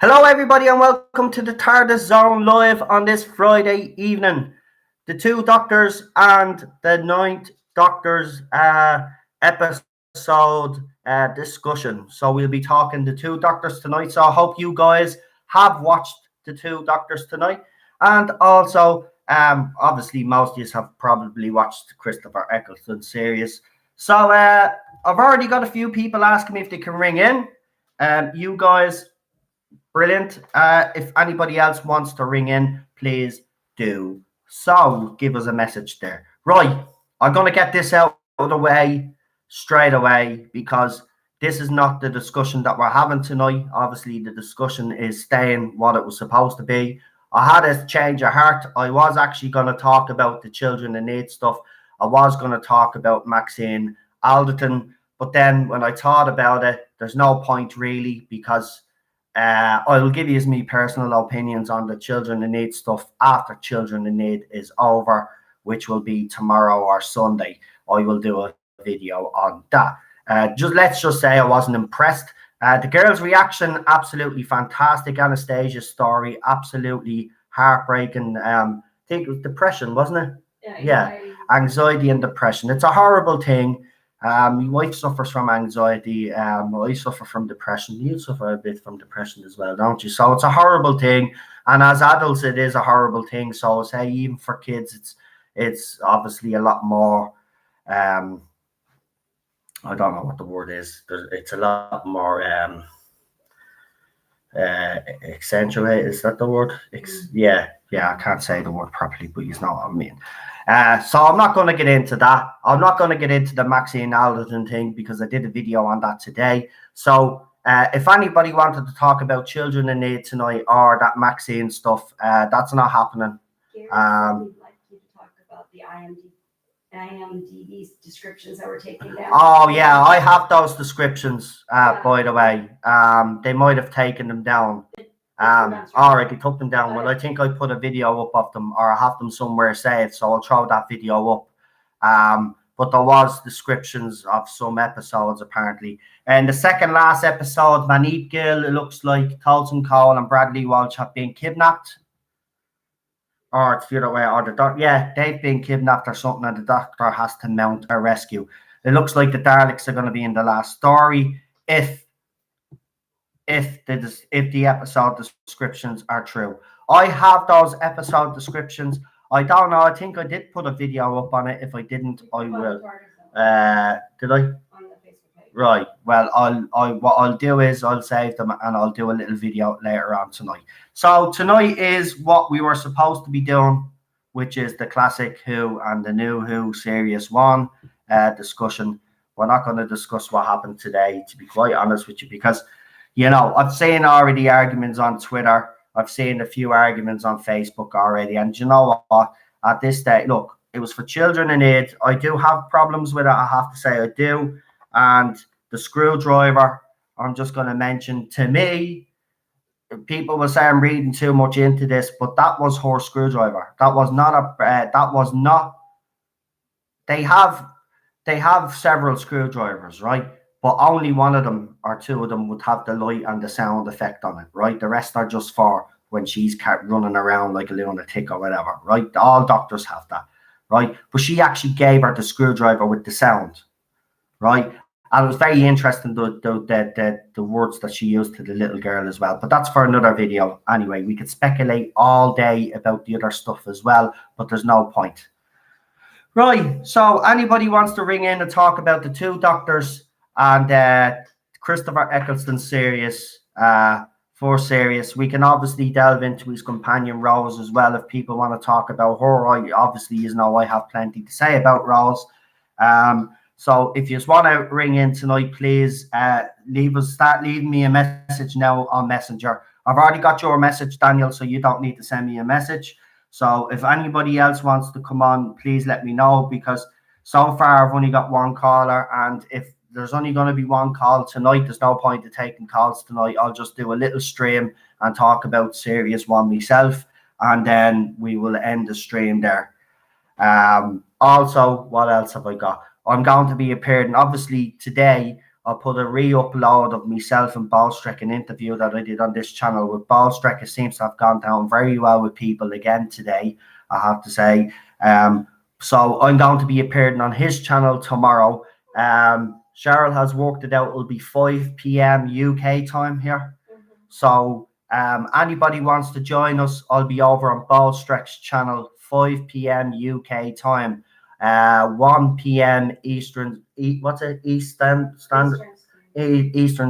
Hello, everybody, and welcome to the Tardis Zone live on this Friday evening. The two doctors and the ninth doctor's episode discussion. So we'll be talking the two doctors tonight. So I hope you guys have watched the two doctors tonight, and also obviously most of you have probably watched the Christopher Eccleston series. So I've already got a few people asking me if they can ring in. You guys. Brilliant. If anybody else wants to ring in, please do. So give us a message there. Right. I'm going to get this out of the way straight away because this is not the discussion that we're having tonight. Obviously, the discussion is staying what it was supposed to be. I had a change of heart. I was actually going to talk about the children in need stuff. I was going to talk about Maxine Alderton. But then when I thought about it, there's no point really because I will give you my personal opinions on the children in need stuff after children in need is over, which will be tomorrow or Sunday. I will do a video on that. Let's just say I wasn't impressed. The girl's reaction, absolutely fantastic. Anastasia's story, absolutely heartbreaking. I think it was depression, wasn't it? Yeah, anxiety and depression. It's a horrible thing. My wife suffers from anxiety. I suffer from depression. You suffer a bit from depression as well, don't you? So it's a horrible thing, and as adults, it is a horrible thing. So I say even for kids, it's obviously a lot more. I don't know what the word is. It's a lot more accentuate. Is that the word? Yeah. I can't say the word properly, but you know what I mean. So I'm not going to get into that. I'm not going to get into the Maxine Alderton thing because I did a video on that today. So if anybody wanted to talk about children in need tonight or that Maxine stuff, that's not happening. Gary, we'd like you to talk about the IMDb descriptions that were taken down. Oh yeah, I have those descriptions. By the way, they might have taken them down. Already took them down. Well, I think I put a video up of them, or I have them somewhere saved, so I'll throw that video up. But there was descriptions of some episodes apparently. And the second last episode, Manit Gill, it looks like Tolson Cole and Bradley Walsh have been kidnapped. Or it's the other way, or they've been kidnapped or something, and the doctor has to mount a rescue. It looks like the Daleks are going to be in the last story if the episode descriptions are true. I have those episode descriptions. I don't know. I think I did put a video up on it. If I didn't, I will. Did I? Right. Well, what I'll do is I'll save them and I'll do a little video later on tonight. So tonight is what we were supposed to be doing, which is the classic Who and the new Who Series 1 discussion. We're not going to discuss what happened today, to be quite honest with you, because I've seen already arguments on Twitter. I've seen a few arguments on Facebook already. And you know what? At this stage, look, it was for children in need. I do have problems with it. I have to say I do. And the screwdriver, I'm just going to mention, to me, people will say I'm reading too much into this, but that was her screwdriver. That was not, they have several screwdrivers, right? But only one of them or two of them would have the light and the sound effect on it, right? The rest are just for when she's running around like a lunatic or whatever, right? All doctors have that, right? But she actually gave her the screwdriver with the sound, right? And it was very interesting, the words that she used to the little girl as well. But that's for another video. Anyway, we could speculate all day about the other stuff as well, but there's no point. Right, so anybody wants to ring in and talk about the two doctors and Christopher Eccleston series, 4 series. We can obviously delve into his companion Rose as well if people want to talk about her. Obviously, I have plenty to say about Rose. So if you just want to ring in tonight, please start leaving me a message now on Messenger. I've already got your message, Daniel, so you don't need to send me a message. So if anybody else wants to come on, please let me know, because so far I've only got one caller, and if there's only going to be one call tonight, there's no point in taking calls tonight. I'll just do a little stream and talk about Series 1 myself, and then we will end the stream there. Also, what else have I got? I'm going to be appearing, obviously today I'll put a re-upload of myself and Ballstreck, an interview that I did on this channel with Ballstreck. It seems to have gone down very well with people again today, I have to say. So I'm going to be appearing on his channel tomorrow. Cheryl has worked it out. It'll be 5 p.m. UK time here. So anybody wants to join us, I'll be over on Ballstreck's channel, 5 p.m. UK time. 1 p.m. Eastern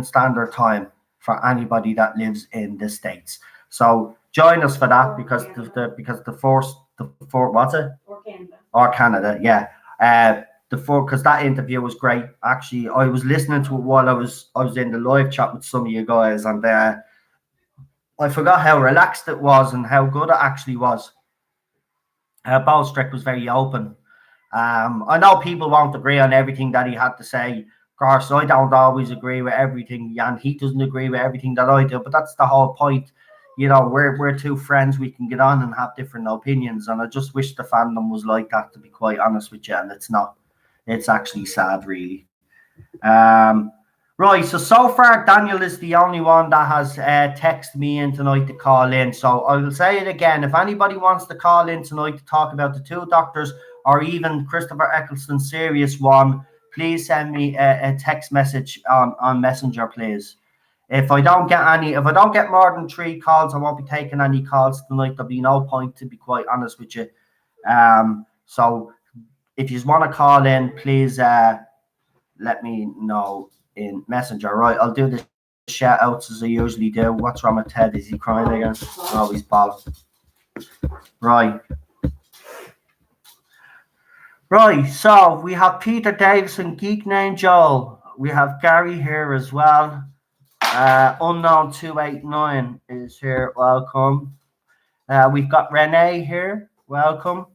Standard Time for anybody that lives in the States. So join us for that because or Canada, yeah. Because that interview was great. Actually, I was listening to it while I was in the live chat with some of you guys, and I forgot how relaxed it was and how good it actually was. Ballstreck was very open. I know people won't agree on everything that he had to say. Of course, I don't always agree with everything, and he doesn't agree with everything that I do. But that's the whole point. You know, we're two friends. We can get on and have different opinions. And I just wish the fandom was like that, to be quite honest with you. And it's not. It's actually sad, really. Right, so far Daniel is the only one that has texted me in tonight to call in. So I will say it again. If anybody wants to call in tonight to talk about the two doctors or even Christopher Eccleston's serious one, please send me a text message on Messenger, please. If I don't get more than 3 calls, I won't be taking any calls tonight. There'll be no point, to be quite honest with you. So if you want to call in, please let me know in Messenger. Right, I'll do the shout outs as I usually do. What's wrong with Ted? Is he crying again? Oh, he's bald. Right, so we have Peter Davison, Geek Name Joel. We have Gary here as well. Unknown 289 is here. Welcome. We've got Renee here. Welcome.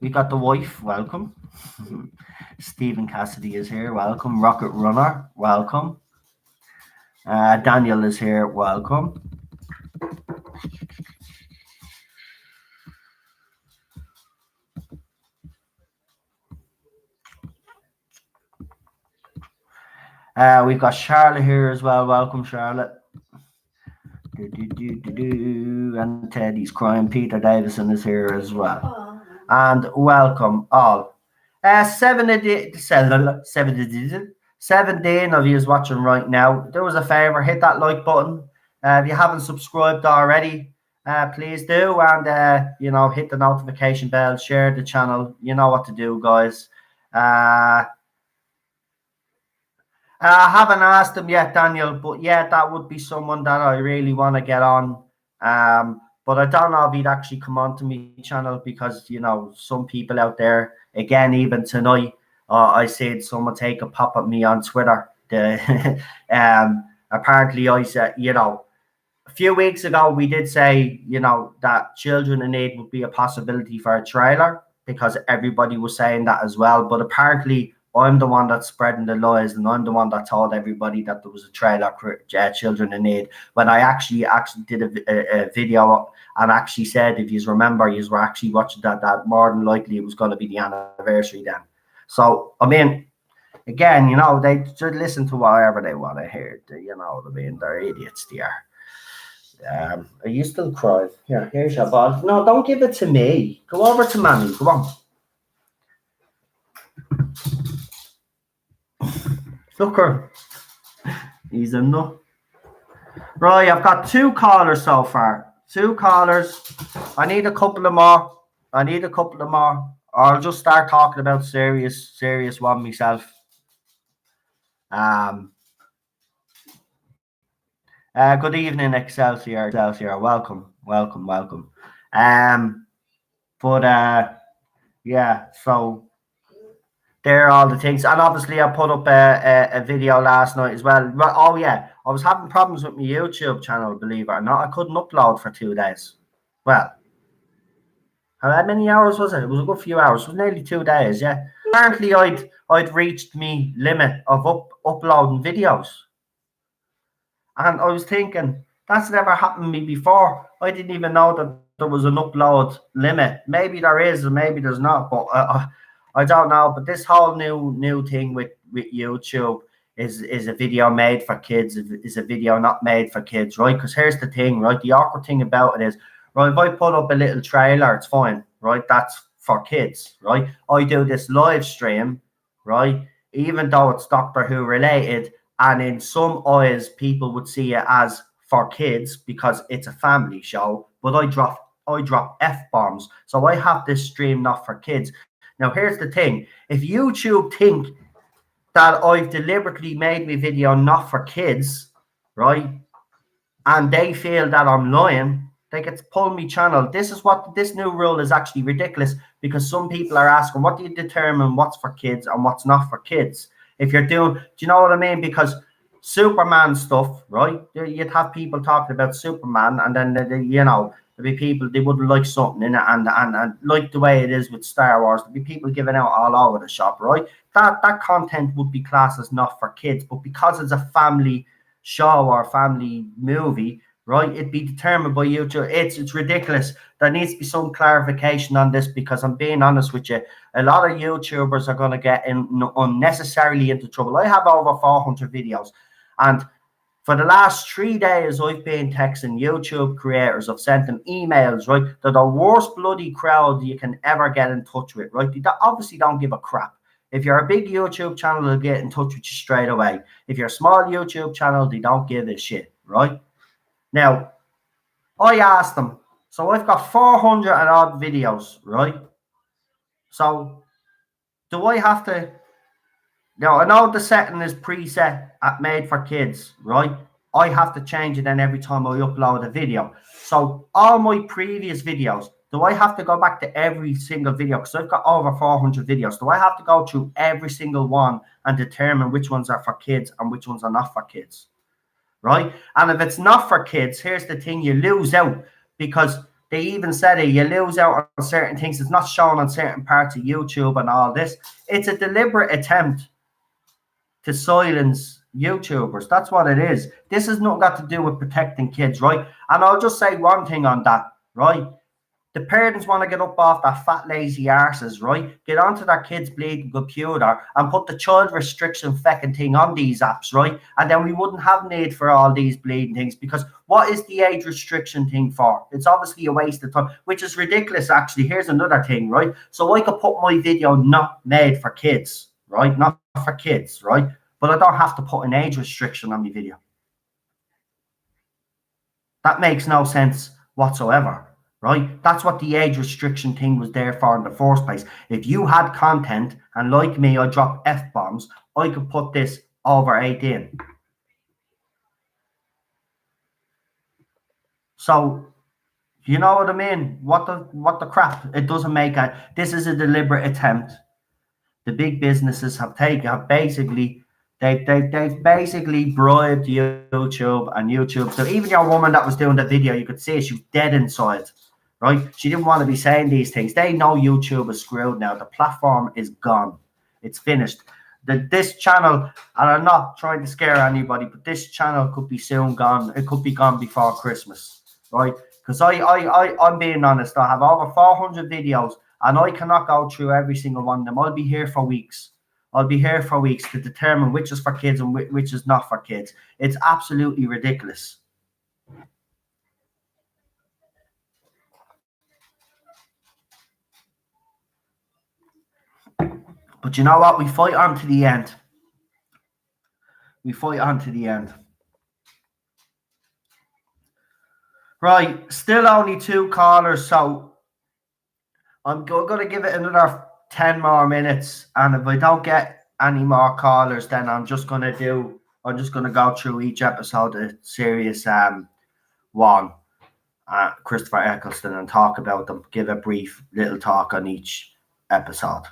We got the wife. Welcome. Stephen Cassidy is here. Welcome. Rocket Runner. Welcome. Daniel is here. Welcome. We've got Charlotte here as well. Welcome, Charlotte. And Teddy's crying. Peter Davison is here as well. And welcome all. 17 of you is watching right now. Do us a favor, hit that like button. If you haven't subscribed already, please do. And, hit the notification bell, share the channel. You know what to do, guys. I haven't asked him yet, Daniel, but yeah, that would be someone that I really want to get on. But I don't know if he'd actually come on to my channel because, some people out there, again, even tonight, I said someone take a pop at me on Twitter. Apparently, I said, a few weeks ago, we did say, that Children in Need would be a possibility for a trailer because everybody was saying that as well. But apparently, I'm the one that's spreading the lies, and I'm the one that told everybody that there was a trailer for Children in Need, when I actually did a video and actually said, if you remember, you were actually watching that more than likely it was going to be the anniversary then. So, I mean, again, they should listen to whatever they want to hear. You know what I mean? They're idiots, they are. Are you still crying? Here, here's your ball. No, don't give it to me. Go over to Manny. Go on. Look her. He's a nut. Right, I've got 2 callers so far. 2 callers. I need a couple of more. I'll just start talking about serious one myself. Good evening, Excelsior. Welcome. Yeah, so there are all the things, and obviously I put up a video last night as well. Oh yeah, I was having problems with my YouTube channel, believe it or not. I couldn't upload for 2 days. Well, how many hours was it? It was a good few hours. It was nearly 2 days. Yeah. Apparently, I'd reached me limit of uploading videos, and I was thinking that's never happened to me before. I didn't even know that there was an upload limit. Maybe there is, and maybe there's not. But I don't know. But this whole new thing with YouTube is a video made for kids. Is a video not made for kids, right? Because here's the thing, right? The awkward thing about it is, right? If I put up a little trailer, it's fine, right? That's for kids, right? I do this live stream, right? Even though it's Doctor Who related, and in some eyes, people would see it as for kids because it's a family show. But I drop f bombs, so I have this stream not for kids. Now, here's the thing: if YouTube think that I've deliberately made my video not for kids, right, and they feel that I'm lying, they get to pull me channel. This new rule is actually ridiculous because some people are asking, what do you determine what's for kids and what's not for kids? If you're doing, do you know what I mean? Because Superman stuff, right? You'd have people talking about Superman, and then there'd be people they wouldn't like something in it, and like the way it is with Star Wars, there'd be people giving out all over the shop, right? That content would be classed as not for kids, but because it's a family show or family movie, right? It'd be determined by YouTube. It's ridiculous. There needs to be some clarification on this because I'm being honest with you. A lot of YouTubers are going to get unnecessarily into trouble. I have over 400 videos, and for the last 3 days, I've been texting YouTube creators. I've sent them emails, right? They're the worst bloody crowd you can ever get in touch with, right? They obviously don't give a crap. If you're a big YouTube channel, they'll get in touch with you straight away. If you're a small YouTube channel, they don't give a shit, right? Now, I asked them. So I've got 400 and odd videos, right? So do I have to... Now, I know the setting is preset at made for kids, right? I have to change it then every time I upload a video. So all my previous videos, do I have to go back to every single video? Because I've got over 400 videos. Do I have to go through every single one and determine which ones are for kids and which ones are not for kids? Right? And if it's not for kids, here's the thing, you lose out because they even said it, you lose out on certain things. It's not shown on certain parts of YouTube and all this. It's a deliberate attempt to silence YouTubers. That's what it is. This has not got to do with protecting kids, right? And I'll just say one thing on that, right? The parents want to get up off their fat, lazy arses, right? Get onto their kids' bleeding computer and put the child restriction fecking thing on these apps, right? And then we wouldn't have need for all these bleeding things because what is the age restriction thing for? It's obviously a waste of time, which is ridiculous, actually. Here's another thing, right? So I could put my video not made for kids, right? Not for kids, right? But I don't have to put an age restriction on my video. That makes no sense whatsoever, right? That's what the age restriction thing was there for in the first place. If you had content, and like me, I drop F-bombs, I could put this over 18. So, you know what I mean? What the crap? It doesn't make a... This is a deliberate attempt. The big businesses have basically bribed YouTube and YouTube. So even your woman that was doing the video, you could see she was dead inside, right? She didn't want to be saying these things. They know YouTube is screwed now. The platform is gone. It's finished. This channel, and I'm not trying to scare anybody, but this channel could be soon gone. It could be gone before Christmas, right? Because I'm being honest. I have over 400 videos, and I cannot go through every single one of them. I'll be here for weeks. I'll be here for weeks to determine which is for kids and which is not for kids. It's absolutely ridiculous. But you know what? We fight on to the end. We fight on to the end. Right, still only 2 callers, so I'm going to give it another 10 more minutes, and if I don't get any more callers, then I'm just going to go through each episode of Series 1, Christopher Eccleston, and talk about them, give a brief little talk on each episode.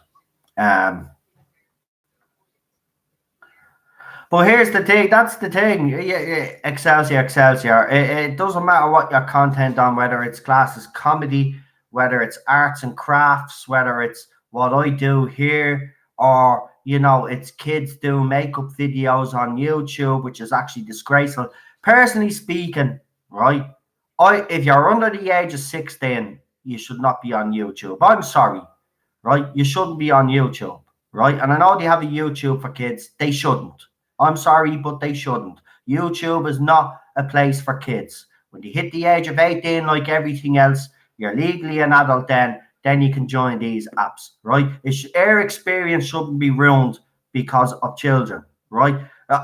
But here's the thing, that's the thing. Yeah, Excelsior. It doesn't matter what your content on, whether it's classes comedy, whether it's arts and crafts, whether it's what I do here, or it's kids doing makeup videos on YouTube, which is actually disgraceful. Personally speaking, right, If you're under the age of 16, you should not be on YouTube. I'm sorry, right? You shouldn't be on YouTube, right? And I know they have a YouTube for kids. They shouldn't. I'm sorry, but they shouldn't. YouTube is not a place for kids. When you hit the age of 18, like everything else, you're legally an adult then you can join these apps, right? Our experience shouldn't be ruined because of children, right?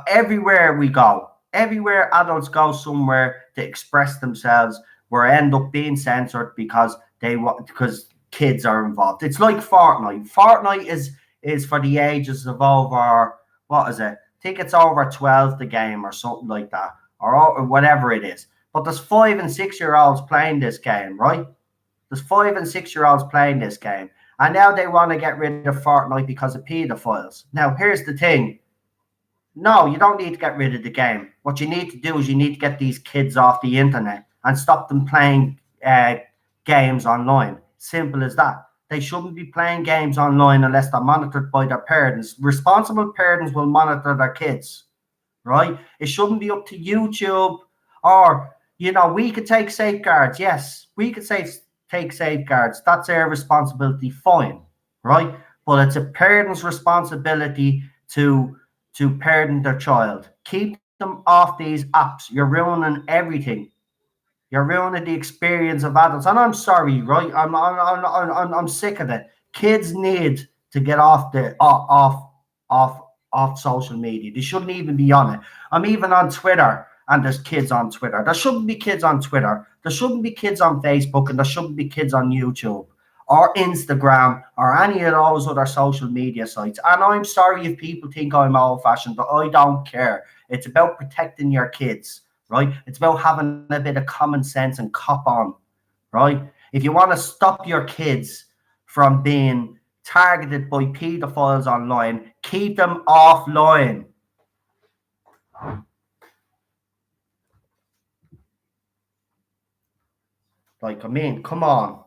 Everywhere we go, everywhere adults go somewhere to express themselves, we end up being censored because because kids are involved. It's like Fortnite. Fortnite is for the ages of over, what is it? I think it's over 12 the game or something like that, or whatever it is. But there's 5 and 6 year olds playing this game, right? There's 5 and 6 year olds playing this game. And now they want to get rid of Fortnite because of pedophiles. Now, here's the thing. No, you don't need to get rid of the game. What you need to do is you need to get these kids off the internet and stop them playing games online. Simple as that. They shouldn't be playing games online unless they're monitored by their parents. Responsible parents will monitor their kids, right? It shouldn't be up to YouTube or, we could take safeguards. Yes, we could take safeguards. That's their responsibility, fine, right? But it's a parent's responsibility to parent their child. Keep them off these apps. You're ruining everything. You're ruining the experience of adults. And I'm sorry, right? I'm sick of it. Kids need to get off social media. They shouldn't even be on it. I'm even on Twitter, and there's kids on Twitter. There shouldn't be kids on Twitter. There shouldn't be kids on Facebook, and there shouldn't be kids on YouTube or Instagram or any of those other social media sites. And I'm sorry if people think I'm old-fashioned, but I don't care. It's about protecting your kids, right? It's about having a bit of common sense and cop on, right? If you want to stop your kids from being targeted by pedophiles online, keep them offline. Come on.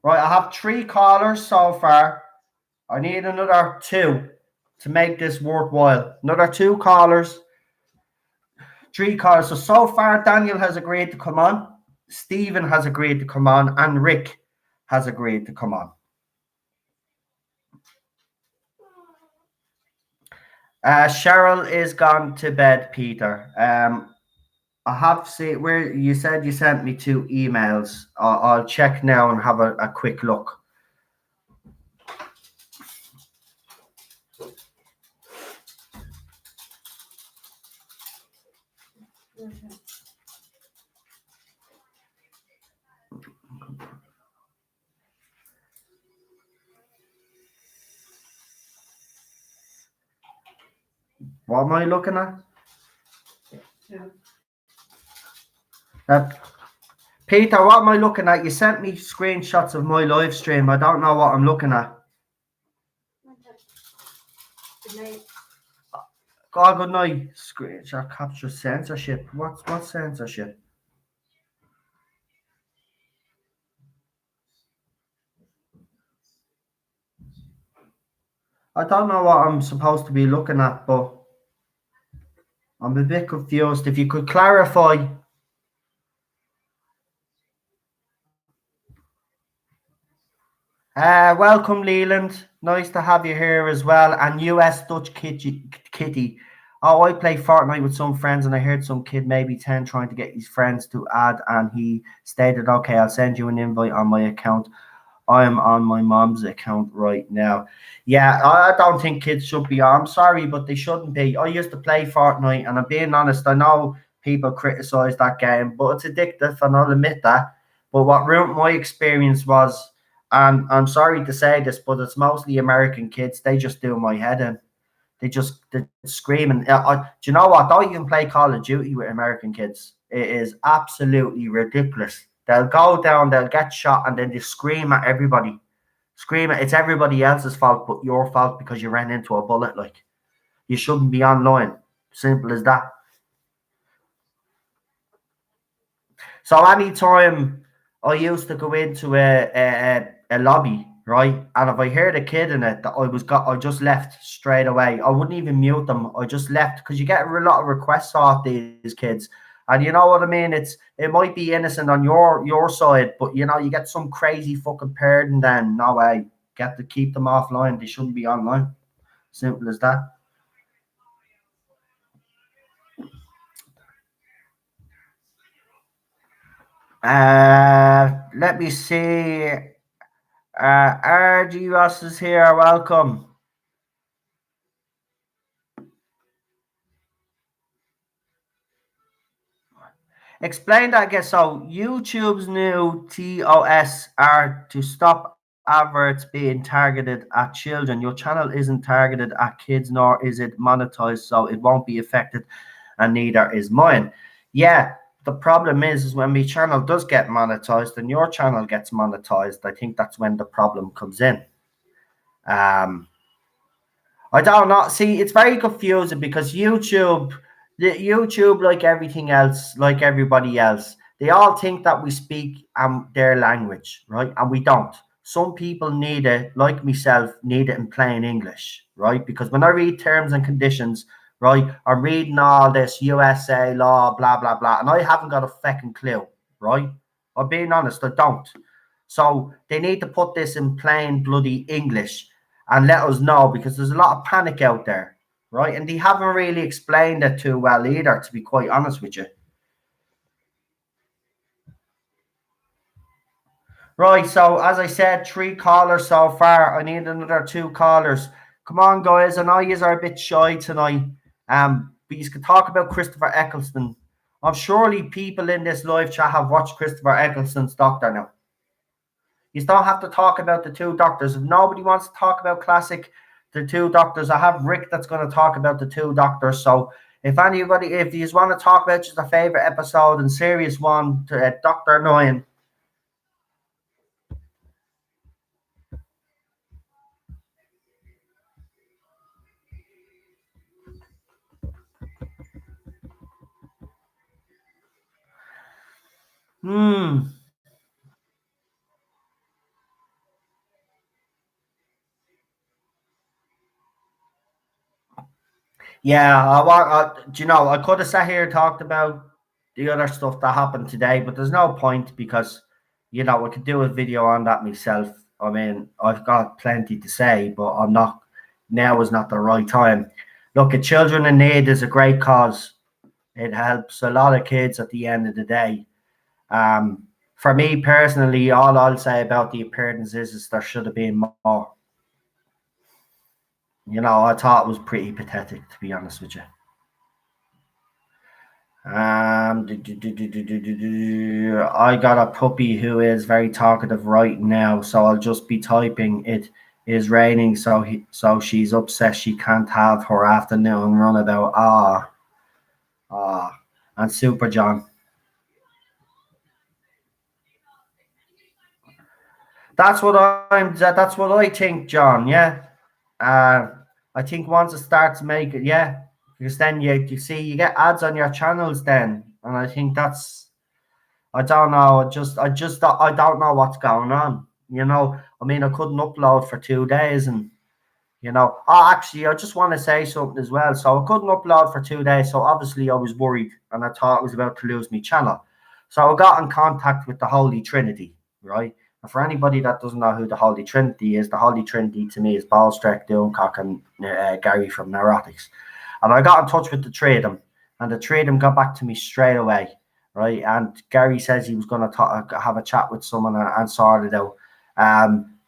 Right, I have 3 callers so far. I need another 2 to make this worthwhile. Another 2 callers. 3 callers. So far, Daniel has agreed to come on. Stephen has agreed to come on. And Rick has agreed to come on. Cheryl is gone to bed, Peter. I have seen where you said you sent me 2 emails. I'll check now and have a quick look. What am I looking at? Peter, what am I looking at? You sent me screenshots of my live stream. I don't know what I'm looking at. Good night. God, good night. Screenshot capture censorship. What censorship? I don't know what I'm supposed to be looking at, but I'm a bit confused. If you could clarify. Welcome, Leland. Nice to have you here as well. And US Dutch Kitty. Oh, I play Fortnite with some friends, and I heard some kid, maybe 10, trying to get his friends to add, and he stated, okay, I'll send you an invite on my account. I'm on my mom's account right now. Yeah, I don't think kids should be on. I'm sorry, but they shouldn't be. I used to play Fortnite, and I'm being honest, I know people criticize that game, but it's addictive, and I'll admit that. But what ruined my experience was, and I'm sorry to say this, but it's mostly American kids. They just do my head in. They're screaming. Do you know what? Don't even play Call of Duty with American kids. It is absolutely ridiculous. They'll go down, they'll get shot, and then they scream at everybody. It's everybody else's fault but your fault because you ran into a bullet. Like, you shouldn't be online. Simple as that. So anytime I used to go into a lobby, right, and if I heard a kid in it that I just left straight away. I wouldn't even mute them. I just left because you get a lot of requests off these kids, And you know what I mean? It might be innocent on your side, but you know, you get some crazy fucking parent, and then no way, get to keep them offline. They shouldn't be online. Simple as that. Let me see. RG Ross is here. Welcome. Explain that again. So YouTube's new TOS are to stop adverts being targeted at children. Your channel isn't targeted at kids, nor is it monetized, so it won't be affected, and neither is mine. Yeah, the problem is when my channel does get monetized and your channel gets monetized, I think that's when the problem comes in. I don't know. See, it's very confusing because YouTube, like everything else, like everybody else, they all think that we speak their language, right? And we don't. Some people need it, like myself, need it in plain English, right? Because when I read terms and conditions, right, I'm reading all this USA law, blah, blah, blah, and I haven't got a fucking clue, right? I'm being honest, I don't. So they need to put this in plain bloody English and let us know, because there's a lot of panic out there, right? And they haven't really explained it too well either, to be quite honest with you. Right, so as I said, 3 callers so far. I need another 2 callers. Come on, guys. I know you are a bit shy tonight. But you can talk about Christopher Eccleston. I'm surely people in this live chat have watched Christopher Eccleston's Doctor now. You don't have to talk about the 2 doctors. If nobody wants to talk about classic, the 2 doctors, I have Rick that's going to talk about the 2 doctors. So if anybody, if you want to talk about just a favorite episode and serious one, to Doctor Nine. Yeah, do you know, I could have sat here and talked about the other stuff that happened today, but there's no point because, you know, I could do a video on that myself. I mean, I've got plenty to say, but I'm not, now is not the right time. Look, at Children in Need is a great cause. It helps a lot of kids at the end of the day. For me personally, all I'll say about the appearance is there should have been more. You know, I thought it was pretty pathetic, to be honest with you. I got a puppy who is very talkative right now, so I'll just be typing. It is raining, so she's upset she can't have her afternoon runabout. And Super John. That's what I think, John. Yeah. I think once it starts making, yeah, because then you see you get ads on your channels then, and I think that's, I don't know, I don't know what's going on. You know, I mean, I couldn't upload for 2 days, and you know, actually, I just want to say something as well. So I couldn't upload for 2 days, so obviously I was worried, and I thought I was about to lose my channel. So I got in contact with the Holy Trinity, right? And for anybody that doesn't know who the Holy Trinity is, the Holy Trinity to me is Ballstreck, Doomcock, and Gary from Neurotics. And I got in touch with the three of them, and the three of them got back to me straight away, right? And Gary says he was going to have a chat with someone and sort it out.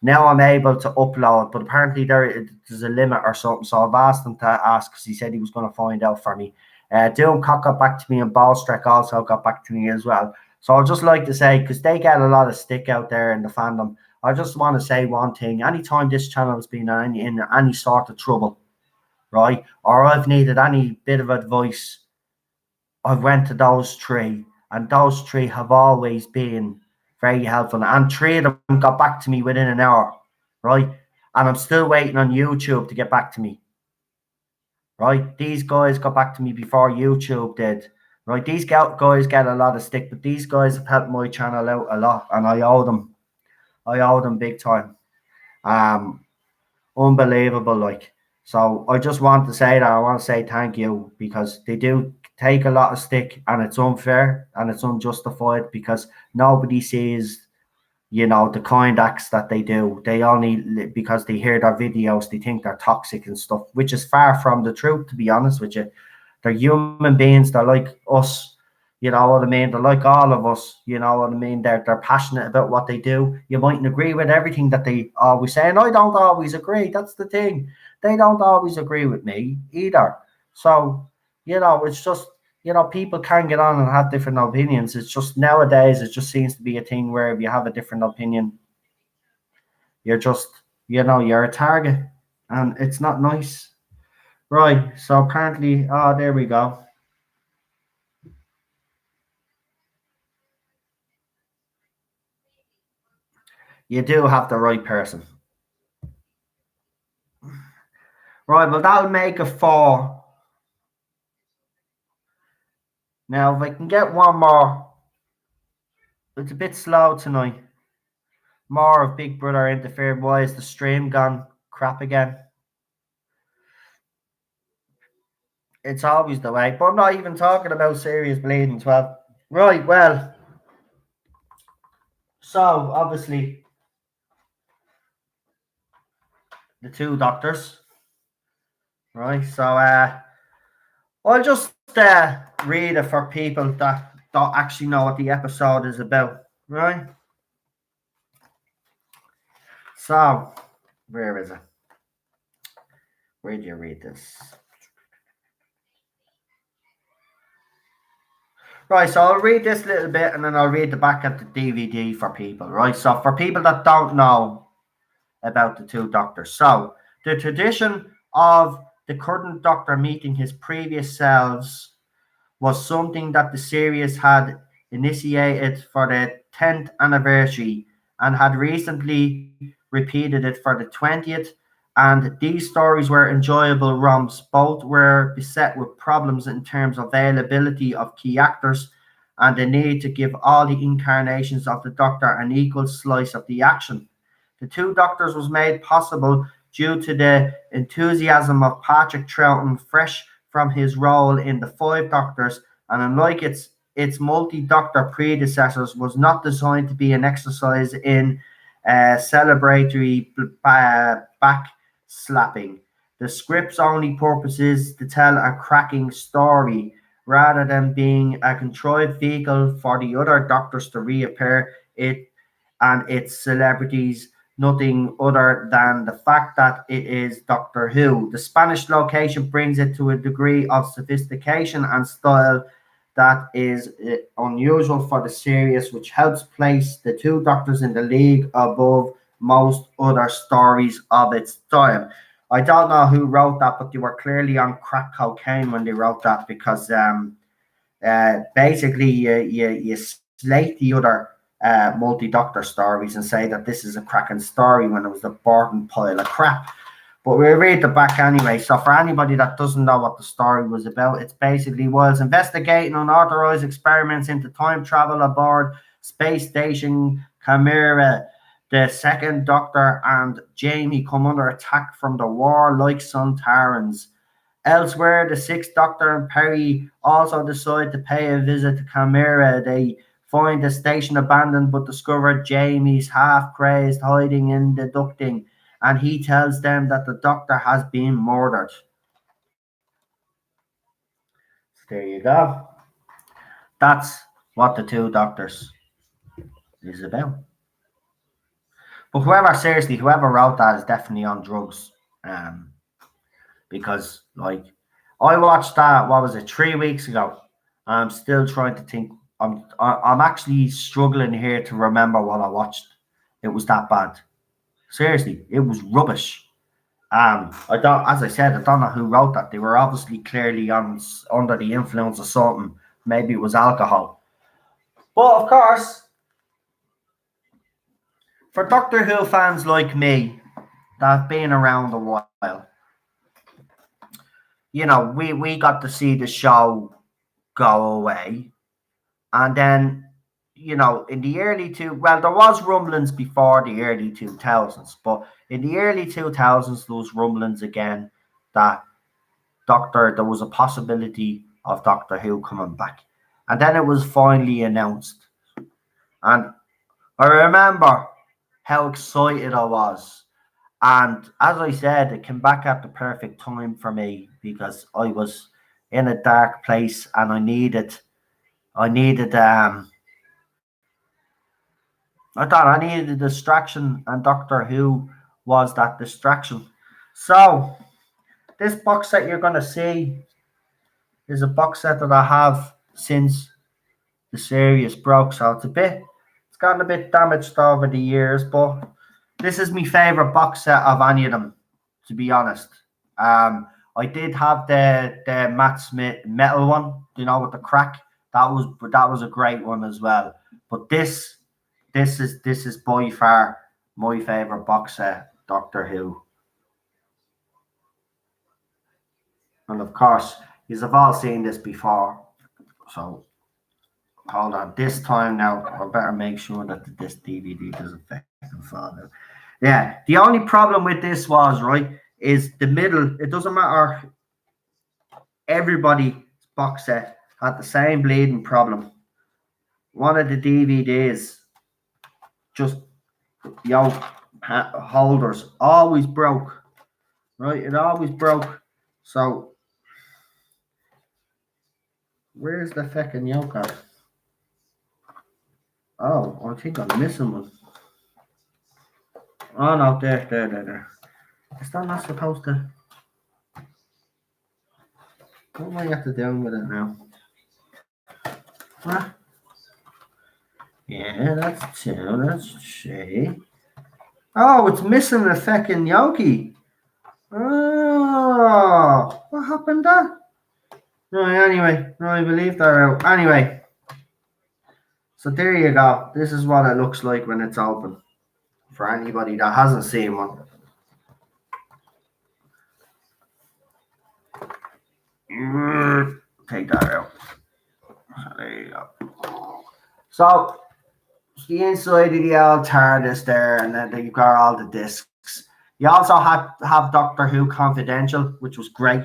Now I'm able to upload, but apparently there's a limit or something. So I've asked him to ask, because he said he was going to find out for me. Doomcock got back to me, and Ballstreck also got back to me as well. So I'd just like to say, because they get a lot of stick out there in the fandom, I just want to say one thing. Anytime this channel has been in any sort of trouble, right, or I've needed any bit of advice, I've went to those three, and those three have always been very helpful. And 3 of them got back to me within an hour, right? And I'm still waiting on YouTube to get back to me, right? These guys got back to me before YouTube did, right? These guys get a lot of stick, but these guys have helped my channel out a lot, and I owe them big time. Unbelievable, like. So I just want to say that I want to say thank you, because they do take a lot of stick, and it's unfair and it's unjustified because nobody sees, the kind acts that they do. They only, because they hear their videos, they think they're toxic and stuff, which is far from the truth, to be honest with you. They're human beings. They're like us. You know what I mean? They're like all of us. You know what I mean? They're passionate about what they do. You mightn't agree with everything that they always say, and I don't always agree. That's the thing. They don't always agree with me either. So, it's just, people can get on and have different opinions. It's just nowadays, it just seems to be a thing where if you have a different opinion, you're just, you're a target, and it's not nice. Right. So apparently, there we go. You do have the right person. Right. Well, that'll make a 4. Now, if I can get one more, it's a bit slow tonight. More of Big Brother interfered. Why is the stream gone crap again? It's always the way. But I'm not even talking about serious bleeding as well. Right. Well, so obviously, the 2 doctors. Right. So, I'll just read it for people that don't actually know what the episode is about. Right. So, where is it? Where do you read this? Right, so I'll read this little bit and then I'll read the back of the DVD for people, right? So, for people that don't know about the 2 doctors. So, the tradition of the current doctor meeting his previous selves was something that the series had initiated for the 10th anniversary and had recently repeated it for the 20th. And these stories were enjoyable romps. Both were beset with problems in terms of availability of key actors and the need to give all the incarnations of the Doctor an equal slice of the action. The 2 Doctors was made possible due to the enthusiasm of Patrick Troughton, fresh from his role in the 5 Doctors, and unlike its multi-Doctor predecessors, was not designed to be an exercise in celebratory backslapping. The script's only purpose is to tell a cracking story, rather than being a contrived vehicle for the other Doctors to reappear. It and its celebrities nothing other than the fact that it is Doctor Who. The Spanish location brings it to a degree of sophistication and style that is unusual for the series, which helps place the 2 Doctors in the league above most other stories of its time. I don't know who wrote that, but they were clearly on crack cocaine when they wrote that because basically you slate the other multi-doctor stories and say that this is a cracking story when it was a boring pile of crap. But we'll read the back anyway. So for anybody that doesn't know what the story was about, it's basically was investigating unauthorized experiments into time travel aboard space station Chimera. The 2nd Doctor and Jamie come under attack from the warlike Sontarans. Elsewhere, the 6th Doctor and Perry also decide to pay a visit to Chimera. They find the station abandoned but discover Jamie's half-crazed hiding in the ducting, and he tells them that the Doctor has been murdered. So there you go. That's what the 2 Doctors is about. But whoever wrote that is definitely on drugs. Because like I watched that, what was it, 3 weeks ago. I'm still trying to think. I'm actually struggling here to remember what I watched. It was that bad. Seriously, it was rubbish. I don't, as I said, I don't know who wrote that. They were obviously clearly under the influence of something. Maybe it was alcohol. But of course, for Doctor Who fans like me that have been around a while, we got to see the show go away. And then, in the early there was rumblings before the early 2000s, but in the early 2000s, there was rumblings again that there was a possibility of Doctor Who coming back. And then it was finally announced. And I remember how excited I was. And as I said, it came back at the perfect time for me because I was in a dark place and I needed I needed a distraction, and Doctor Who was that distraction. So this box set you're gonna see is a box set that I have since the series broke. So it's gotten a bit damaged over the years, but this is my favorite box set of any of them, to be honest. I did have the Matt Smith metal one, with the crack. That was a great one as well. But this is by far my favorite box set, Doctor Who. And of course, you've all seen this before. So hold on. This time now, I better make sure that this DVD doesn't fucking fall out. Yeah, the only problem with this was, right, is the middle. It doesn't matter. Everybody's box set had the same bleeding problem. One of the DVDs, just holders, always broke. Right, it always broke. So where's the fucking yoke at? Oh, I think I'm missing one. Oh no, there. Is that not supposed to? What am I have to do with it now? What? Yeah, that's 2. That's 3. Oh, it's missing the fucking yoki. Oh, what happened there? Right, anyway, I believe that out. Anyway, so there you go. This is what it looks like when it's open. For anybody that hasn't seen one. Take that out. There you go. So the inside of the old TARDIS there, and then you've got all the discs. You also have Doctor Who Confidential, which was great.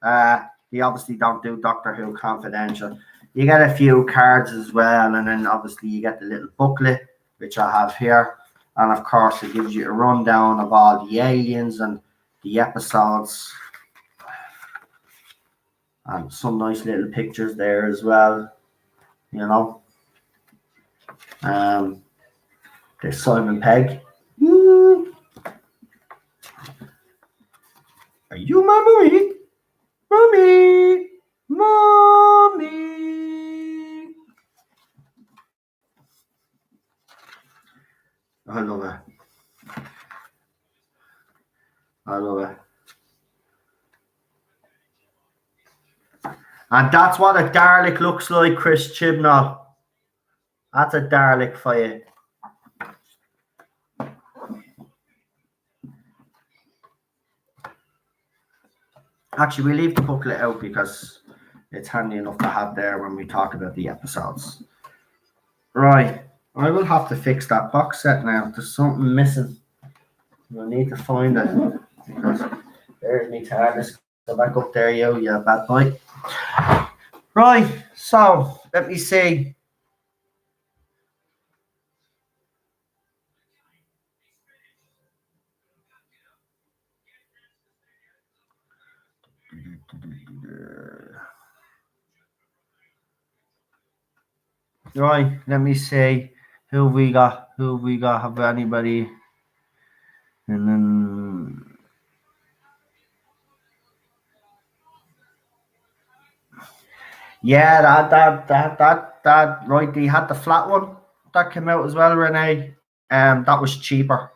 You obviously don't do Doctor Who Confidential. You get a few cards as well, and then obviously you get the little booklet, which I have here. And of course, it gives you a rundown of all the aliens and the episodes. And some nice little pictures there as well, There's Simon Pegg. Woo. Are you my mommy? Mommy! I love it. And that's what a Dalek looks like, Chris Chibnall. That's a Dalek for you. Actually, we leave the booklet out because it's handy enough to have there when we talk about the episodes. Right. I will have to fix that box set now. There's something missing. I need to find it. Because there's me TARDIS. Go back up there, you bad boy. Right. So, let me see. Right, let me see who we got. Have anybody? And then yeah, that right. They had the flat one that came out as well, Renee. That was cheaper.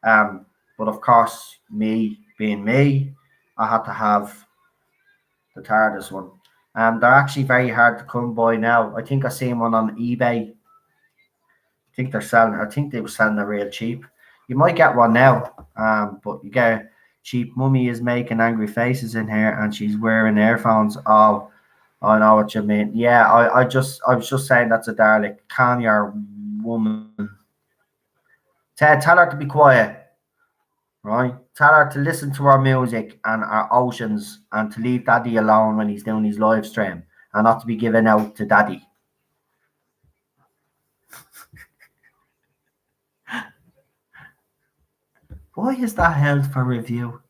But of course, me being me, I had to have the TARDIS one. They're actually very hard to come by now. I think I seen one on eBay. I think they were selling it real cheap. You might get one now, but you get cheap. Mummy is making angry faces in here, and she's wearing earphones. Oh, I know what you mean. Yeah, I was just saying that's a Dalek. Calm your woman. Tell her to be quiet. right? Tell her to listen to our music and our oceans and to leave Daddy alone when he's doing his live stream and not to be given out to Daddy. Why is that held for review?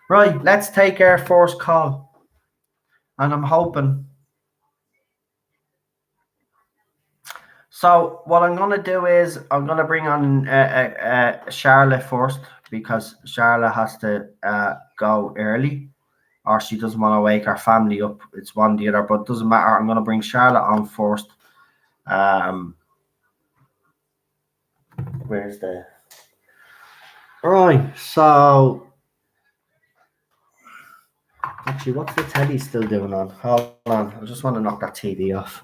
Right, let's take our first call. And I'm hoping. So what I'm going to do is I'm going to bring on Charlotte first because Charlotte has to go early or she doesn't want to wake her family up. It's one or the other, but it doesn't matter. I'm going to bring Charlotte on first. Where's the... Right, so... Actually, what's the telly still doing on? Hold on, I just want to knock that TV off.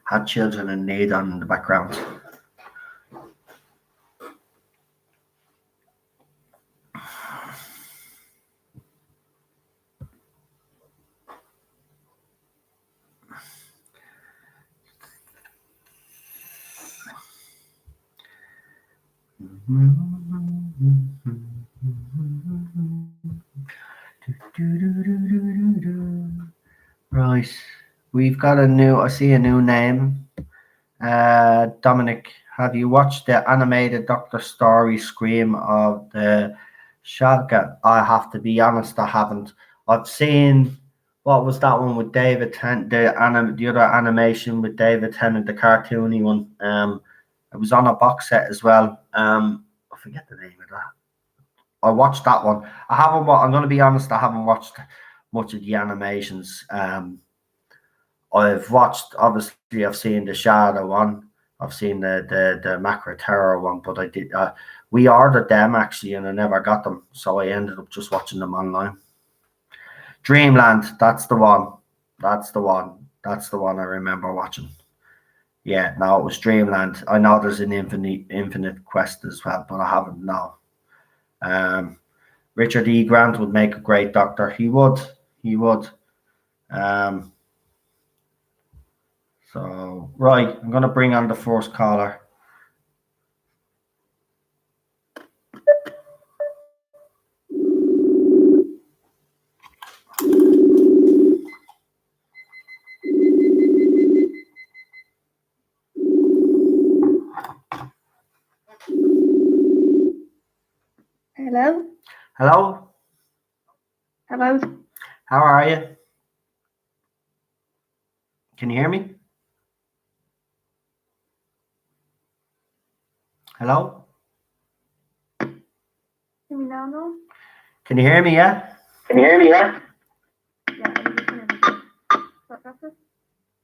Had children in need on in the background. Right, we've got a new. I see a new name. Dominic, have you watched the animated Doctor Story Scream of the Schalke? I have to be honest, I haven't. I've seen what was that one with David Tennant, the other animation with David Tennant, the cartoony one. It was on a box set as well. I forget the name of that. I watched that one. I haven't. I'm going to be honest. I haven't watched much of the animations. I've watched. Obviously, I've seen the Shadow one. I've seen the Macro Terror one, but I did. We ordered them actually, and I never got them, so I ended up just watching them online. Dreamland. That's the one. That's the one. That's the one I remember watching. Yeah, no, it was Dreamland. I know there's an Infinite Quest as well, but I haven't. No. Richard E. Grant would make a great Doctor. He would. He would. So, right, I'm going to bring on the first caller. Hello? Hello? Hello? How are you? Can you hear me? Hello? Hear me now, no? Can you hear me, yeah? Can you hear me, yeah? Yeah, I'm just gonna start after.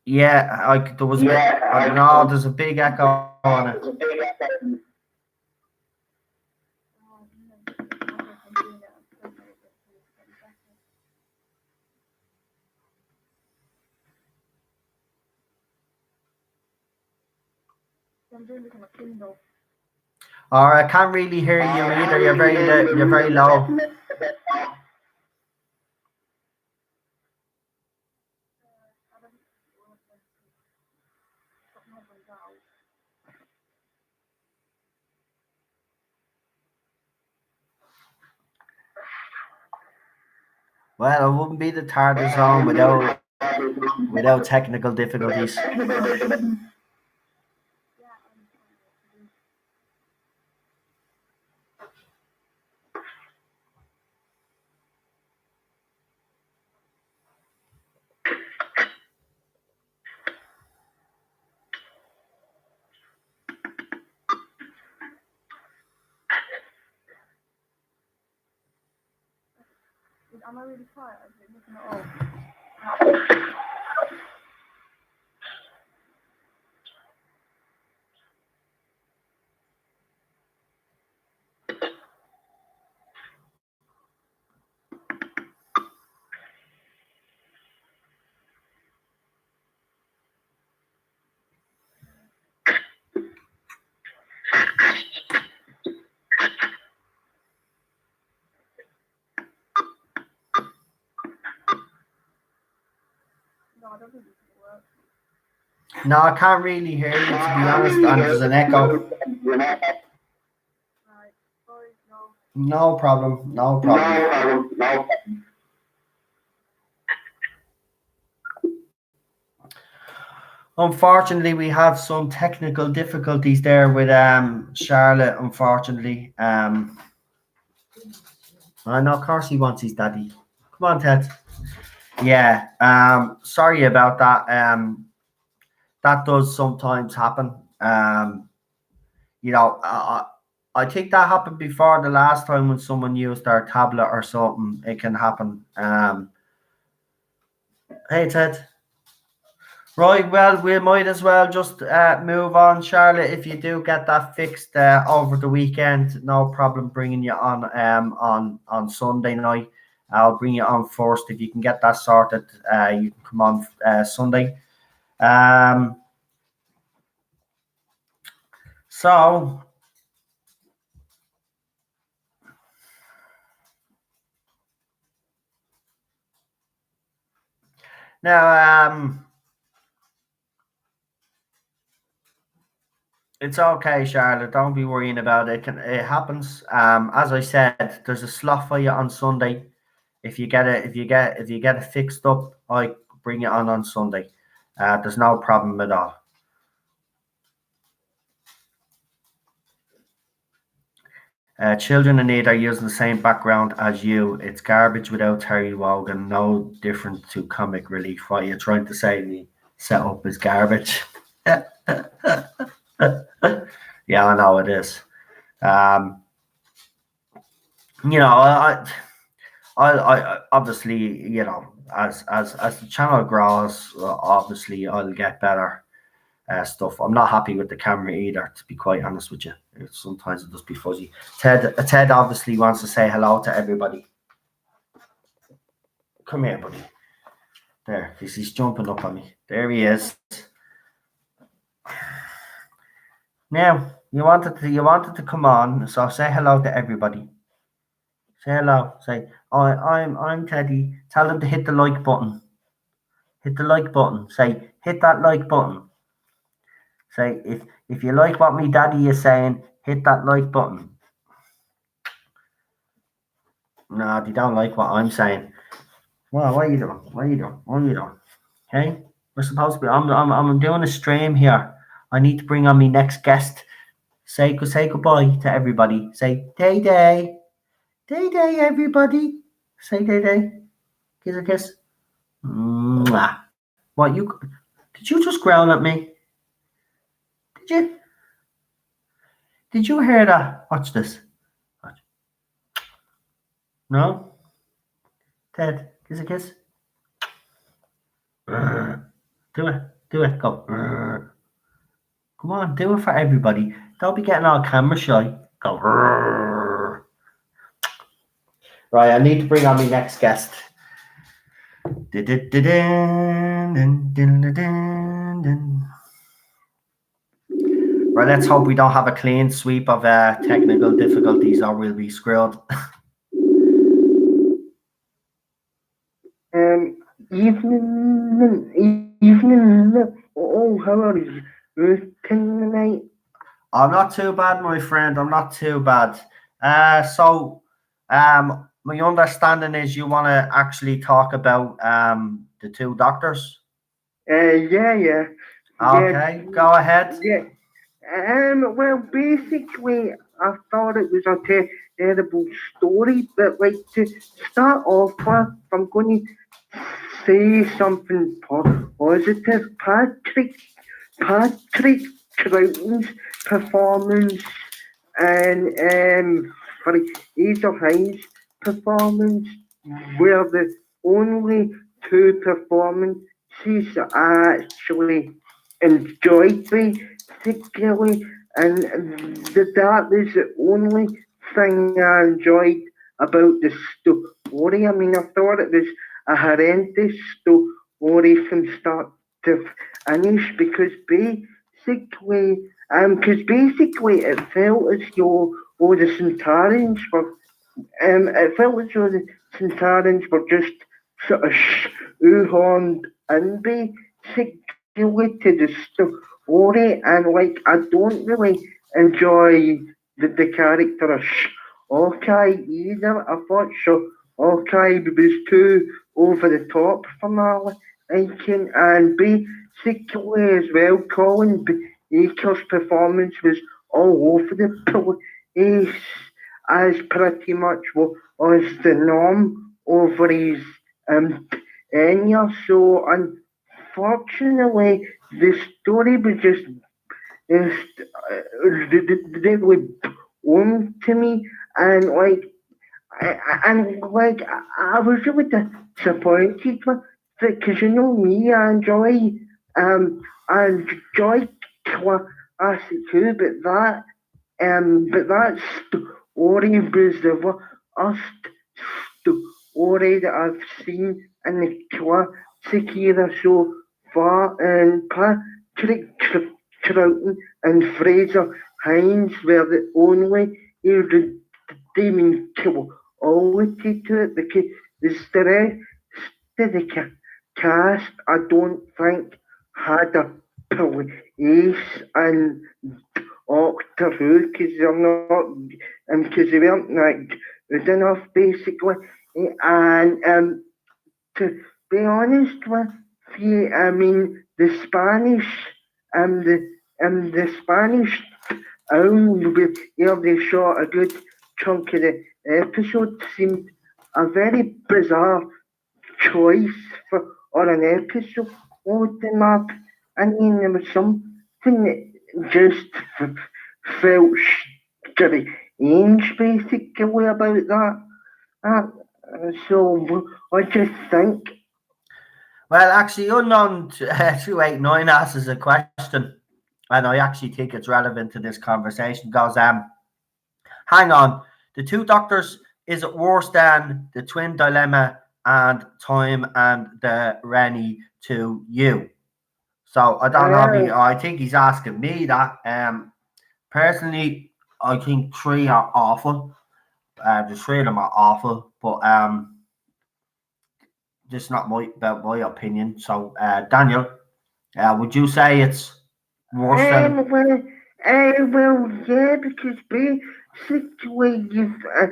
Yeah, there was I don't know, there's a big echo on it. I'm doing this on a Kindle. Or I can't really hear you either. You're very low. Well, it wouldn't be the Tardis zone without technical difficulties. Am I really tired? I'm looking at all. No, I don't think it works. No, I can't really hear you, to be honest, and there's an echo. Right. Sorry, no. No problem, no problem. Unfortunately, we have some technical difficulties there with Charlotte, unfortunately. I know, of course he wants his daddy. Come on, Ted. Yeah, sorry about that. That does sometimes happen. You know, I think that happened before the last time when someone used their tablet or something. It can happen. Hey, Ted. Right, well, we might as well just move on, Charlotte. If you do get that fixed over the weekend, no problem bringing you on Sunday night. I'll bring you on first. If you can get that sorted, you can come on Sunday. So now, it's okay, Charlotte. Don't be worrying about it. It happens. As I said, there's a slot for you on Sunday. If you get it fixed up, I bring it on Sunday. There's no problem at all. Children in need are using the same background as you. It's garbage without Terry Wogan. No different to comic relief. What you're trying to say, the setup is garbage. Yeah, I know it is. You know, I obviously, you know, as the channel grows, obviously I'll get better stuff. I'm not happy with the camera either, to be quite honest with you. Sometimes it does be fuzzy. Ted obviously wants to say hello to everybody. Come here, buddy. There, he's jumping up on me. There he is. Now, you wanted to come on, so say hello to everybody. Say hello. Say, I'm Teddy. Tell them to hit the like button. Hit the like button. Say, hit that like button. Say, if you like what me daddy is saying, hit that like button. No, they don't like what I'm saying. Well, what are you doing? What are you doing? What are you doing? Okay, we're supposed to be. I'm doing a stream here. I need to bring on my next guest. Say goodbye to everybody. Say day day, everybody. Say day. Kiss a kiss. Mwah. What did you just growl at me? Did you? Did you hear that? Watch this. Watch. No? Ted, kiss a kiss. Do it. Go. Come on, do it for everybody. Don't be getting all camera shy. Go. Right, I need to bring on my next guest. Right, let's hope we don't have a clean sweep of technical difficulties or we'll be screwed. Evening. Oh, how are you tonight? I'm not too bad, my friend. I'm not too bad. So, my understanding is you want to actually talk about the two doctors. Yeah. Okay, go ahead. Yeah. Well, basically, I thought it was a terrible story, but like to start off with, I'm going to say something positive. Patrick Troughton's performance and for Ada High's performance were the only two performances I actually enjoyed particularly, and that was the only thing I enjoyed about the story. I mean, I thought it was a horrendous story from start to finish because basically it felt as though the Centaurians were just sort of shoehorned in basically to the story, and like I don't really enjoy the character of Hawkeye either. I thought Hawkeye was too over the top for my liking, and basically as well, Colin Baker's performance was all over the place, as pretty much was the norm over his tenure. So unfortunately, the story was just really warm to me, and I was really disappointed with it, because you know me, I enjoy classic too, but that story was the worst story that I've seen in the classic era so far, and Patrick Troughton and Fraser Hines were the only redeeming quality to it, because the rest of the cast, I don't think, had a place in Doctor Who, because they're not, because they weren't like good enough, basically. And to be honest with you, I mean the Spanish own where they shot a good chunk of the episode seemed a very bizarre choice for or an episode in my opinion. There was something that just felt strange basically about that. So I just think. Well, actually, unknown 289 asks a question, and I actually think it's relevant to this conversation. Goes, hang on, the two doctors, is it worse than the twin dilemma and time and the Rennie to you? So I don't know. I think he's asking me that. Personally, I think three are awful. The three of them are awful, but just not my opinion. So, Daniel, would you say it's worse than? Well, yeah, because basically you've got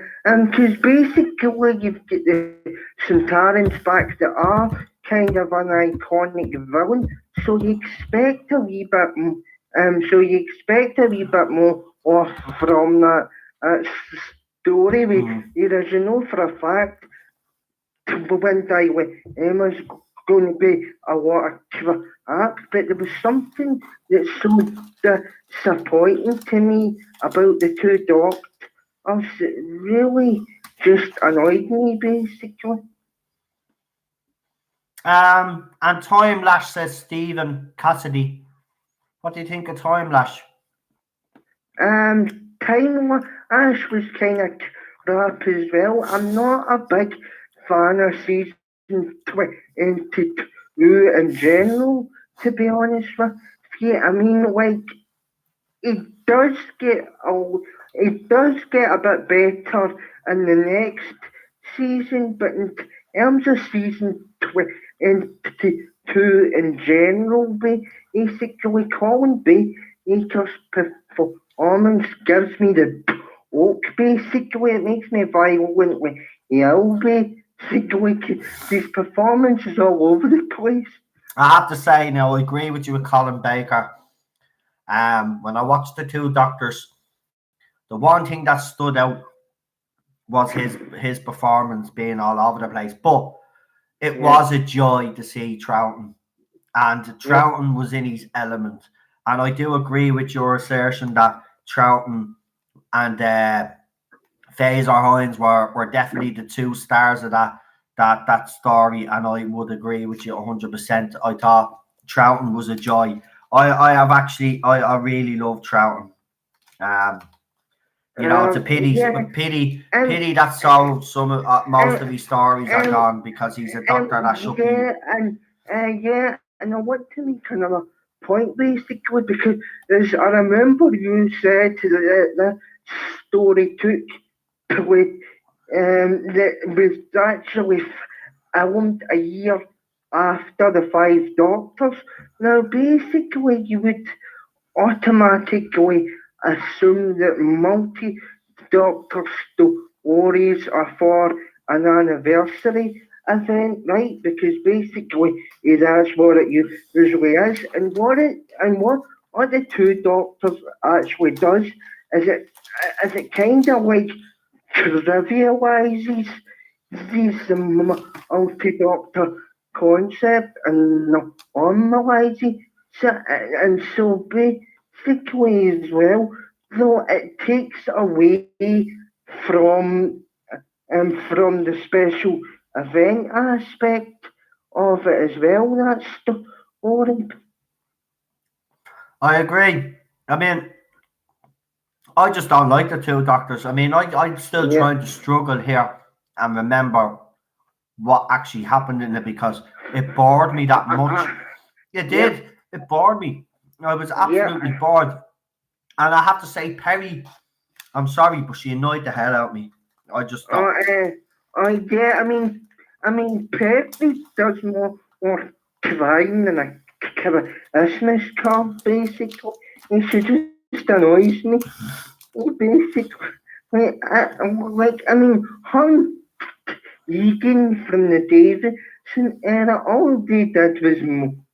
the Centaurans back that are kind of an iconic villain, so you expect a wee bit, more off from that story. Whereas you know for a fact, when die with Emma's going to be a lot of crap, but there was something that's so disappointing to me about the two doctors. It really just annoyed me, basically. And Time Lash, says Stephen Cassidy. What do you think of Time Lash? Time Lash was kind of crap as well. I'm not a big fan of season 22 in general, to be honest with you. I mean, like, it does get a bit better in the next season, but in terms of season 22 in general, basically, Colin Baker's performance gives me the oak, basically. It makes me violently ill, basically. His performance is all over the place. I have to say, now, I agree with you with Colin Baker. When I watched the two doctors, the one thing that stood out was his performance being all over the place. But it was a joy to see Troughton. And Troughton was in his element. And I do agree with your assertion that Troughton and Fraser Hines were definitely the two stars of that story. And I would agree with you 100%. I thought Troughton was a joy. I really love Troughton. It's a pity that some of most of his stories are gone, because he's a doctor that should be. And I want to make another point, basically, because as I remember you said the story took place that was actually filmed a year after the Five Doctors. Now, basically, you would automatically assume that multi-doctor stories are for an anniversary event, right? Because basically that's what it usually is. And what the Two Doctors actually does is it kind of like trivializes this multi-doctor concept and normalizes it, and so basically as well, though it takes away from from the special event aspect of it as well. That's story. I agree. I mean, I just don't like the Two Doctors. I mean, I'm still Yeah. trying to struggle here and remember what actually happened in it because it bored me that much. It Yeah. did. It bored me. I was Yeah. absolutely bored. And I have to say, Perry, I'm sorry, but she annoyed the hell out of me. I just Uh, thought, uh, yeah. Perry does more crying than a Christmas card, basically. And she just annoys me. Basically, her Egan from the Davidson era, all they did was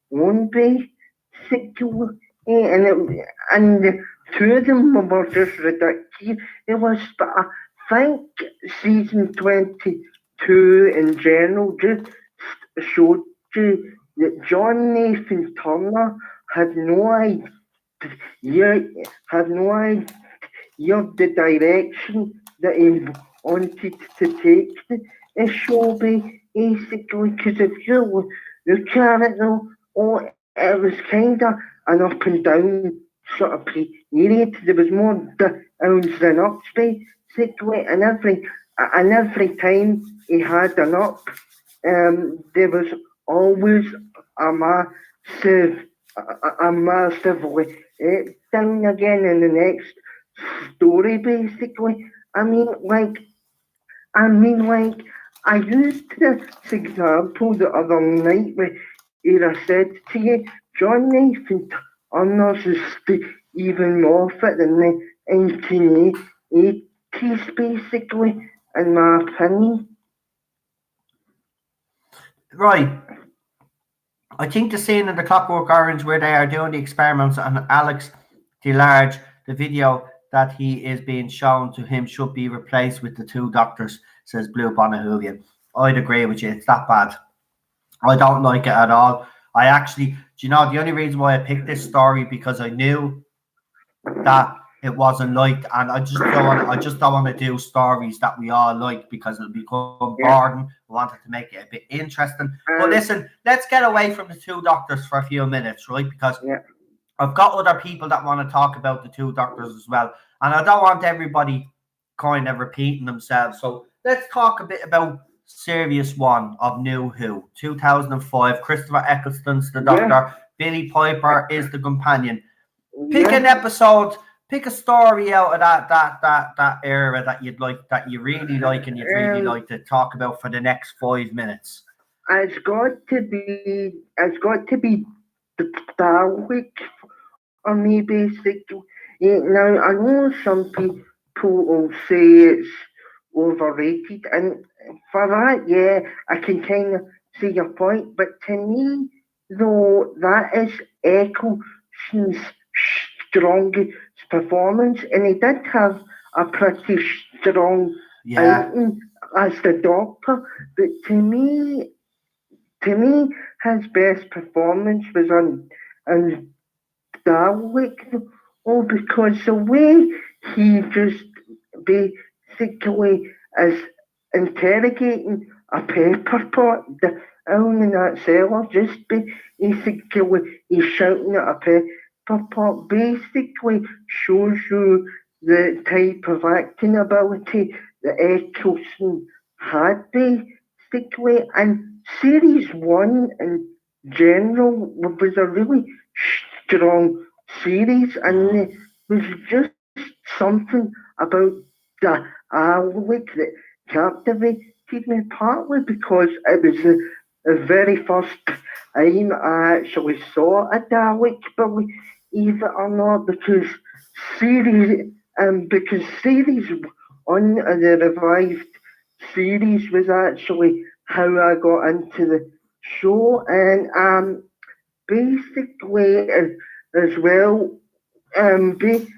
one basically, and the two of them were just ridiculous. But I think season 22 in general just showed you that John Nathan Turner had no idea, had no idea of the direction that he wanted to take the show basically. Because if you look at it though, oh, it was kind of an up and down sort of period. There was more downs than ups basically, and every time he had an up, there was always a massive, massively down again in the next story. Basically, I mean, like, I mean, like, I used this example the other night where I said to you, John Nathan Turner's is Stephen Moffat in the 1980s, basically, in my opinion. right. I think the scene in the Clockwork Orange where they are doing the experiments and Alex DeLarge, the video that he is being shown to him should be replaced with the Two Doctors, says Blue Bonahoovian. I'd agree with you. It's that bad. I don't like it at all. I actually, do you know, the only reason why I picked this story because I knew that it wasn't liked, and I just don't want to do stories that we all like because it'll become Yeah. boring. I wanted to make it a bit interesting. But Um, listen, let's get away from the Two Doctors for a few minutes, right? Because yeah. I've got other people that want to talk about the Two Doctors as well, and I don't want everybody kind of repeating themselves. So let's talk a bit about Series 1 of New Who, 2005. Christopher Eccleston's the Yeah. Doctor. Billy Piper is the companion. Pick Yeah. an episode, pick a story out of that era that you'd like, that you really like, and you'd really like to talk about for the next 5 minutes. It's got to be the Dalek for me, basically. Yeah, now I know some people will say it's overrated, and for that, yeah, I can kind of see your point. But to me, though, that is Eccleston's strongest performance, and he did have a pretty strong Yeah, outing as the Doctor. But to me, his best performance was on Dalek. Oh, because the way he just basically is interrogating a paper pot down in that cellar, just basically he's shouting at a paper pot, basically shows you the type of acting ability that Eccleston had basically. And series one in general was a really strong series, and it was just something about the Alec that captivated excuse me, partly because it was the very first time I actually saw a Dalek, believe it or not, because series on the revived series was actually how I got into the show, and basically as well, basically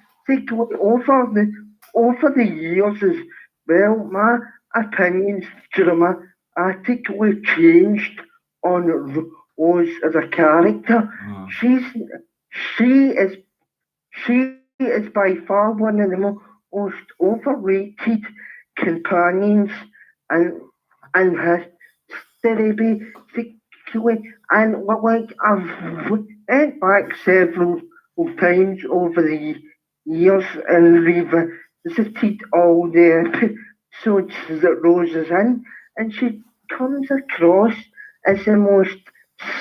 over the years as well, my opinions dramatically changed on Rose as a character. She's she is she is by far one of the most overrated companions and and history basically. And like I've went back several times over the years and revisited all the episodes that Rose is in, and she comes across as the most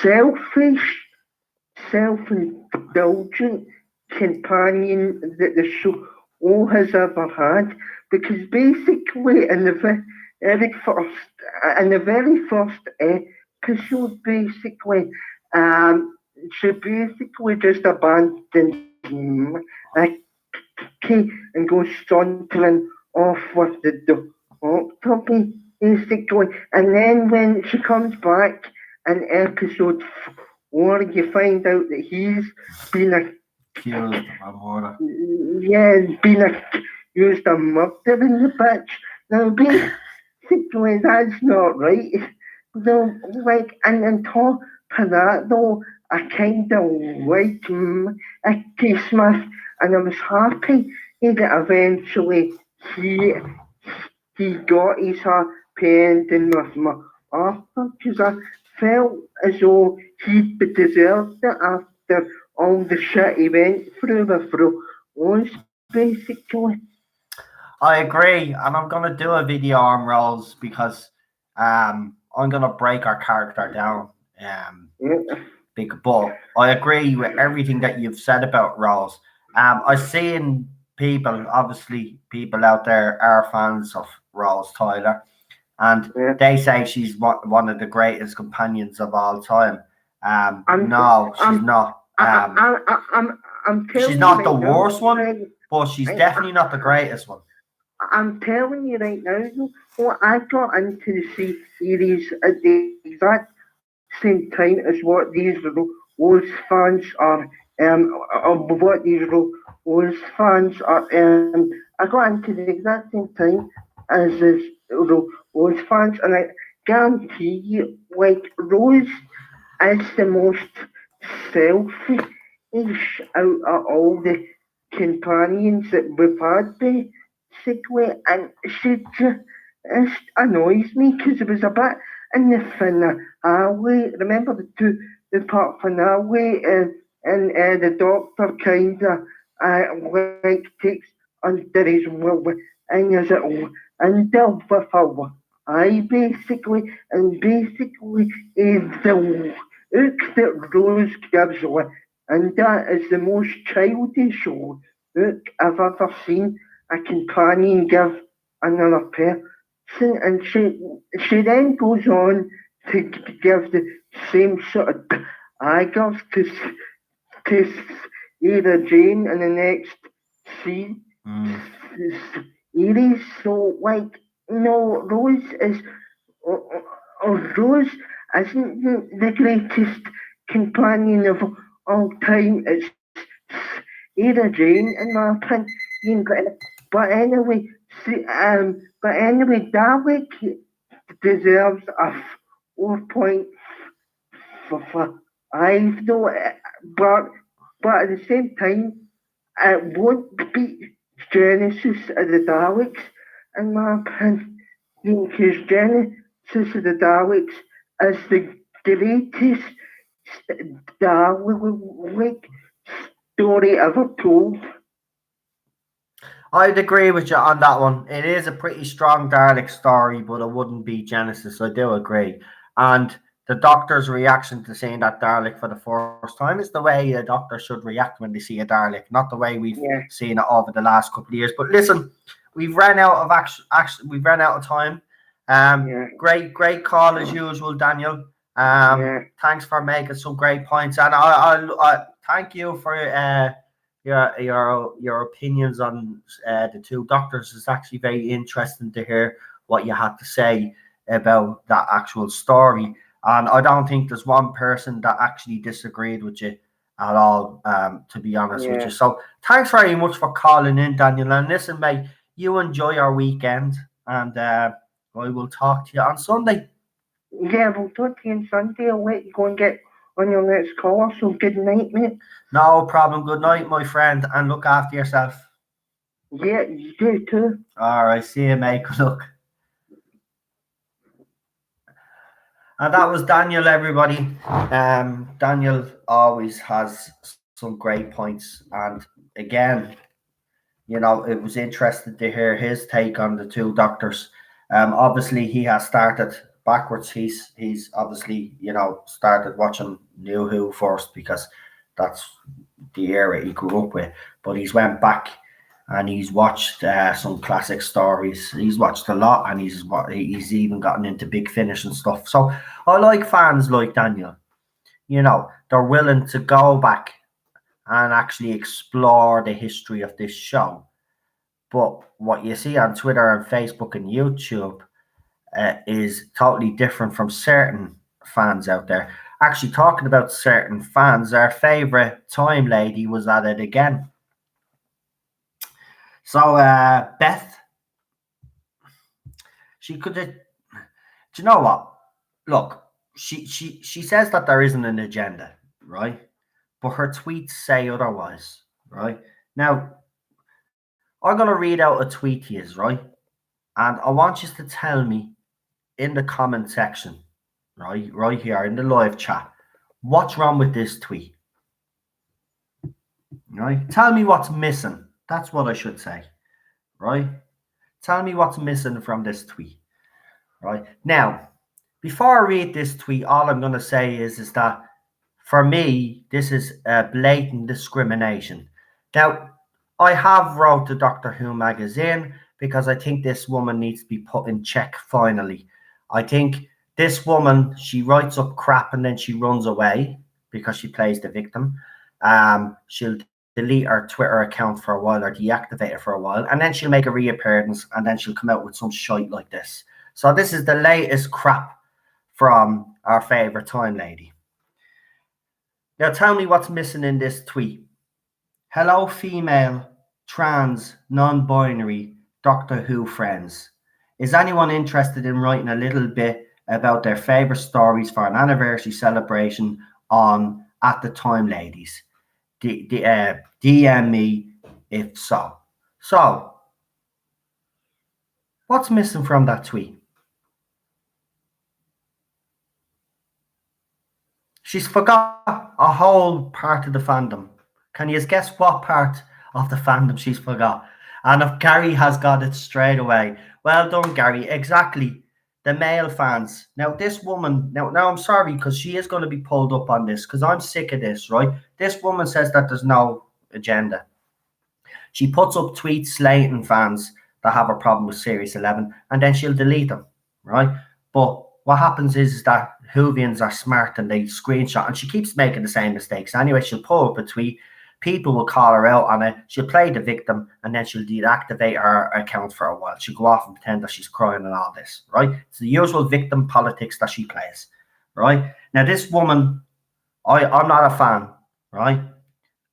selfish, self-indulgent companion that the show has ever had. Because basically, in the very first episode, basically, she basically just abandons Mickey and goes sauntering off with the doctor, basically. And then when she comes back in episode 4, you find out that he's been Accused of murder. been accused of murdering the bitch. Now, basically, that's not right. So, like, and on top of that, though, I kind of liked Mickey Smith, and I was happy that eventually he got his happy ending with my Arthur, because I felt as though he deserved it after all the shit he went through with Rose, basically. I agree, and I'm gonna do a video on Rose because I'm gonna break our character down. Yeah. But I agree with everything that you've said about Rose. I've seen people, obviously, people out there are fans of Rose Tyler, and Yeah. they say she's one of the greatest companions of all time. No, she's I'm- not. I'm telling She's not you the right now, worst one, Greg, but she's definitely not the greatest one. I'm telling you right now, well, I got into the series at the exact same time as what these Rose fans are, what these Rose fans are, I got into the exact same time as this Rose fans, and I guarantee you, like, Rose is the most selfish out of all the companions that we've had, basically, and she just annoys me because it was a bit in the finale. Remember the part finale, and the doctor kind of like takes under his wing as it under with a eye, basically, and basically the look that Rose gives away, and that is the most childish look I've ever seen a companion give another person, and she then goes on to give the same sort of daggers to Ada Jane in the next scene series. So, like, no, Rose isn't the greatest companion of all time. It's Ada Jane, in my opinion. But anyway, Dalek deserves a 4.5 though. But at the same time, it won't beat Genesis of the Daleks, in my opinion, because Genesis of the Daleks is the greatest Dalek story ever told. I'd agree with you on that one. It is a pretty strong Dalek story, but it wouldn't be Genesis. I do agree. And the Doctor's reaction to seeing that Dalek for the first time is the way a Doctor should react when they see a Dalek, not the way we've seen it over the last couple of years. But listen, we've ran out of we've ran out of time. Yeah. Great call as usual, Daniel. Yeah. Thanks for making some great points, and I thank you for your opinions on the two doctors. It's actually very interesting to hear what you had to say about that actual story, and I don't think there's one person that actually disagreed with you at all. To be honest with Yeah. you, so thanks very much for calling in, Daniel. And listen, mate, you enjoy your weekend, and I will talk to you on Sunday. Yeah, we'll talk to you on Sunday. I'll let you go and get on your next call. So good night, mate. No problem. Good night, my friend, and look after yourself. Yeah, you do too. All right, see you, mate. Good luck. And that was Daniel, everybody. Daniel always has some great points, and again, it was interesting to hear his take on the two doctors. Obviously, he has started backwards. He's obviously started watching New Who first because that's the era he grew up with. But he's went back and he's watched some classic stories. He's watched a lot, and he's even gotten into Big Finish and stuff. So I like fans like Daniel. They're willing to go back and actually explore the history of this show. But what you see on Twitter and Facebook and YouTube is totally different from certain fans out there. Actually, talking about certain fans, our favorite time lady was at it again. So Beth, she could have. Do you know what? Look, she says that there isn't an agenda, right? But her tweets say otherwise, right? Now, I'm gonna read out a tweet to you, right? And I want you to tell me in the comment section, right here in the live chat, what's wrong with this tweet? Right? Tell me what's missing. That's what I should say. Right? Tell me what's missing from this tweet. Right? Now, before I read this tweet, all I'm going to say is that for me, this is a blatant discrimination. Now, I have wrote to Doctor Who magazine because I think this woman needs to be put in check finally. I think this woman, she writes up crap and then she runs away because she plays the victim. She'll delete her Twitter account for a while or deactivate it for a while, and then she'll make a reappearance and then she'll come out with some shite like this. So this is the latest crap from our favorite time lady. Now tell me what's missing in this tweet. Hello, female, trans, non-binary, Doctor Who friends. Is anyone interested in writing a little bit about their favorite stories for an anniversary celebration on At the Time Ladies? DM me if so. So, what's missing from that tweet? She's forgot a whole part of the fandom. Can you guess what part of the fandom she's forgot? And if Gary has got it straight away, well done, Gary. Exactly. The male fans. Now, this woman, now I'm sorry because she is going to be pulled up on this because I'm sick of this, right? This woman says that there's no agenda. She puts up tweets slating fans that have a problem with Series 11 and then she'll delete them, right? But what happens is that Whovians are smart and they screenshot, and she keeps making the same mistakes. Anyway, she'll pull up a tweet, people will call her out on it, she'll play the victim, and then she'll deactivate her account for a while. She'll go off and pretend that she's crying and all this, right? It's the usual victim politics that she plays, right? Now, this woman, I'm not a fan, right?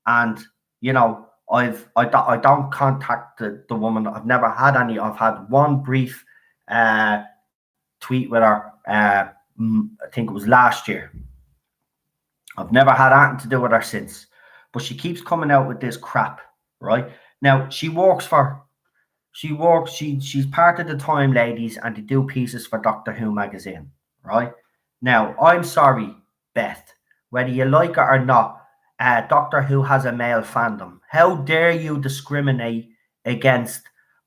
And, I don't contact the woman. I've never had any. I've had one brief tweet with her. I think it was last year. I've never had anything to do with her since. But she keeps coming out with this crap, right? Now, she's part of the Time Ladies and they do pieces for Doctor Who magazine, right? Now, I'm sorry, Beth, whether you like it or not, Doctor Who has a male fandom. How dare you discriminate against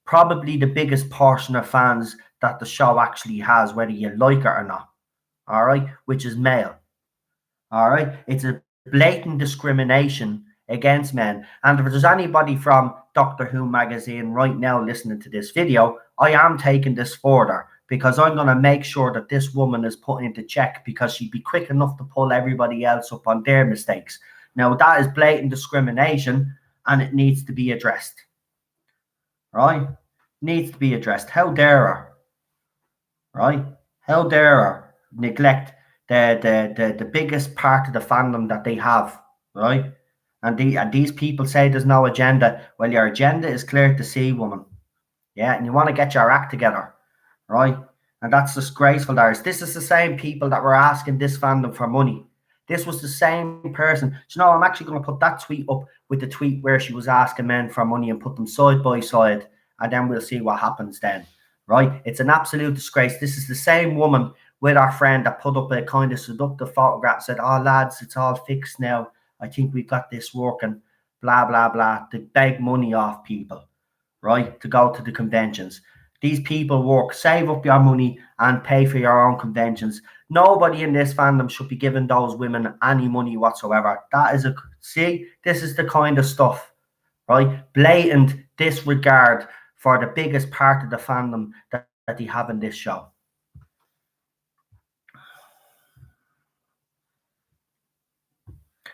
probably the biggest portion of fans that the show actually has, whether you like it or not, all right, which is male, all right? It's a blatant discrimination against men. And if there's anybody from Doctor Who magazine right now listening to this video, I am taking this further because I'm going to make sure that this woman is put into check because she'd be quick enough to pull everybody else up on their mistakes. Now, that is blatant discrimination and it needs to be addressed. Right? Needs to be addressed. How dare her? Right? How dare her neglect the biggest part of the fandom that they have, right? And these people say there's no agenda. Well, your agenda is clear to see, woman. Yeah, and you want to get your act together, right? And that's disgraceful, Darius. This is the same people that were asking this fandom for money. This was the same person. So now I'm actually going to put that tweet up with the tweet where she was asking men for money and put them side by side, and then we'll see what happens then, right? It's an absolute disgrace. This is the same woman with our friend that put up a kind of seductive photograph, said, "Oh, lads, it's all fixed now. I think we've got this working," blah, blah, blah, to beg money off people, right, to go to the conventions. These people work, save up your money and pay for your own conventions. Nobody in this fandom should be giving those women any money whatsoever. See, this is the kind of stuff, right? Blatant disregard for the biggest part of the fandom that they have in this show.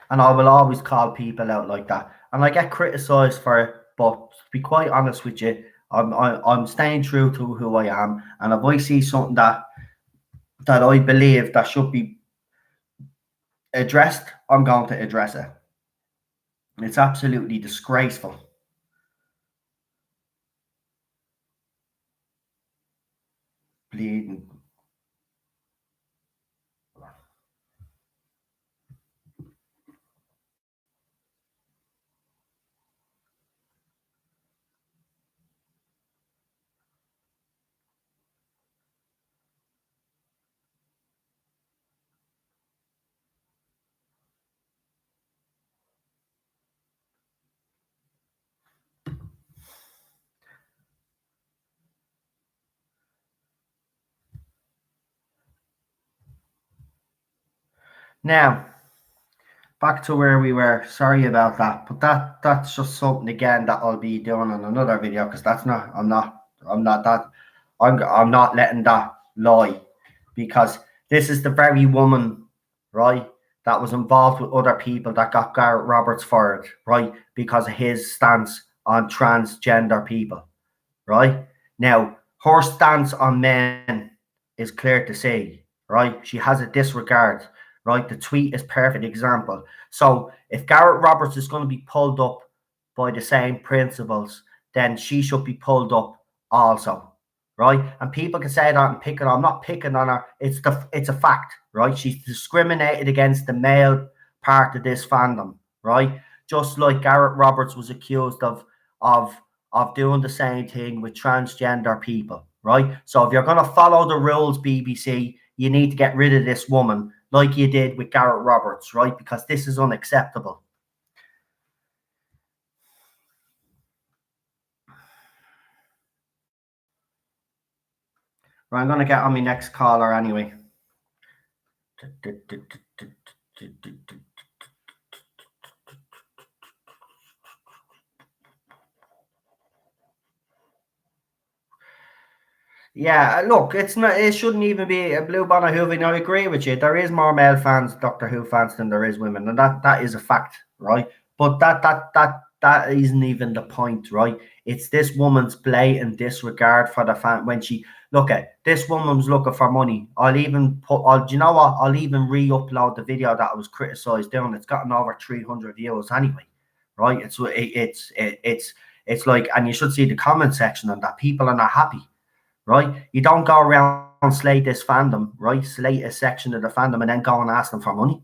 And I will always call people out like that. And I get criticised for it, but to be quite honest with you, I'm staying true to who I am. And if I see something that I believe that should be addressed, I'm going to address it. It's absolutely disgraceful. Bleeding. Now, back to where we were. Sorry about that, but that's just something again that I'll be doing in another video because I'm not letting that lie, because this is the very woman, right, that was involved with other people that got Garrett Roberts fired, right, because of his stance on transgender people, right? Now, her stance on men is clear to see, right? She has a disregard. Right, the tweet is perfect example. So if Garrett Roberts is going to be pulled up by the same principles, then she should be pulled up also, right? And people can say that and pick it on. I'm not picking on her. It's a fact, right? She's discriminated against the male part of this fandom, right? Just like Garrett Roberts was accused of doing the same thing with transgender people, right? So if you're going to follow the rules, BBC, you need to get rid of this woman, like you did with Garrett Roberts, right? Because this is unacceptable. Right, I'm going to get on my next caller anyway. Yeah, look, it's not. It shouldn't even be a blue bonnet hooving. I agree with you. There is more male fans, Doctor Who fans, than there is women, and that is a fact, right? But that isn't even the point, right? It's this woman's blatant disregard for the fan. When she look at this woman's looking for money. Do you know what? I'll even re-upload the video that I was criticised doing. It's gotten over 300 views anyway, right? It's like, and you should see the comment section on that. People are not happy. Right? You don't go around and slate this fandom, right? Slate a section of the fandom and then go and ask them for money.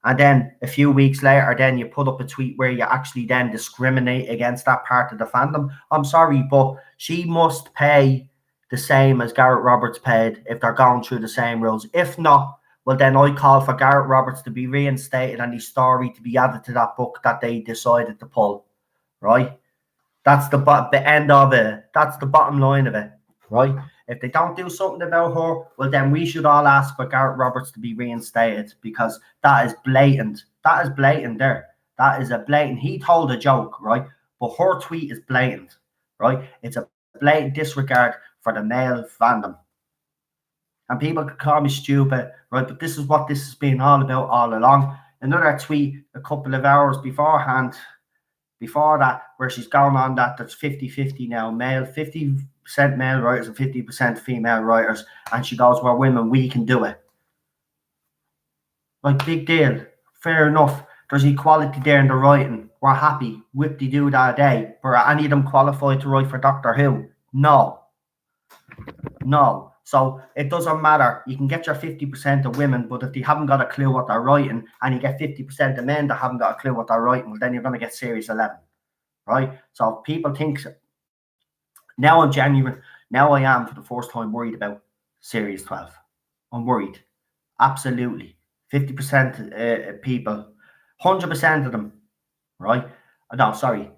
And then a few weeks later, then you put up a tweet where you actually then discriminate against that part of the fandom. I'm sorry, but she must pay the same as Garrett Roberts paid if they're going through the same rules. If not, well, then I call for Garrett Roberts to be reinstated and his story to be added to that book that they decided to pull, right? That's the end of it. That's the bottom line of it. Right? If they don't do something about her, well, then we should all ask for Garrett Roberts to be reinstated, because that is blatant. That is blatant there. That is a blatant. He told a joke, right? But her tweet is blatant, right? It's a blatant disregard for the male fandom, And people could call me stupid, right? But this is what this has been all about all along. Another tweet a couple of hours beforehand, before that, where she's going on that there's 50-50 now, male, 50% male writers and 50% female writers. And she goes, we're women, we can do it. Like, big deal. Fair enough. There's equality there in the writing. We're happy. Whip-de-doo that day. But are any of them qualified to write for Doctor Who? No. No. So it doesn't matter. You can get your 50% of women, but if they haven't got a clue what they're writing, and you get 50% of men that haven't got a clue what they're writing, well, then you're going to get Series 11. Right? So if people think... Now I'm genuine. Now I am, for the first time, worried about Series 12. I'm worried. Absolutely. 50% people, 100% of them, right? No, sorry.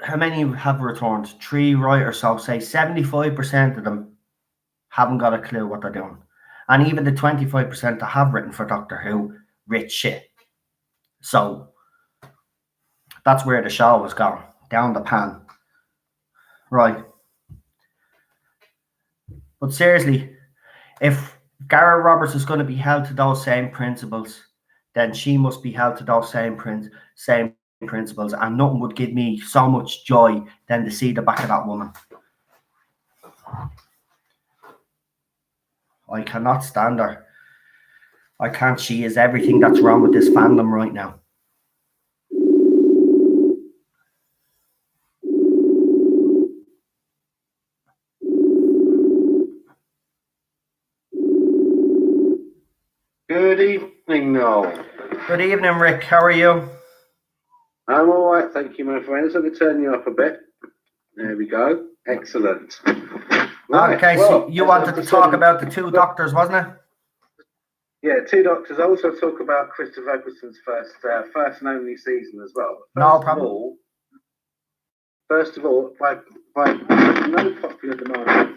How many have returned? 3 writers, so say 75% of them haven't got a clue what they're doing. And even the 25% that have written for Doctor Who, rich shit. So that's where the show was going, down the pan. Right. But seriously, if Gareth Roberts is going to be held to those same principles, then she must be held to those same principles, and nothing would give me so much joy than to see the back of that woman. I cannot stand her. I can't. She is everything that's wrong with this fandom right now. Good evening, Noel. Good evening, Rick. How are you? I'm all right, thank you, my friends. Let me turn you up a bit. There we go. Excellent. Right, okay, well, so you wanted to talk about the 2 doctors, wasn't it? Yeah, 2 doctors. I also talk about Christopher Eccleston's first and only season as well. No problem. First of all, by no popular demand,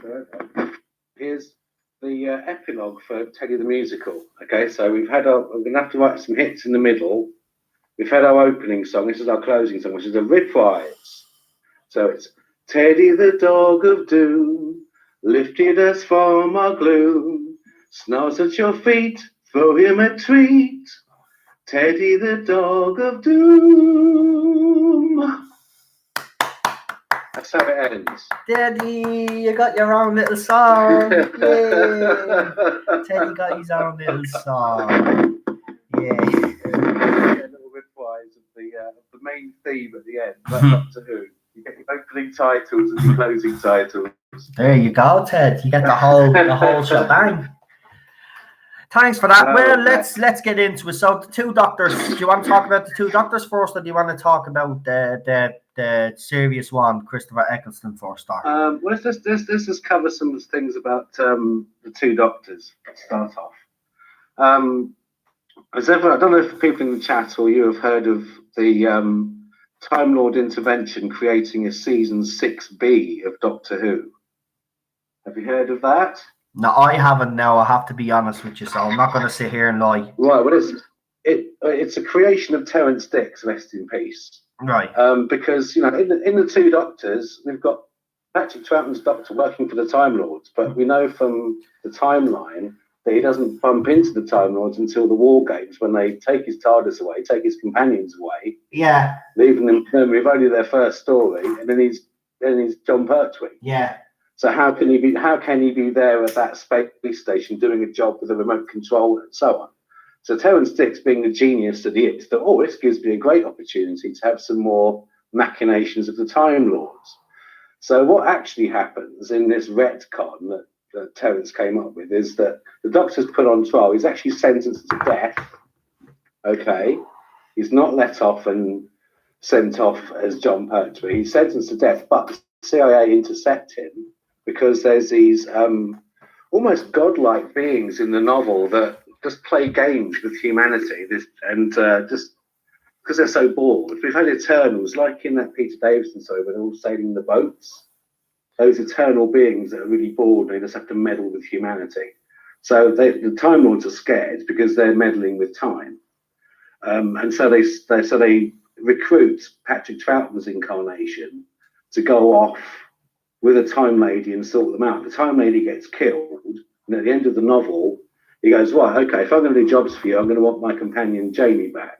here's the epilogue for Teddy the Musical. Okay, so we're going to have to write some hits in the middle. We've had our opening song. This is our closing song, which is a reprise. So it's Teddy the dog of doom, lifted us from our gloom, snarls at your feet, throw him a treat. Teddy the dog of doom. That's how it ends. Teddy, you got your own little song. Yay. Teddy got his own little song. Yeah. A little reprise of the main theme at the end, but Doctor Who. You get your opening titles and your closing titles. There you go, Ted. You get the whole shebang. Thanks for that. Well, let's get into it. So the 2 doctors. Do you want to talk about the 2 doctors first, or do you want to talk about the serious one, Christopher Eccleston first? Well, let's just cover some things about the 2 doctors. Let's start off. I don't know if people in the chat or you have heard of the Time Lord intervention creating a season 6B of Doctor Who. Have you heard of that? No, I haven't. Now I have to be honest with you, so I'm not going to sit here and lie. Right. Well, it's a creation of Terence Dicks, rest in peace. Right. Because in the 2 Doctors, we've got Patrick Troughton's Doctor working for the Time Lords, but we know from the timeline that he doesn't bump into the Time Lords until the War Games, when they take his TARDIS away, take his companions away. Yeah. Leaving them with only their first story, and then he's John Pertwee. Yeah. So how can he be there at that space station doing a job with a remote control and so on? So Terence Dicks, being the genius that he is, thought, this gives me a great opportunity to have some more machinations of the Time Lords. So what actually happens in this retcon that Terence came up with is that the Doctor's put on trial. He's actually sentenced to death. Okay, he's not let off and sent off as John Pertwee. He's sentenced to death, but the CIA intercept him because there's these almost godlike beings in the novel that just play games with humanity. Just because they're so bored. We've had Eternals, like in that Peter Davison story, where they're all sailing the boats. Those eternal beings that are really bored, they just have to meddle with humanity. So the Time Lords are scared because they're meddling with time, and so they recruit Patrick Troughton's incarnation to go off with a Time Lady and sort them out. The Time Lady gets killed, and And at the end of the novel, he goes, right, okay, if I'm going to do jobs for you, I'm going to want my companion Jamie back.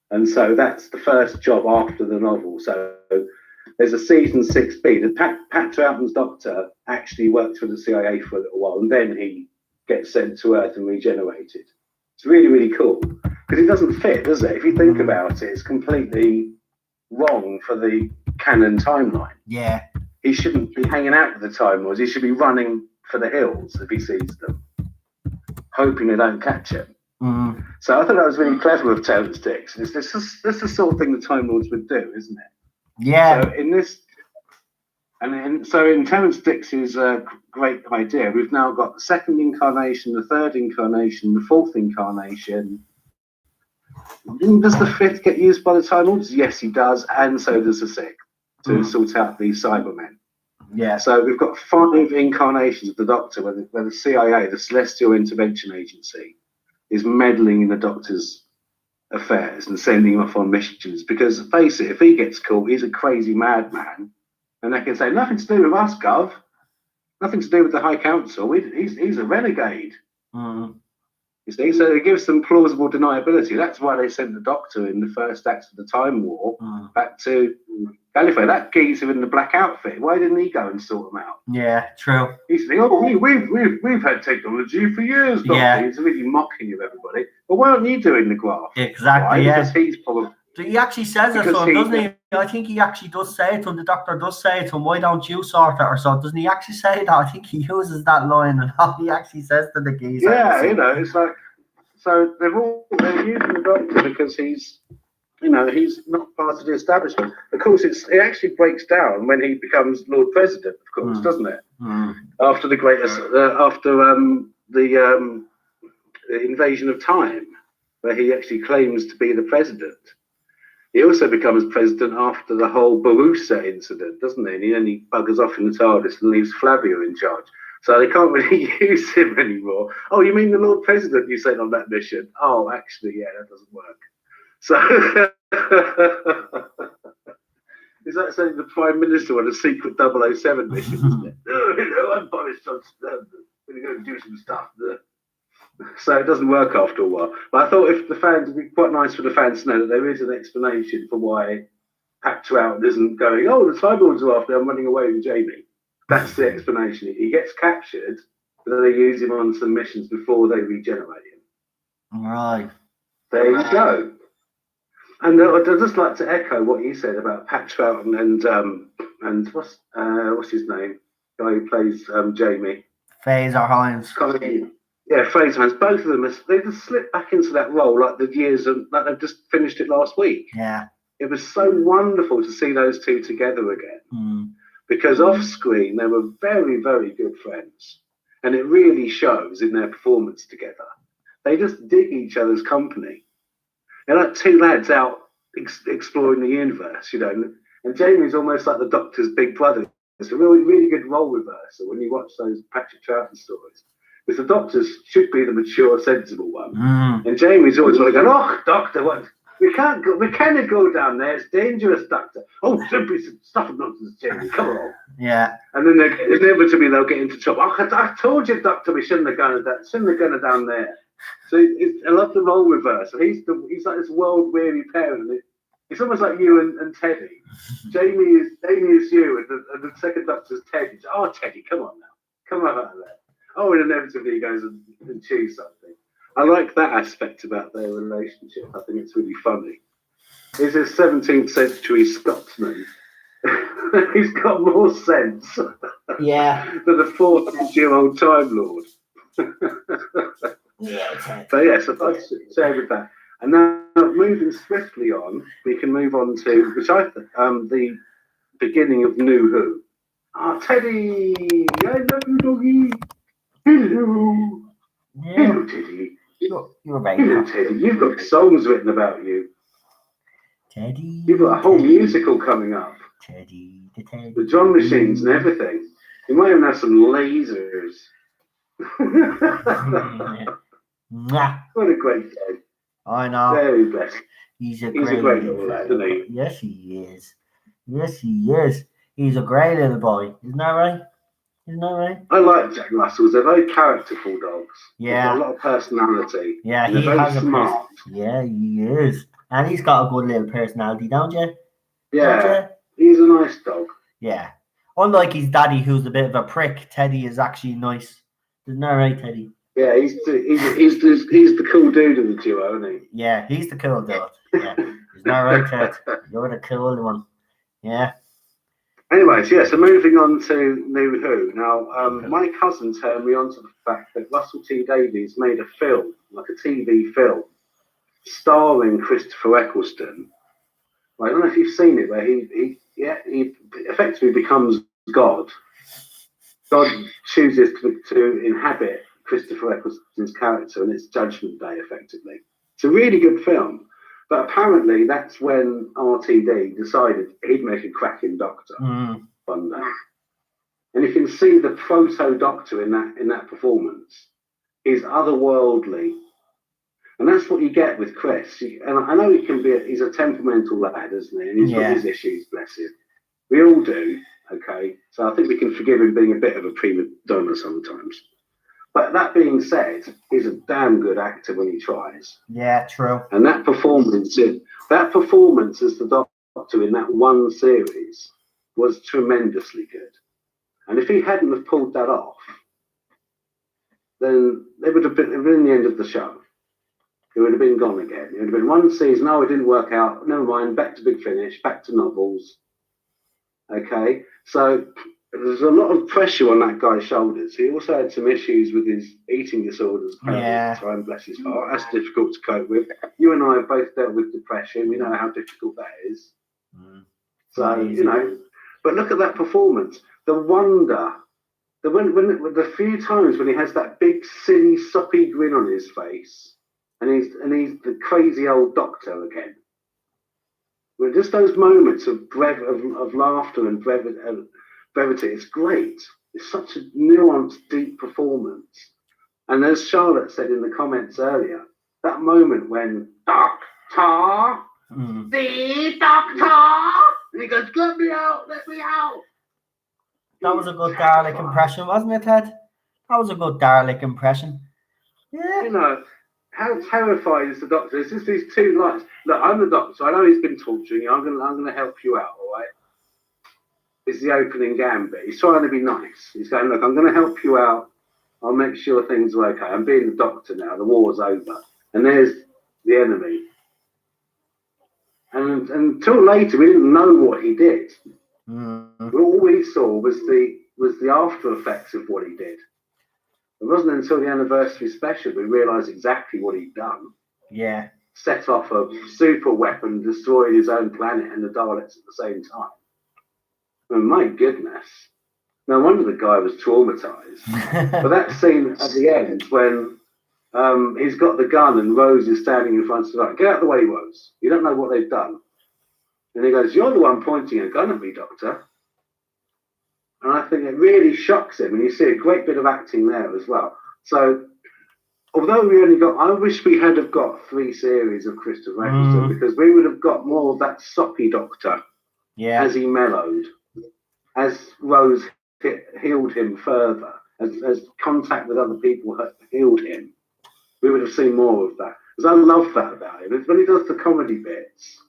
And so that's the first job after the novel. So there's a season 6B. Pat Troughton's doctor actually worked for the CIA for a little while, and then he gets sent to Earth and regenerated. It's really, really cool because it doesn't fit, does it? If you think about it, it's completely wrong for the canon timeline. Yeah. He shouldn't be hanging out with the Time Lords. He should be running for the hills if he sees them, hoping they don't catch him. So I thought that was really clever of Terrence Dicks. This is the sort of thing the Time Lords would do, isn't it? Yeah. So in this, in Terrence Dicks's great idea, we've now got the second incarnation, the third incarnation, the fourth incarnation. Does the fifth get used by the Time Lords? Yes, he does, and so does the sixth to sort out the Cybermen. Yeah. So we've got 5 incarnations of the Doctor, where the CIA, the Celestial Intervention Agency, is meddling in the Doctor's affairs and sending him off on missions. Because face it, if he gets caught, he's a crazy madman, and they can say nothing to do with us, Gov, nothing to do with the High Council. He's a renegade. You see, so it gives them plausible deniability. That's why they sent the Doctor in the first act of the Time War back to Gallifrey. That geezer in the black outfit. Why didn't he go and sort them out? Yeah, true. He's saying, "Oh, we've had technology for years, Doctor." Yeah. He's really mocking of everybody. But why aren't you doing the graft? Exactly. Why? Yeah. Because he's probably. He actually says it to him, doesn't he? I think he actually does say it to him. The Doctor does say it to him. Why don't you sort it or so? Doesn't he actually say that? I think he uses that line and how he actually says to the geezer. Yeah, it's like. So they're using the Doctor because he's not part of the establishment. Of course, it actually breaks down when he becomes Lord President, of course, doesn't it? After the greatest, the invasion of time, where he actually claims to be the president. He also becomes president after the whole Barusa incident, doesn't he? And then he buggers off in the TARDIS and leaves Flavia in charge. So they can't really use him anymore. Oh, you mean the Lord President you sent on that mission? Oh, actually, yeah, that doesn't work. So is that saying the Prime Minister on a secret 007 mission, isn't it? Oh, I'm Boris Johnson. I'm going to go and do some stuff. So it doesn't work after a while. But I thought if the fans, it'd be quite nice for the fans to know that there is an explanation for why Pat Troughton isn't going, oh, the Time Lords are after, I'm running away with Jamie. That's the explanation. He gets captured, but then they use him on some missions before they regenerate him. Right. There you go. And I'd just like to echo what you said about Pat Troughton and what's his name? The guy who plays Jamie. Fraser Hines. Yeah, Fraser Hines. Both of them, they just slipped back into that role like the years like they've just finished it last week. Yeah. It was so wonderful to see those two together again. Because off screen they were very, very good friends, and it really shows in their performance together. They just dig each other's company. They're like two lads out exploring the universe, And Jamie's almost like the Doctor's big brother. It's a really, really good role reversal when you watch those Patrick Troughton stories. Because the Doctor should be the mature, sensible one, and Jamie's always like, "Oh, Doctor, what? We can't go down there. It's dangerous, Doctor." "Oh, simply stuff and nonsense, Jamie. Come on." Yeah. And then inevitably they'll get into trouble. "Oh, I told you, Doctor, we shouldn't have gone down there." So I love the role reversal. He's like this world-weary parent. It's almost like you and Teddy. Jamie is you, and the second Doctor's Teddy. "Oh, Teddy, come on now. Come on out of there." Oh, and inevitably he goes and chews something. I like that aspect about their relationship. I think it's really funny. He's a 17th century Scotsman. He's got more sense than the 40-year-old Time Lord. So yes, I'd say with that. And now moving swiftly on, we can move on to the beginning of New Who. Ah, Teddy! Hello, doggy! Hello! Yeah. Hello, Teddy! You're right. Hello, Teddy. You've got songs written about you. Teddy. You've got a whole musical coming up. Teddy. The drum machines and everything. You might even have some lasers. What a great day. I know. Very blessed. He's a great little lad, isn't he? Yes, he is. Yes, he is. He's a great little boy. Isn't that right? Isn't that right? I like Jack Russells. They're very characterful dogs. They've Yeah. got a lot of personality. Yeah, And they're he very has a smart. Yeah, he is. And he's got a good little personality, don't you? Yeah, Don't he's a nice dog. you? Yeah. Unlike his daddy, who's a bit of a prick, Teddy is actually nice. Isn't that right, Teddy? Yeah, he's the cool dude of the duo, isn't he? Yeah, he's the cool dude. Yeah. Isn't that right, Ted? You're the cool one. Yeah. Anyways, yeah, so moving on to New Who. Now, my cousin turned me on to the fact that Russell T Davies made a film, like a TV film, starring Christopher Eccleston. I don't know if you've seen it, where he effectively becomes God. God chooses to inhabit Christopher Eccleston's character, and it's Judgment Day, effectively. It's a really good film. But apparently that's when RTD decided he'd make a cracking Doctor one day. And you can see the proto-Doctor in that performance. He's otherworldly. And that's what you get with Chris. And I know he's a temperamental lad, isn't he? And he's got his issues, bless him. We all do, okay? So I think we can forgive him being a bit of a prima donna sometimes. But that being said, he's a damn good actor when he tries. Yeah, true. And that performance as the Doctor in that one series was tremendously good. And if he hadn't have pulled that off, then it would have been the end of the show. It would have been gone again. It would have been one season. Oh, it didn't work out. Never mind. Back to Big Finish. Back to novels. Okay. So there's a lot of pressure on that guy's shoulders. He also had some issues with his eating disorders at the time, bless his heart. That's difficult to cope with. You and I have both dealt with depression. We know how difficult that is. So, you know, but look at that performance. The wonder. The few times when he has that big, silly, soppy grin on his face, and he's the crazy old Doctor again. Well, just those moments of laughter and brevity, it's great. It's such a nuanced, deep performance. And as Charlotte said in the comments earlier, that moment when Doctor, the Doctor, and he goes, let me out. That was a good Dalek impression, wasn't it, Ted? That was a good Dalek impression. Yeah. You know, how terrified is the Doctor? It's just these two lights. Look, I'm the Doctor. I know he's been torturing you. I'm gonna help you out, all right? It's the opening gambit. He's trying to be nice. He's going, look, I'm going to help you out. I'll make sure things are okay. I'm being the Doctor now. The war's over. And there's the enemy. And until later, we didn't know what he did. All we saw was the after effects of what he did. It wasn't until the anniversary special we realised exactly what he'd done. Yeah. Set off a super weapon, destroyed his own planet and the Daleks at the same time. Oh, my goodness. No wonder the guy was traumatized. But that scene at the end when he's got the gun and Rose is standing in front of him, like, get out of the way, Rose. You don't know what they've done. And he goes, you're the one pointing a gun at me, Doctor. And I think it really shocks him. And you see a great bit of acting there as well. So, although we only got, I wish we had have got 3 series of Christopher Eccleston because we would have got more of that soppy Doctor as he mellowed. As Rose healed him further, as contact with other people healed him, we would have seen more of that. Because I love that about him. It's when he does the comedy bits,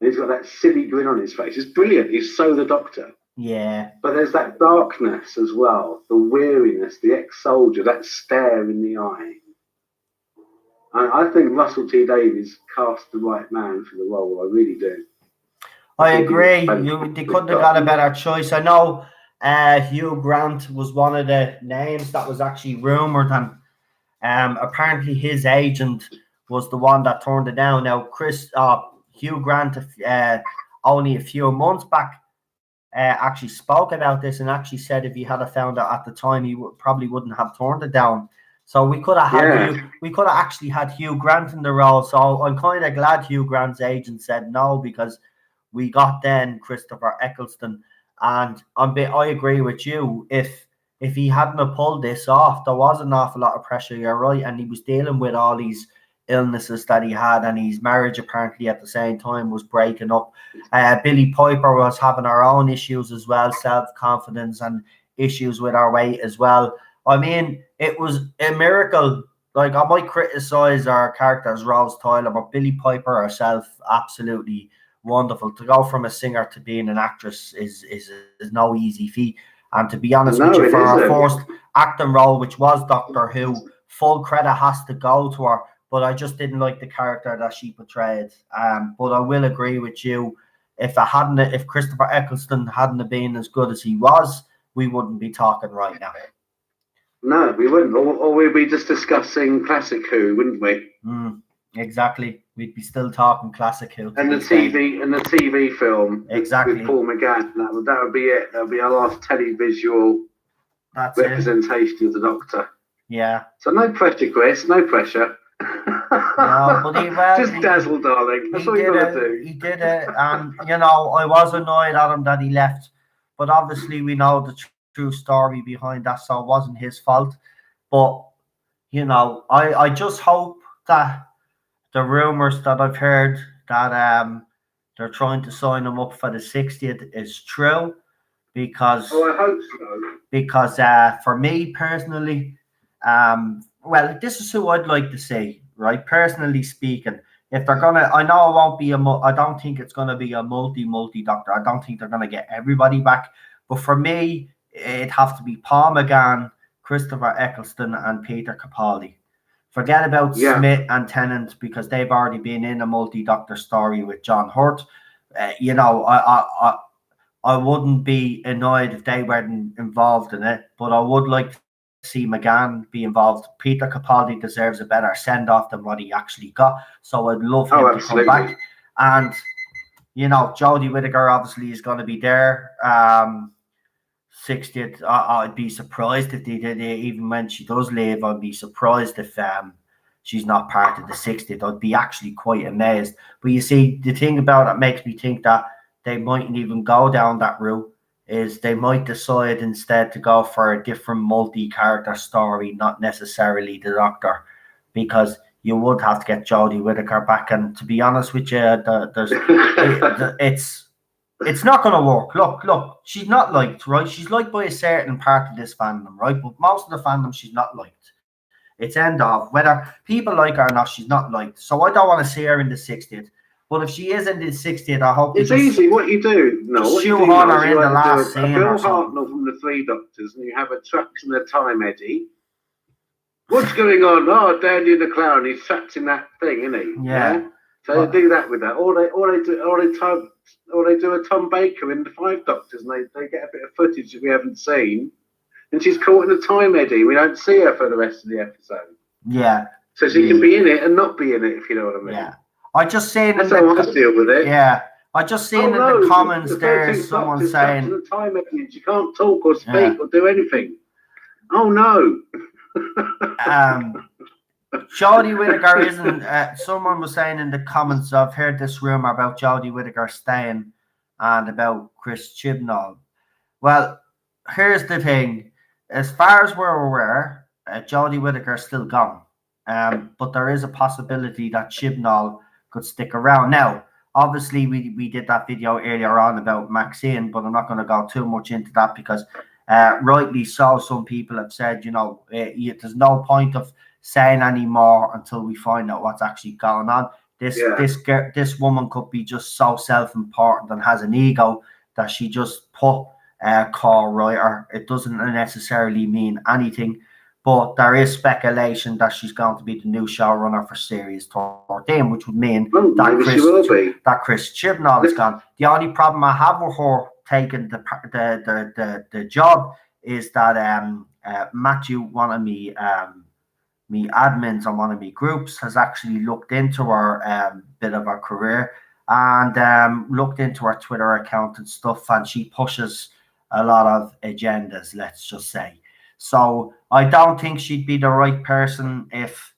and he's got that silly grin on his face. It's brilliant. He's so the Doctor. Yeah. But there's that darkness as well, the weariness, the ex-soldier, that stare in the eye. I think Russell T Davies cast the right man for the role. I really do. I agree. They couldn't have got a better choice. I know Hugh Grant was one of the names that was actually rumoured, and apparently his agent was the one that turned it down. Now, Hugh Grant, only a few months back, actually spoke about this and actually said if he had found out at the time, he probably wouldn't have turned it down. So we could have had we could have actually had Hugh Grant in the role. So I'm kind of glad Hugh Grant's agent said no, because we got then Christopher Eccleston, and I agree with you. If he hadn't have pulled this off, there was an awful lot of pressure. You're right, and he was dealing with all these illnesses that he had, and his marriage apparently at the same time was breaking up. Billy Piper was having her own issues as well, self-confidence, and issues with her weight as well. I mean, it was a miracle. Like, I might criticize our character as Rose Tyler, but Billie Piper herself, absolutely wonderful. To go from a singer to being an actress is no easy feat. And to be honest with No, you, it for her isn't. first acting role, which was Doctor Who, full credit has to go to her. But I just didn't like the character that she portrayed. But I will agree with you. If Christopher Eccleston hadn't have been as good as he was, we wouldn't be talking right now. No, we wouldn't. Or we'd be just discussing classic Who, wouldn't we? Exactly. We'd be still talking classic Who. And the TV film Exactly. with Paul McGann. That would be it. That would be our last televisual representation of the Doctor. Yeah. So no pressure, Chris. No pressure. No, but just dazzle, darling. That's all you got to do. He did it, and I was annoyed at him that he left. But obviously, we know the true story behind that, so it wasn't his fault. But I just hope that the rumors that I've heard that they're trying to sign him up for the 60th is true, because I hope so. Because for me personally, well, this is who I'd like to see, right? Personally speaking, if they're gonna, I know it won't be I don't think it's gonna be a multi Doctor. I don't think they're gonna get everybody back. But for me, it'd have to be Paul McGann, Christopher Eccleston, and Peter Capaldi. Forget about Smith and Tennant, because they've already been in a multi-Doctor story with John Hurt. I wouldn't be annoyed if they weren't involved in it, but I would like to see McGann be involved. Peter Capaldi deserves a better send-off than what he actually got, so I'd love him to come back. And Jodie Whittaker obviously is going to be there. 60th, I'd be surprised if they did it. Even when she does leave, I'd be surprised if she's not part of the 60th. I'd be actually quite amazed. But you see, the thing about it makes me think that they mightn't even go down that route. Is they might decide instead to go for a different multi-character story, not necessarily the Doctor, because you would have to get Jodie Whittaker back. And to be honest with you, it's not going to work. Look, she's not liked, right? She's liked by a certain part of this fandom, right? But most of the fandom, she's not liked. It's end of. Whether people like her or not, she's not liked. So I don't want to see her in the 60th. But if she is in the 60th, I hope it's easy. What you do, shoehorn her in the last scene. Bill Hartnell from the Three Doctors, and you have a trapped in a time eddy. What's going on? Oh, Dandy the Clown, he's trapped in that thing, isn't he? Yeah. So they do that with that. Or they do a Tom Baker in the Five Doctors, and they get a bit of footage that we haven't seen, and she's caught in a time eddy. We don't see her for the rest of the episode. Yeah. So she can be in it and not be in it, if you know what I mean. Yeah. I just seen that's how I deal with it. Yeah. I just seen in the comments there's someone saying the time eddy, you can't talk or speak or do anything. Oh no. Jodie Whittaker isn't. Someone was saying in the comments, I've heard this rumor about Jodie Whittaker staying and about Chris Chibnall. Well, here's the thing: as far as we're aware, Jodie Whittaker is still gone. But there is a possibility that Chibnall could stick around. Now, obviously, we did that video earlier on about Maxine, but I'm not going to go too much into that because, rightly so, some people have said, there's no point of saying any more until we find out what's actually going on. This woman could be just so self-important and has an ego that she just put co-writer. It doesn't necessarily mean anything, but there is speculation that she's going to be the new showrunner for Series 13, which would mean that Chris Chibnall is gone. The only problem I have with her taking the job is that Matthew, one of me admins on one of me groups, has actually looked into her bit of her career and looked into her Twitter account and stuff, and she pushes a lot of agendas, let's just say. So I don't think she'd be the right person if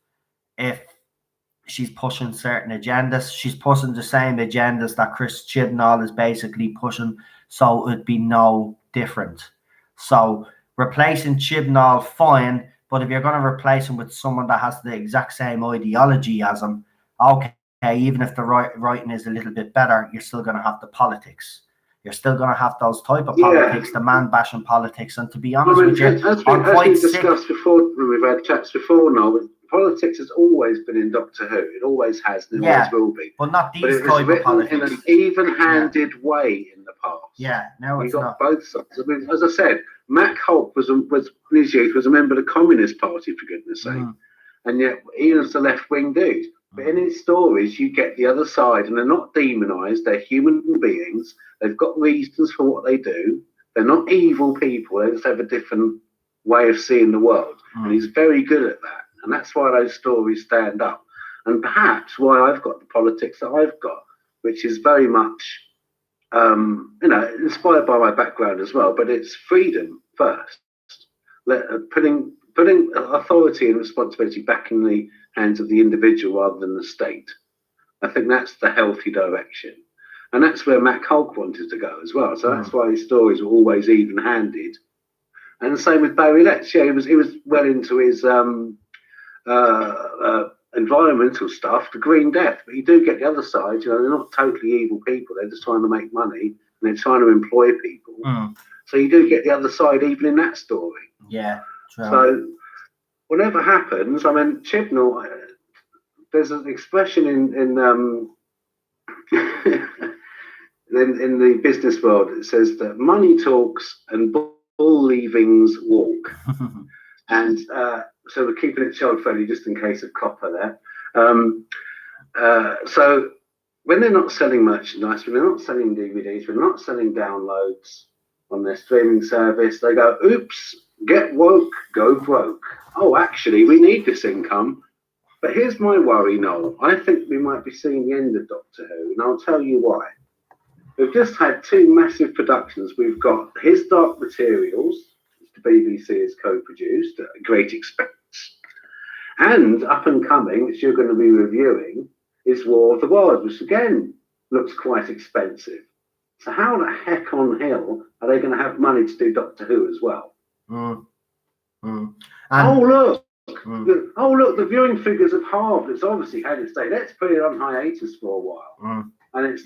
she's pushing certain agendas. She's pushing the same agendas that Chris Chibnall is basically pushing, so it'd be no different. So replacing Chibnall, fine, but if you're going to replace him with someone that has the exact same ideology as him, okay, even if the writing is a little bit better, you're still going to have the politics. you're still going to have those type of Yeah. politics, the man bashing politics. And to be honest with you, as I'm we quite sick. discussed before, when we've had chats before now, politics has always been in Doctor Who. It always has, and it Yeah. always will be. But not But these it was type of written in politics. an even-handed way in the past. Yeah, now You it's got not. both sides. I mean, as I said, Mac Holt was in his youth was a member of the Communist Party, for goodness' sake, and yet he was a left-wing dude. But in his stories, you get the other side, and they're not demonised. They're human beings. They've got reasons for what they do. They're not evil people. They just have a different way of seeing the world, and he's very good at that. And that's why those stories stand up. And perhaps why I've got the politics that I've got, which is very much, inspired by my background as well. But it's freedom first, putting authority and responsibility back in the hands of the individual rather than the state. I think that's the healthy direction, and that's where Matt Hulk wanted to go as well. So that's why his stories were always even-handed. And the same with Barry Letts. Yeah, he was well into his environmental stuff, the Green Death, but you do get the other side. You know, they're not totally evil people. They're just trying to make money and they're trying to employ people. So you do get the other side even in that story. Yeah. True. So whatever happens, I mean, Chibnall, there's an expression in the business world that says that money talks and bull leavings walk. And so we're keeping it child friendly just in case of copper there. So when they're not selling merchandise, when they're not selling DVDs, when they're not selling downloads on their streaming service, they go, oops, get woke, go broke. Oh, actually, we need this income. But here's my worry, Noel. I think we might be seeing the end of Doctor Who, and I'll tell you why. We've just had two massive productions. We've got His Dark Materials, which the BBC has co-produced at great expense. And up and coming, which you're going to be reviewing, is War of the Worlds, which again looks quite expensive. So how the heck on hell are they going to have money to do Doctor Who as well? Oh, look. Oh, look, the viewing figures have halved. It's obviously had its day. Let's put it on hiatus for a while. And it's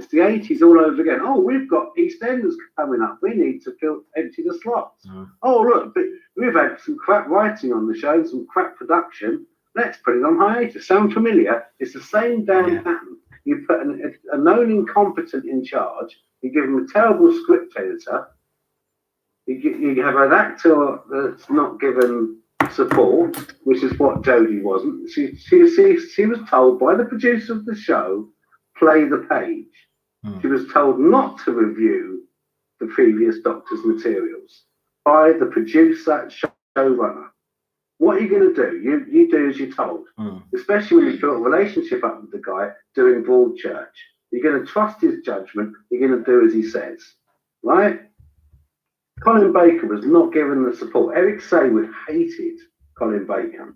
the 80s all over again. Oh, we've got EastEnders coming up. We need to empty the slots. Oh, look, we've had some crap writing on the show, some crap production. Let's put it on hiatus. Sound familiar? It's the same damn pattern. You put a known incompetent in charge. You give him a terrible script editor. You have an actor that's not given support, which is what Jodie wasn't. She was told by the producer of the show, play the page. She was told not to review the previous Doctor's materials by the producer, showrunner. What are you going to do? You do as you're told, especially when you built a relationship up with the guy doing Broadchurch. You're going to trust his judgment. You're going to do as he says, right? Colin Baker was not given the support. Eric Saywood hated Colin Baker,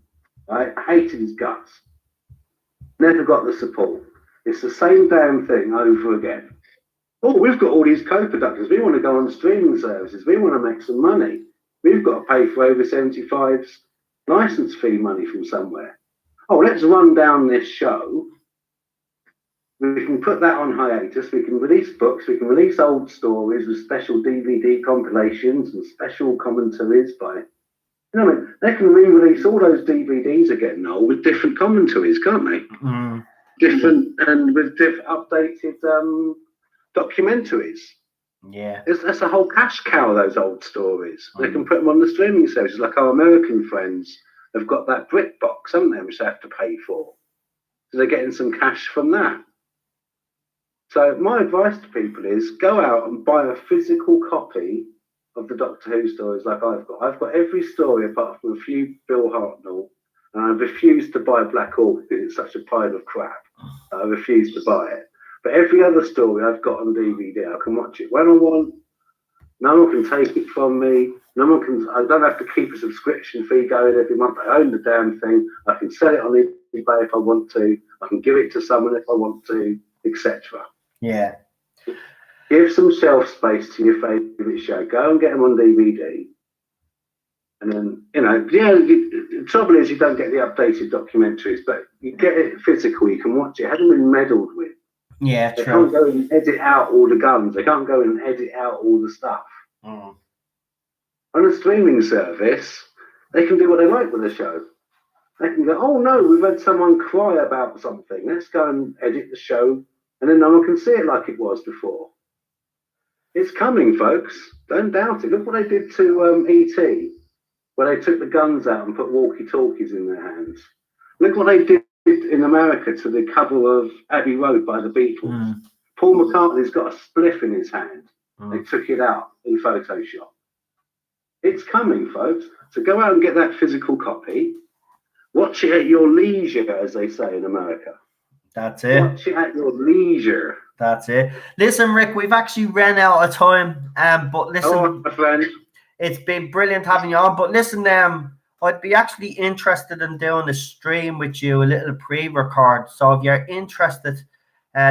right? Hated his guts. Never got the support. It's the same damn thing over again. Oh, we've got all these co-productions. We want to go on streaming services. We want to make some money. We've got to pay for over 75's license fee money from somewhere. Oh, let's run down this show. We can put that on hiatus. We can release books. We can release old stories with special DVD compilations and special commentaries by... You know what I mean? They can re-release all those DVDs again, Noel, with different commentaries, can't they? Different and with updated documentaries. Yeah. That's a whole cash cow, those old stories. They can put them on the streaming services, like our American friends have got that BritBox, haven't they, which they have to pay for. So they're getting some cash from that. So my advice to people is go out and buy a physical copy of the Doctor Who stories like I've got. I've got every story apart from a few Bill Hartnell, and I refuse to buy Black Orchid because it's such a pile of crap. I refuse to buy it. But every other story I've got on DVD, I can watch it when I want. No one can take it from me. No one can. I don't have to keep a subscription fee going every month. I own the damn thing. I can sell it on eBay if I want to. I can give it to someone if I want to, etc. Yeah. Give some shelf space to your favourite show. Go and get them on DVD. And then, the trouble is you don't get the updated documentaries, but you get it physical. You can watch it. It hasn't been meddled with. Yeah, They true. can't go and edit out all the guns. They can't go and edit out all the stuff. Mm. On a streaming service, they can do what they like with the show. They can go, oh no, we've had someone cry about something. Let's go and edit the show, and then no one can see it like it was before. It's coming, folks. Don't doubt it. Look what they did to E.T., where they took the guns out and put walkie-talkies in their hands. Look what they did in America to the cover of Abbey Road by the Beatles. Mm. Paul McCartney's got a spliff in his hand. They Mm. took it out in Photoshop. It's coming, folks. So go out and get that physical copy. Watch it at your leisure, as they say in America. That's it. Watch it at your leisure. That's it. Listen, Rick, we've actually ran out of time. But listen, Oh, my friend. it's been brilliant having you on. But listen, I'd be actually interested in doing a stream with you, a little pre-record. So if you're interested,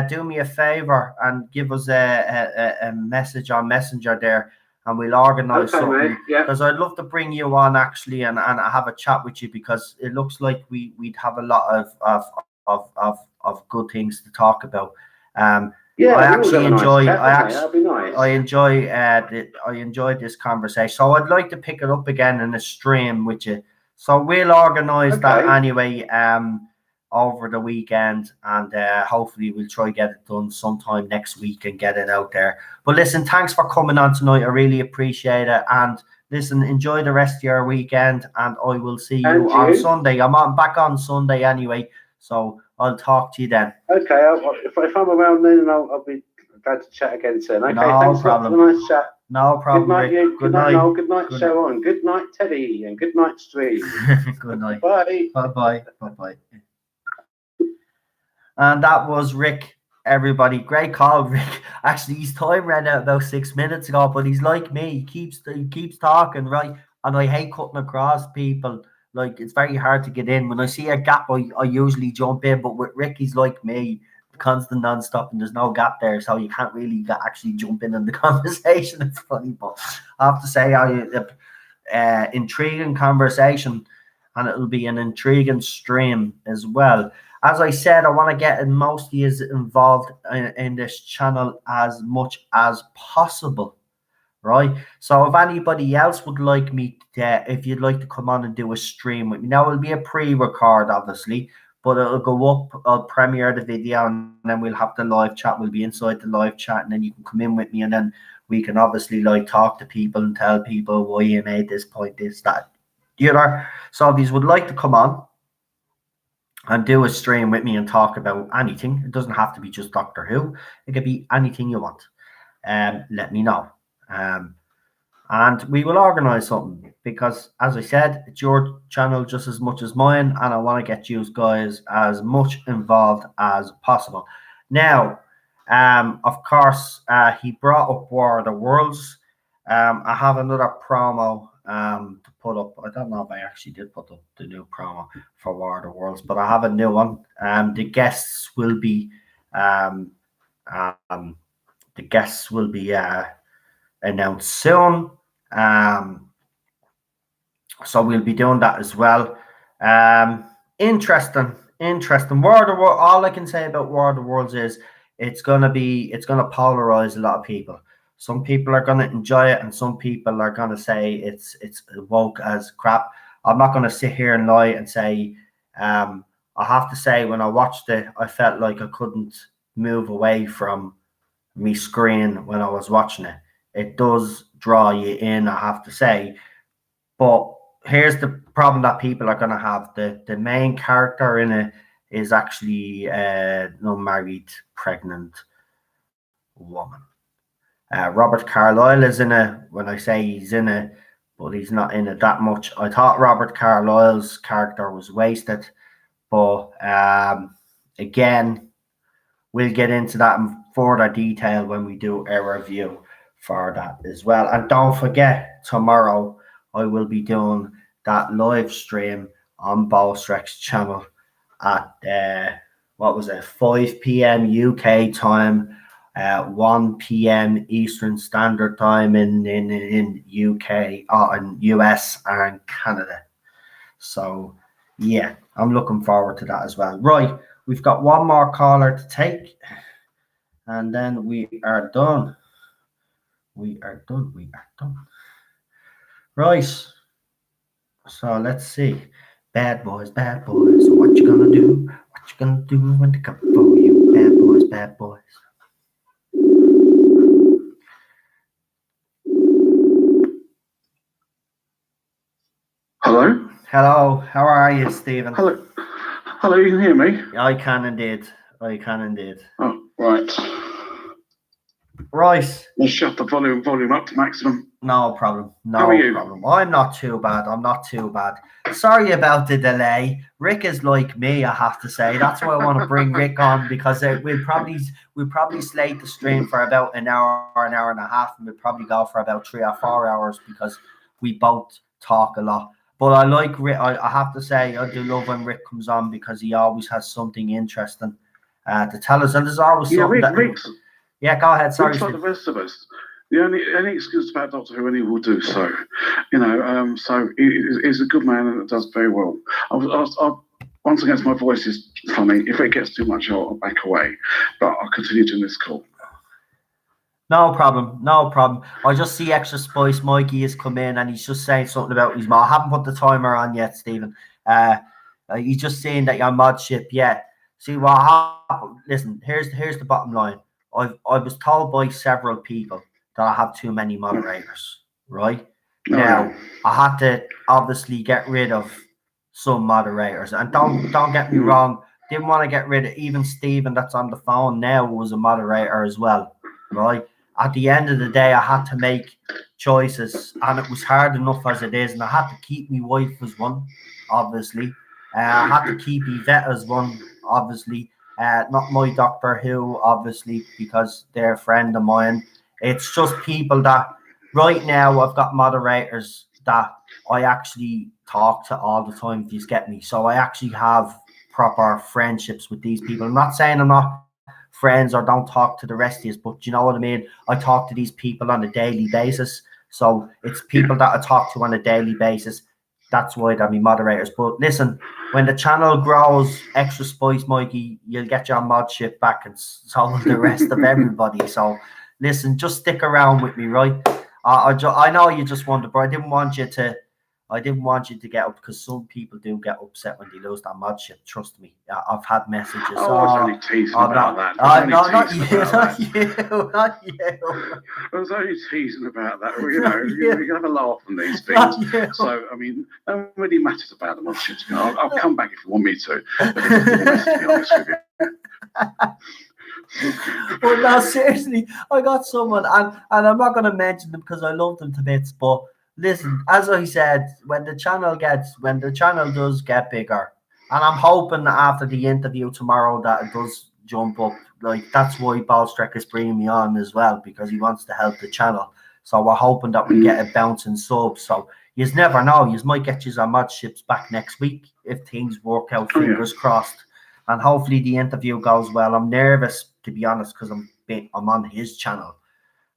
do me a favor and give us a message on Messenger there, and we'll organise Okay, something. mate. Yeah. Because I'd love to bring you on actually and have a chat with you, because it looks like we'd have a lot of good things to talk about. Yeah, I we always actually have a nice enjoy. chat, I don't we? actually. That'd be nice. I enjoyed this conversation, so I'd like to pick it up again in a stream with you. So we'll organise that Okay. anyway, over the weekend, and hopefully we'll try get it done sometime next week and get it out there. But listen, thanks for coming on tonight. I really appreciate it. And listen, enjoy the rest of your weekend, and I will see And you on you. Sunday. Back on Sunday anyway, so I'll talk to you then. Okay, if I'm around then, I'll be glad to chat again soon. Okay, No thanks problem. a lot for the nice chat. No problem, Good night, Rick. you. Good night, night. Noel. Good night, Good Sharon. Good night, Teddy. And good night, Stream. Good night. Bye. Bye-bye. Bye-bye. And that was Rick, everybody. Great call, Rick. Actually, his time ran out about 6 minutes ago, but he's like me. He keeps talking, right? And I hate cutting across people. Like, it's very hard to get in. When I see a gap, I usually jump in. But with Rick, he's like me, constant non-stop, and there's no gap there. So you can't really actually jump in the conversation. It's funny, but I have to say, intriguing conversation, and it'll be an intriguing stream as well. As I said, I want to get most of you involved in this channel as much as possible, right? So if anybody else would like me to, if you'd like to come on and do a stream with me, now it'll be a pre-record, obviously, but it'll go up, I'll premiere the video, and then we'll have the live chat. We'll be inside the live chat, and then you can come in with me, and then we can obviously like talk to people and tell people why you made this point, this, that, the other. So if you would like to come on and do a stream with me and talk about anything, it doesn't have to be just Doctor Who. It could be anything you want. Let me know. And we will organise something, because, as I said, it's your channel just as much as mine, and I want to get you guys as much involved as possible. Now, of course, he brought up War of the Worlds. I have another promo to put up. I don't know if I actually did put up the new promo for War of the Worlds, but I have a new one. The guests will be announced soon. So we'll be doing that as well. Interesting. War of the World. All I can say about War of the Worlds is it's gonna polarize a lot of people. Some people are gonna enjoy it, and some people are gonna say it's woke as crap. I'm not gonna sit here and lie and say. I have to say, when I watched it, I felt like I couldn't move away from me screen when I was watching it. It does draw you in, I have to say. But here's the problem that people are going to have. The main character in it is actually no married, pregnant woman. Robert Carlyle is in it. When I say he's in it, but he's not in it that much. I thought Robert Carlyle's character was wasted. But again, we'll get into that in further detail when we do a review for that as well. And don't forget, tomorrow I will be doing that live stream on Ballstreck's channel at 5 p.m. UK time, 1 p.m. Eastern Standard Time in UK, in US and Canada. So yeah, I'm looking forward to that as well. Right, we've got one more caller to take. And then we are done. We are done. Right. So let's see. Bad boys, bad boys. What you gonna do? What you gonna do when they come for you? Bad boys, bad boys. Hello? Hello, how are you, Stephen? Hello? Hello, you can hear me? I can indeed. Oh, right. Right. Let's shut the volume up to maximum. No problem. How are you? Problem. I'm not too bad. Sorry about the delay. Rick is like me, I have to say. That's why I want to bring Rick on, because we'll probably slate the stream for about an hour and a half, and we'll probably go for about 3 or 4 hours because we both talk a lot. But I like Rick. I have to say, I do love when Rick comes on because he always has something interesting to tell us, and there's always something Rick's, yeah, go ahead. Sorry, Rick's like the rest of us. The only excuse about Doctor Who, and he will do so. So he's a good man and does very well. Once again, my voice is funny. If it gets too much, I'll back away. But I'll continue doing this call. No problem. I just see Extra Spice Mikey has come in and he's just saying something about his mod. I haven't put the timer on yet, Stephen. He's just saying that your mod ship. Yeah. See what happened? Listen, here's the bottom line. I was told by several people that I have too many moderators. Right now, I had to obviously get rid of some moderators, and don't get me wrong. Didn't want to get rid of even Stephen that's on the phone now was a moderator as well. Right. At the end of the day, I had to make choices, and it was hard enough as it is. And I had to keep my wife as one, obviously. I had to keep Yvette as one, obviously. Not my Doctor Who, obviously, because they're a friend of mine. It's just people that right now I've got moderators that I actually talk to all the time, if you get me. So I actually have proper friendships with these people. I'm not saying I'm not friends or don't talk to the rest of you, but you know what I mean? I talk to these people on a daily basis. So it's people that I talk to on a daily basis. That's why they're my moderators. But listen, when the channel grows, Extra Spice Mikey, you'll get your mod ship back, and so will the rest of everybody. So listen, just stick around with me, right? I know you just wanted, but I didn't want you to get up, because some people do get upset when they lose that mod ship. Trust me, I've had messages. I was only teasing about that. Not you. Not you. I was only teasing about that. You can have a laugh on these things. So, I mean, no one really matters about the mod ships. I'll come back if you want me to. But it doesn't matter, to be honest with you. Well, no, seriously, I got someone, and I'm not going to mention them because I love them to bits, but listen, as I said, when the channel does get bigger, and I'm hoping that after the interview tomorrow that it does jump up. Like, that's why Ballstreck is bringing me on as well, because he wants to help the channel. So we're hoping that we get a bouncing sub. So you never know, you might get you on mod ships back next week if things work out. Fingers crossed, and hopefully the interview goes well. I'm nervous, to be honest, because I'm on his channel,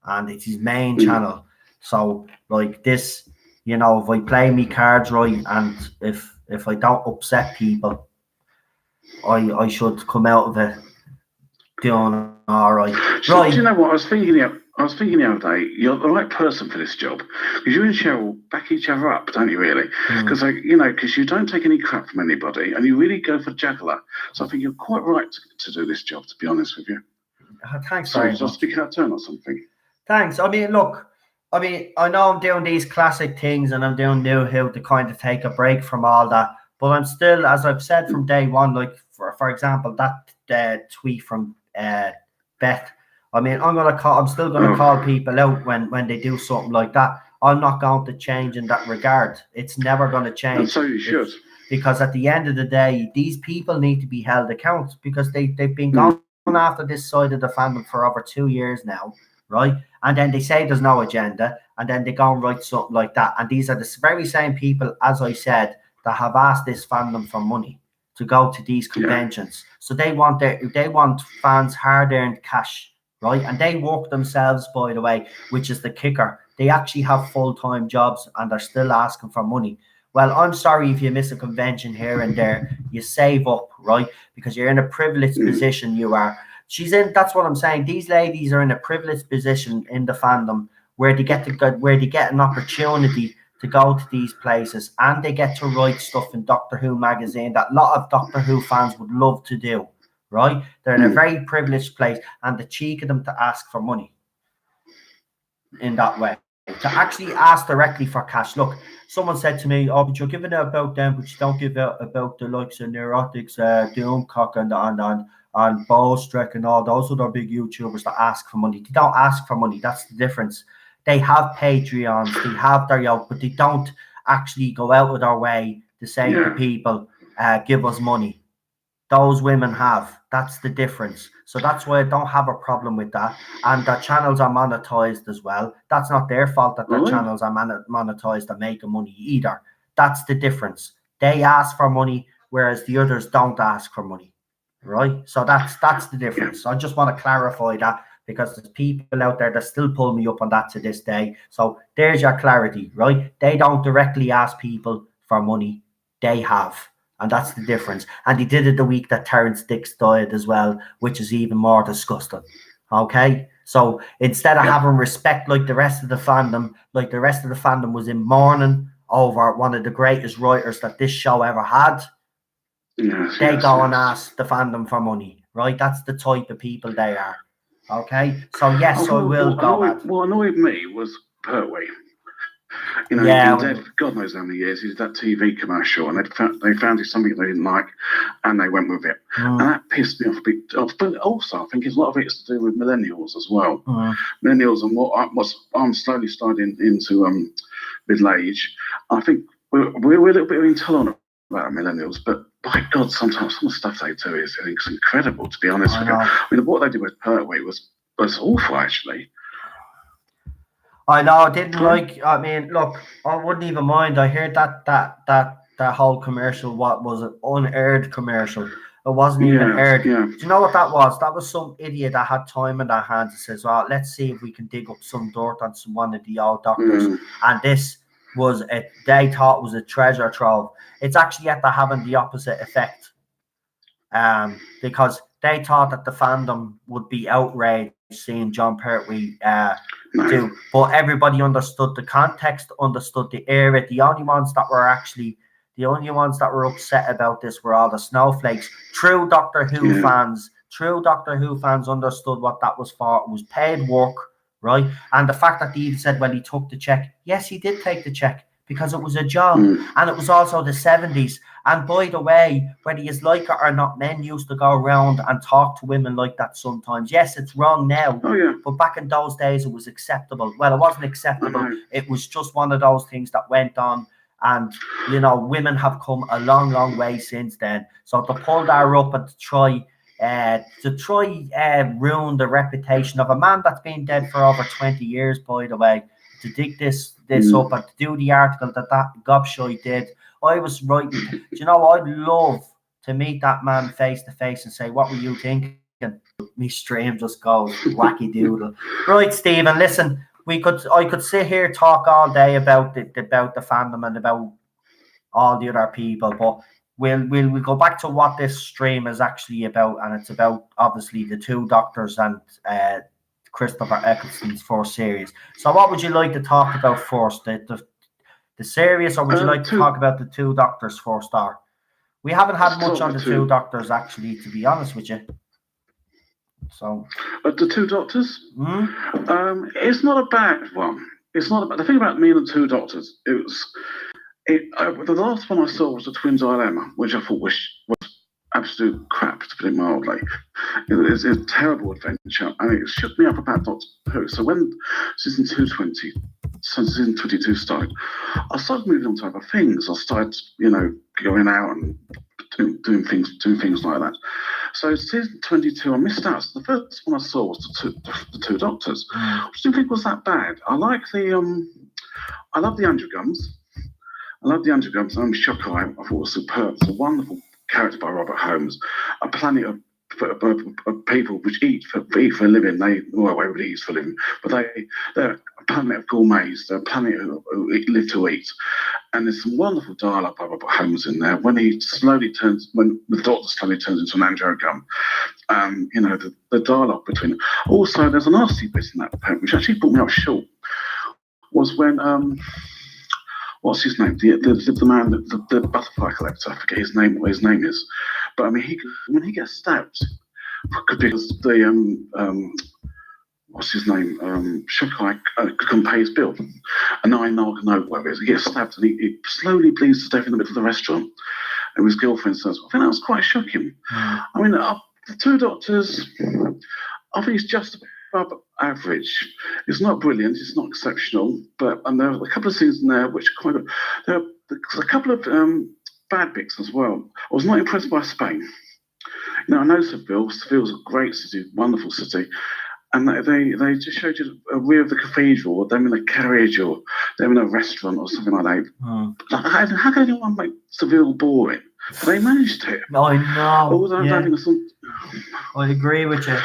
and it's his main channel. So, like this, if I play me cards right, and if I don't upset people, I should come out of it doing all right. Do you know what I was thinking? The other day, you're the right person for this job, because you and Cheryl back each other up, don't you? Really? Because because you don't take any crap from anybody, and you really go for juggler. So I think you're quite right to do this job. To be honest with you. Thanks. Sorry, just speaking out of turn or something. Thanks. I mean, look. I know I'm doing these classic things, and I'm doing New Who to kind of take a break from all that. But I'm still, as I've said from day one, like for example, that tweet from Beth. I mean, I'm still gonna call people out when they do something like that. I'm not going to change in that regard. It's never going to change. And so you should. Because at the end of the day, these people need to be held accountable, because they've been going after this side of the fandom for over 2 years now, right? And then they say there's no agenda, and then they go and write something like that. And these are the very same people, as I said, that have asked this fandom for money to go to these conventions. So they want fans' hard-earned cash, right? And they work themselves, by the way, which is the kicker. They actually have full-time jobs, and they're still asking for money. Well, I'm sorry if you miss a convention here and there. You save up, right? Because you're in a privileged position, you are. That's what I'm saying. These ladies are in a privileged position in the fandom where they get an opportunity to go to these places, and they get to write stuff in Doctor Who magazine that a lot of Doctor Who fans would love to do, right? They're in a very privileged place, and the cheek of them to ask for money in that way, to actually ask directly for cash. Look, someone said to me, "Oh, but you're giving out about them, but you don't give out about the likes of Neurotics, Doomcock, and Bowstrick and all those other big YouTubers that ask for money. They don't ask for money. That's the difference. They have Patreons, they have their yoke, but they don't actually go out of their way to say to people, give us money. Those women have. That's the difference. So that's why I don't have a problem with that. And their channels are monetized as well. That's not their fault that their channels are monetized and making money either. That's the difference. They ask for money, whereas the others don't ask for money. Right? So that's the difference. I just want to clarify that, because there's people out there that still pull me up on that to this day. So there's your clarity, right? They don't directly ask people for money. They have. And that's the difference. And they did it the week that Terrence Dicks died as well, which is even more disgusting. Okay? So instead of having respect like the rest of the fandom, was in mourning over one of the greatest writers that this show ever had, they go and ask the fandom for money, right? That's the type of people they are. Okay? So yes, I will go mad. What annoyed me was Pertwee. You know, Yeah, he's been dead for God knows how many years. He's that TV commercial, and they found something they didn't like, and they went with it, and that pissed me off a bit. But also, I think a lot of it's to do with millennials as well. Millennials, and what I'm slowly starting into middle age. I think we're a little bit intolerant about millennials, but by God, sometimes some of the stuff they do is incredible. To be honest with you, I mean, what they did with Pertwee was awful, actually. I know, I didn't like. I mean, look, I wouldn't even mind. I heard that whole commercial. What was it? Unaired commercial. It wasn't even aired. Yeah. Do you know what that was? That was some idiot that had time in their hands and says, "Well, let's see if we can dig up some dirt on one of the old doctors." And this was they thought was a treasure trove. It's actually yet having the opposite effect. Because they thought that the fandom would be outraged seeing John Pertwee do, but everybody understood the context, understood the era. The only ones that were upset about this were all the snowflakes. True Doctor Who fans understood what that was for. It was paid work, right? And the fact that they even said, well, he took the check. Yes, he did take the check, because it was a job, and it was also the 70s. And by the way, whether you like it or not, men used to go around and talk to women like that sometimes. Yes, it's wrong now, but back in those days, it was acceptable. Well, it wasn't acceptable. It was just one of those things that went on. And, you know, women have come a long, long way since then. So to pull that up and to try ruin the reputation of a man that's been dead for over 20 years, by the way, to dig this up and to do the article that gobshite did. I was writing, do you know, I'd love to meet that man face to face and say, what were you thinking? Me stream just goes wacky doodle. Right, Stephen, listen, I could sit here talk all day about the fandom and about all the other people, but we'll go back to what this stream is actually about, and it's about obviously the two doctors and Christopher Eccleston's first series. So what would you like to talk about first? The series, or would you like to talk about the two doctors first? Or we haven't had much on the two doctors, actually, to be honest with you. So the two doctors? It's not a bad one. It's not about the thing about me and the two doctors. The last one I saw was the Twin Dilemma, which I thought was absolute crap, to put it mildly. It was a terrible adventure, and it shook me up about Doctor Who. So when season 22 started, I started moving on to other things. I started, going out and doing things like that. So season 22, I missed out. So the first one I saw was the two doctors, which I didn't think was that bad. I like I love the Andrew Gums. I'm shocked. I thought it was superb. It's a wonderful character by Robert Holmes. A planet of people which eat for a living. Everybody eats for a living, but they're a planet of gourmets. They're a planet who live to eat. And there's some wonderful dialogue by Robert Holmes in there when the doctor slowly turns into an Andrew Gum, you know, the dialogue between them. Also, there's a nasty bit in that poem which actually brought me up short. Was when what's his name? The man, the butterfly collector. I forget his name. What his name is, but I mean, when he gets stabbed because the what's his name? Shokai couldn't pay his bill. A 9 note, whatever it is. He gets stabbed and he slowly bleeds to death in the middle of the restaurant. And his girlfriend says, I think that was quite shocking. I mean, the two doctors, I think it's just above average. It's not brilliant, it's not exceptional, but there are a couple of scenes in there which are quite good. There's a couple of bad bits as well. I was not impressed by Spain. You know, I know Seville. Seville's a great city, wonderful city. And they just showed you a rear of the cathedral, or them in a carriage, or them in a restaurant, or something like that. How can anyone make Seville boring? They managed it. I know. Yeah. Some, I agree with you.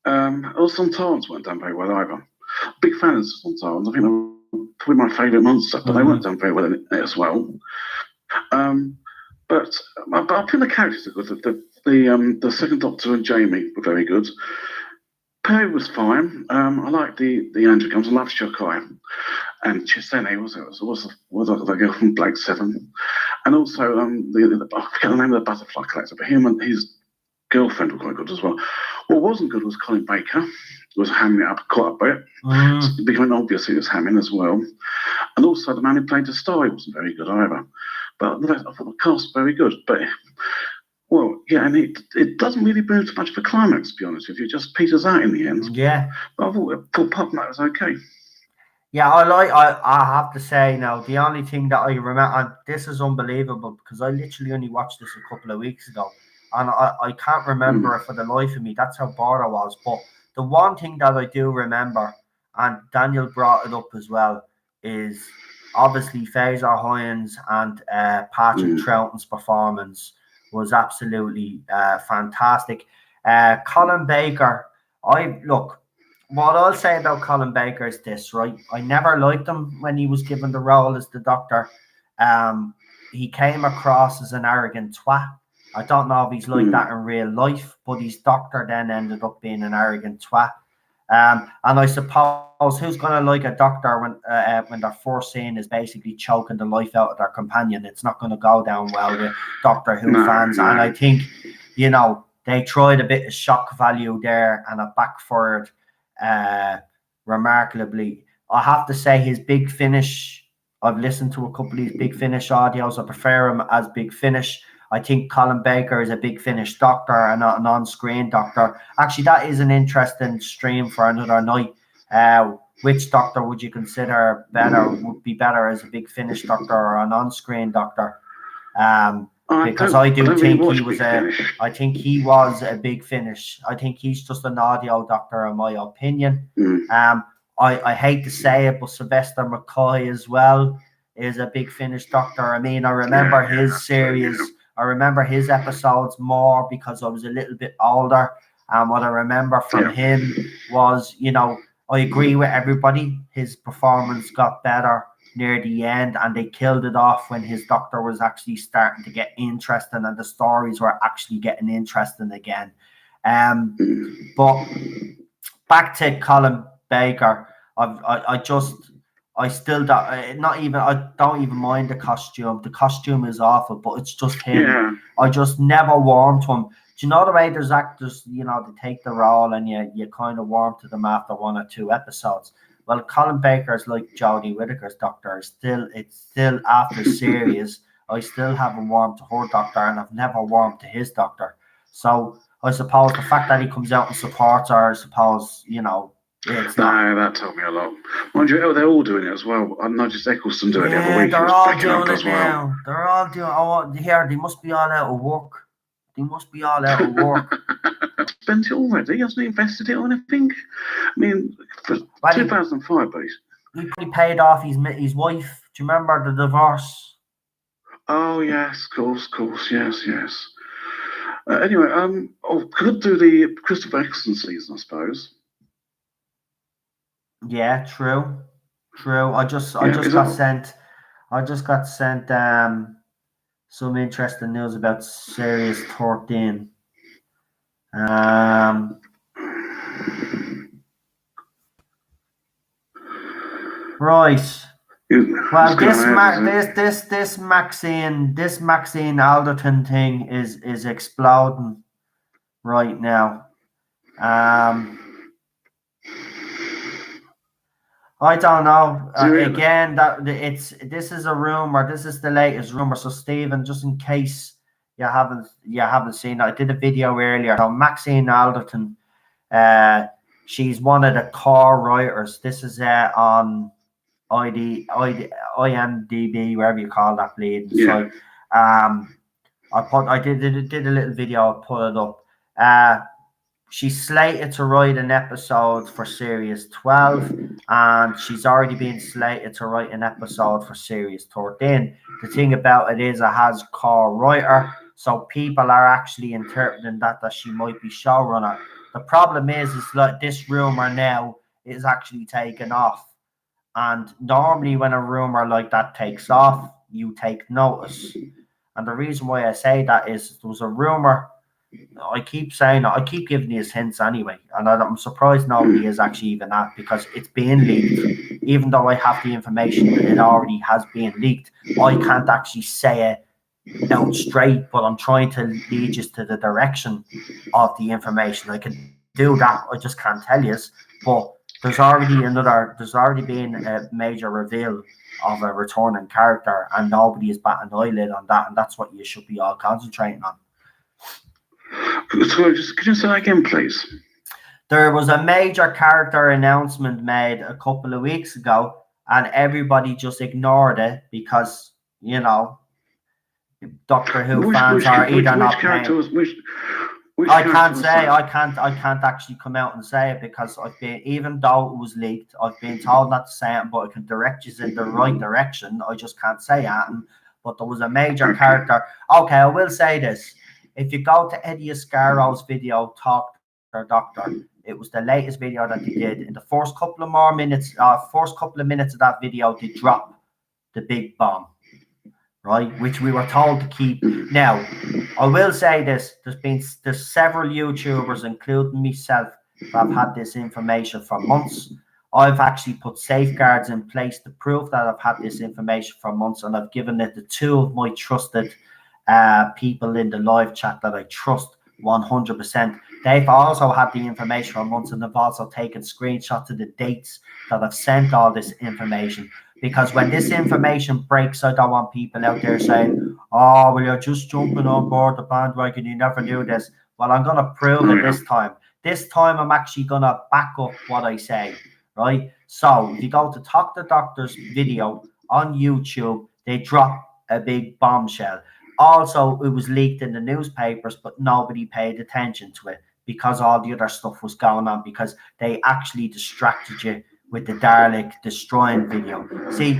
Also, Tarns weren't done very well either. Big fans of Tarns. I think they're probably my favourite monster, but they weren't done very well in it as well. But I think the characters are good. The second Doctor and Jamie were very good. Perry was fine. I like the Andrew Guns. I love Shokai. And Chisene was the girl from Blake 7. And also, I forget the name of the butterfly collector, but him and his girlfriend were quite good as well. What wasn't good was Colin Baker, who was hamming it up quite a bit. It became obvious he was hamming as well. And also, the man who played the star, he wasn't very good either. But the rest, I thought the cast was very good. But well, yeah, and it doesn't really bring to much of a climax, to be honest with you. It just peters out in the end. Yeah. But I thought apart from that was okay. Yeah, I have to say now, the only thing that I remember, and this is unbelievable because I literally only watched this a couple of weeks ago, and I can't remember it for the life of me. That's how bored I was. But the one thing that I do remember, and Daniel brought it up as well, is obviously Fraser Hines and Patrick Troughton's performance was absolutely fantastic. Colin Baker, what I'll say about Colin Baker is this, right? I never liked him when he was given the role as the Doctor. He came across as an arrogant twat. I don't know if he's like that in real life, but his Doctor then ended up being an arrogant twat. And I suppose who's going to like a Doctor when their first scene is basically choking the life out of their companion? It's not going to go down well with Doctor Who fans. And I think, you know, they tried a bit of shock value there and it backfired remarkably. I have to say his Big Finish, I've listened to a couple of these Big Finish audios. I prefer him as Big Finish. I think Colin Baker is a Big Finish Doctor and not an on-screen Doctor. Actually, that is an interesting stream for another night. Which Doctor would you consider would be better as a Big Finish Doctor or an on-screen Doctor? Because I think he was a Big Finish. I think he's just an audio Doctor, in my opinion. I hate to say it, but Sylvester McCoy as well is a Big Finish Doctor. I mean, I remember his series. I remember his episodes more because I was a little bit older. And what I remember from him was, you know, I agree with everybody. His performance got better near the end, and they killed it off when his Doctor was actually starting to get interesting and the stories were actually getting interesting again. But back to Colin Baker, I don't even mind the costume. The costume is awful, but it's just him. Yeah. I just never warmed to him. Do you know the way there's actors, you know, they take the role and you kind of warm to them after 1 or 2 episodes? Well, Colin Baker's like Jodie Whittaker's Doctor. It's still after series. I still haven't warmed to her Doctor, and I've never warmed to his Doctor. So I suppose the fact that he comes out and supports her, I suppose, you know, that told me a lot. Mind you, they're all doing it as well. I noticed Eccleston do it the other week. They're all doing it now. They're all doing it. They must be all out of work. Spent it already. He hasn't invested it or anything. I mean, for 2005, basically. He probably paid off his wife. Do you remember the divorce? Oh, yes, of course, yes. Anyway, could do the Christopher Eccleston season, I suppose. Yeah, true. I just got sent some interesting news about Series 13. Right. Well, It's this Maxine Alderton thing is exploding right now. I don't know. Again, this is a rumor. This is the latest rumor. So, Stephen, just in case you haven't seen it, I did a video earlier. So, Maxine Alderton, she's one of the core writers. This is on IMDb, wherever you call that bleeding. Yeah. So, I did a little video. I put it up. She's slated to write an episode for series 12, and she's already been slated to write an episode for series 13. The thing about it is, it has core writer, so people are actually interpreting that she might be showrunner. The problem is like this rumor now is actually taken off. And normally when a rumor like that takes off, you take notice. And the reason why I say that is there was a rumor. I keep saying, I keep giving these hints anyway, and I'm surprised nobody is actually even that, because it's being leaked. Even though I have the information that it already has been leaked, I can't actually say it out straight, but I'm trying to lead you to the direction of the information. I can do that, I just can't tell you. But there's already been a major reveal of a returning character, and nobody is batting an eyelid on that, and that's what you should be all concentrating on. So could you say that again, please? There was a major character announcement made a couple of weeks ago, and everybody just ignored it because, you know, Doctor Who fans are either not paying. I can't actually come out and say it, because even though it was leaked, I've been told not to say it, but I can direct you in the right direction. I just can't say it. But there was a major character. Okay, I will say this. If you go to Eddie Ascaro's video, Talk to Doctor, it was the latest video that they did. In the first couple of minutes of that video, they dropped the big bomb, right? Which we were told to keep. Now, I will say this: there's several YouTubers, including myself, that have had this information for months. I've actually put safeguards in place to prove that I've had this information for months, and I've given it to two of my trusted people in the live chat that I trust 100%. They've also had the information for months, and they've also taken screenshots of the dates that I've sent all this information. Because when this information breaks, I don't want people out there saying, "Oh, well, you're just jumping on board the bandwagon, you never knew this." Well, I'm going to prove it this time. This time I'm actually going to back up what I say, right? So if you go to Talk the Doctor's video on YouTube, they drop a big bombshell. Also, it was leaked in the newspapers, but nobody paid attention to it because all the other stuff was going on, because they actually distracted you with the Dalek destroying video. See,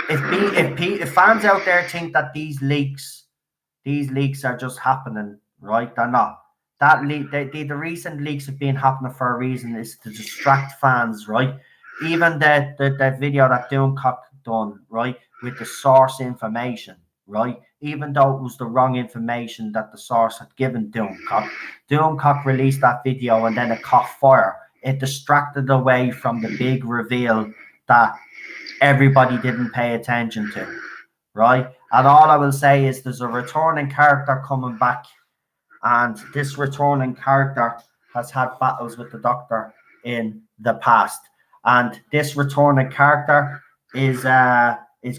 if fans out there think that these leaks are just happening, right? They're not. The recent leaks have been happening for a reason, is to distract fans, right? Even the video that Doomcock done, right, with the source information, right? Even though it was the wrong information that the source had given Doomcock. Doomcock released that video and then it caught fire. It distracted away from the big reveal that everybody didn't pay attention to, right? And all I will say is there's a returning character coming back, and this returning character has had battles with the Doctor in the past. And this returning character is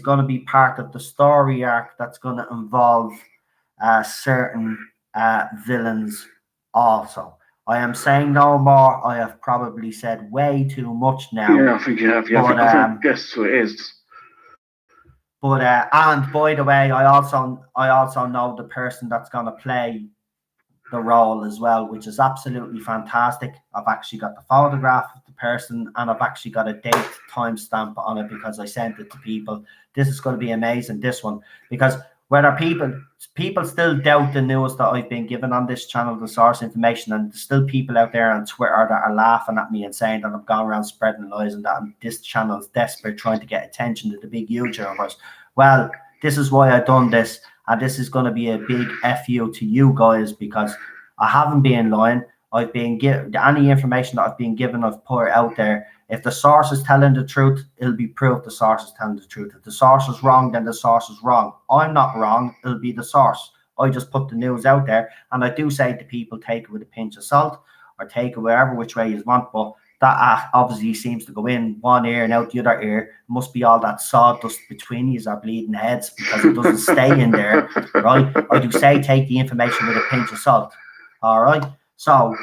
going to be part of the story arc that's going to involve certain villains also. I am saying no more. I have probably said way too much now. Yeah, I think you have. Yeah, but, I think guess who it is. But and by the way, I also know the person that's going to play the role as well, which is absolutely fantastic. I've actually got the photograph of the person, and I've actually got a date timestamp on it because I sent it to people. This is going to be amazing, this one, because whether people still doubt the news that I've been given on this channel, the source information, and there's still people out there on Twitter that are laughing at me and saying that I'm going around spreading lies and that this channel is desperate trying to get attention to the big YouTubers. Well, this is why I've done this, and this is going to be a big FU to you guys, because I haven't been lying. I've been given any information that I've been given, I've put it out there. If the source is telling the truth, it'll be proved the source is telling the truth. If the source is wrong, then the source is wrong. I'm not wrong, it'll be the source. I just put the news out there, and I do say to people, take it with a pinch of salt, or take it wherever which way you want, but that obviously seems to go in one ear and out the other ear. It must be all that sawdust between you are bleeding heads, because it doesn't stay in there, right? I do say take the information with a pinch of salt, all right? So,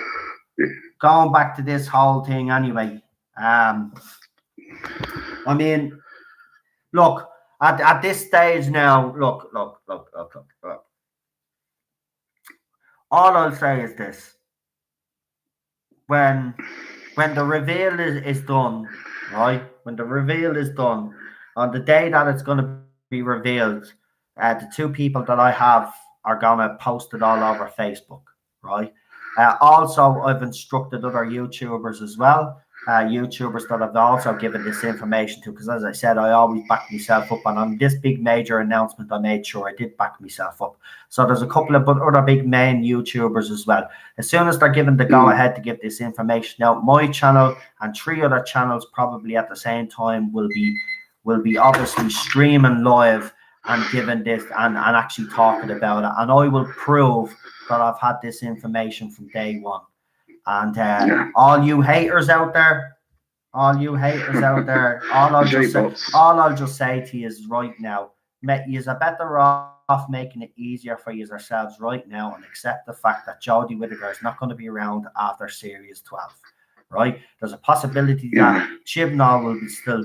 going back to this whole thing anyway, I mean, look, at this stage now, look. All I'll say is this. When the reveal is done, right? When the reveal is done, on the day that it's going to be revealed, the two people that I have are going to post it all over Facebook, right? Also, I've instructed other YouTubers as well, YouTubers that I've also given this information to, because as I said, I always back myself up, and on this big major announcement, I made sure I did back myself up. So there's a couple of other big main YouTubers as well. As soon as they're given the go-ahead to give this information out, my channel and 3 other channels probably at the same time will be obviously streaming live and giving this and actually talking about it. And I will prove that I've had this information from day one. And all you haters out there, all I'll just say to you is right now, you're better off making it easier for yourselves right now and accept the fact that Jodie Whittaker is not going to be around after Series 12. Right? There's a possibility that Chibnall will still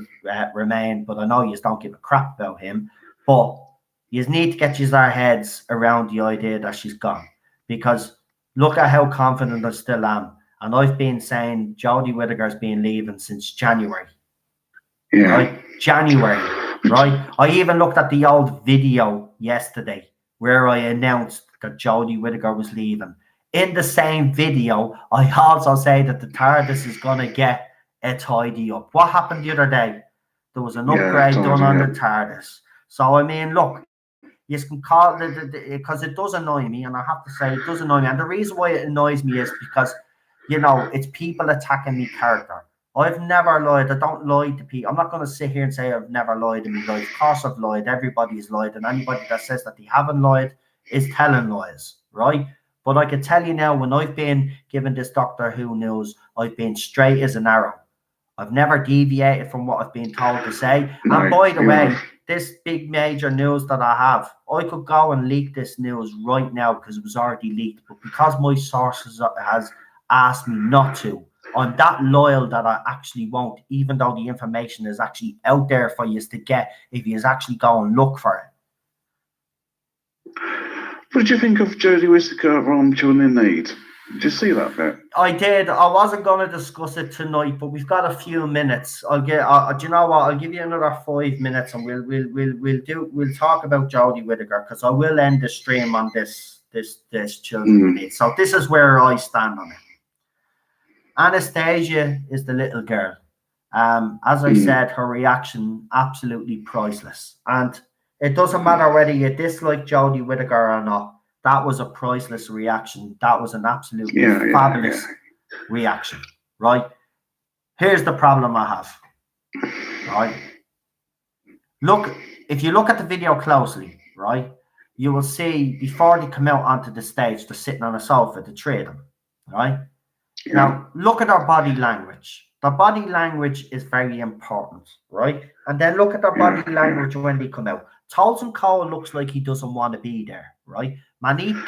remain, but I know you don't give a crap about him. But you need to get your heads around the idea that she's gone, because look at how confident I still am. And I've been saying Jodie Whittaker's been leaving since January. Yeah. Right? January. Right? I even looked at the old video yesterday where I announced that Jodie Whittaker was leaving. In the same video, I also say that the Tardis is going to get a tidy up. What happened the other day? There was an upgrade done on the Tardis. So, I mean, look, you can call it, because it does annoy me, and I have to say it does annoy me. And the reason why it annoys me is because, you know, it's people attacking me character. I've never lied. I don't lie to people. I'm not going to sit here and say I've never lied in my life. Of course I've lied. Everybody's lied. And anybody that says that they haven't lied is telling lies, right? But I can tell you now, when I've been given this Doctor Who news, I've been straight as an arrow. I've never deviated from what I've been told to say. And by the way, this big major news that I have, I could go and leak this news right now because it was already leaked. But because my sources has asked me not to, I'm that loyal that I actually won't, even though the information is actually out there for you to get if you actually go and look for it. What did you think of Jodie Whittaker on Children in Need? Did you see that bit? I did. I wasn't going to discuss it tonight, but we've got a few minutes. Do you know what? I'll give you another 5 minutes, and we'll talk about Jodie Whittaker, because I will end the stream on this Children in Need. So this is where I stand on it. Anastasia is the little girl. As I said, her reaction absolutely priceless, and it doesn't matter whether you dislike Jodie Whittaker or not. That was a priceless reaction. That was an absolutely fabulous reaction, right? Here's the problem I have, right? Look, if you look at the video closely, right, you will see before they come out onto the stage, they're sitting on a sofa, the three of them, right? Yeah. Now, look at their body language. Their body language is very important, right? And then look at their body language when they come out. Tolson Cole looks like he doesn't want to be there, right? Manit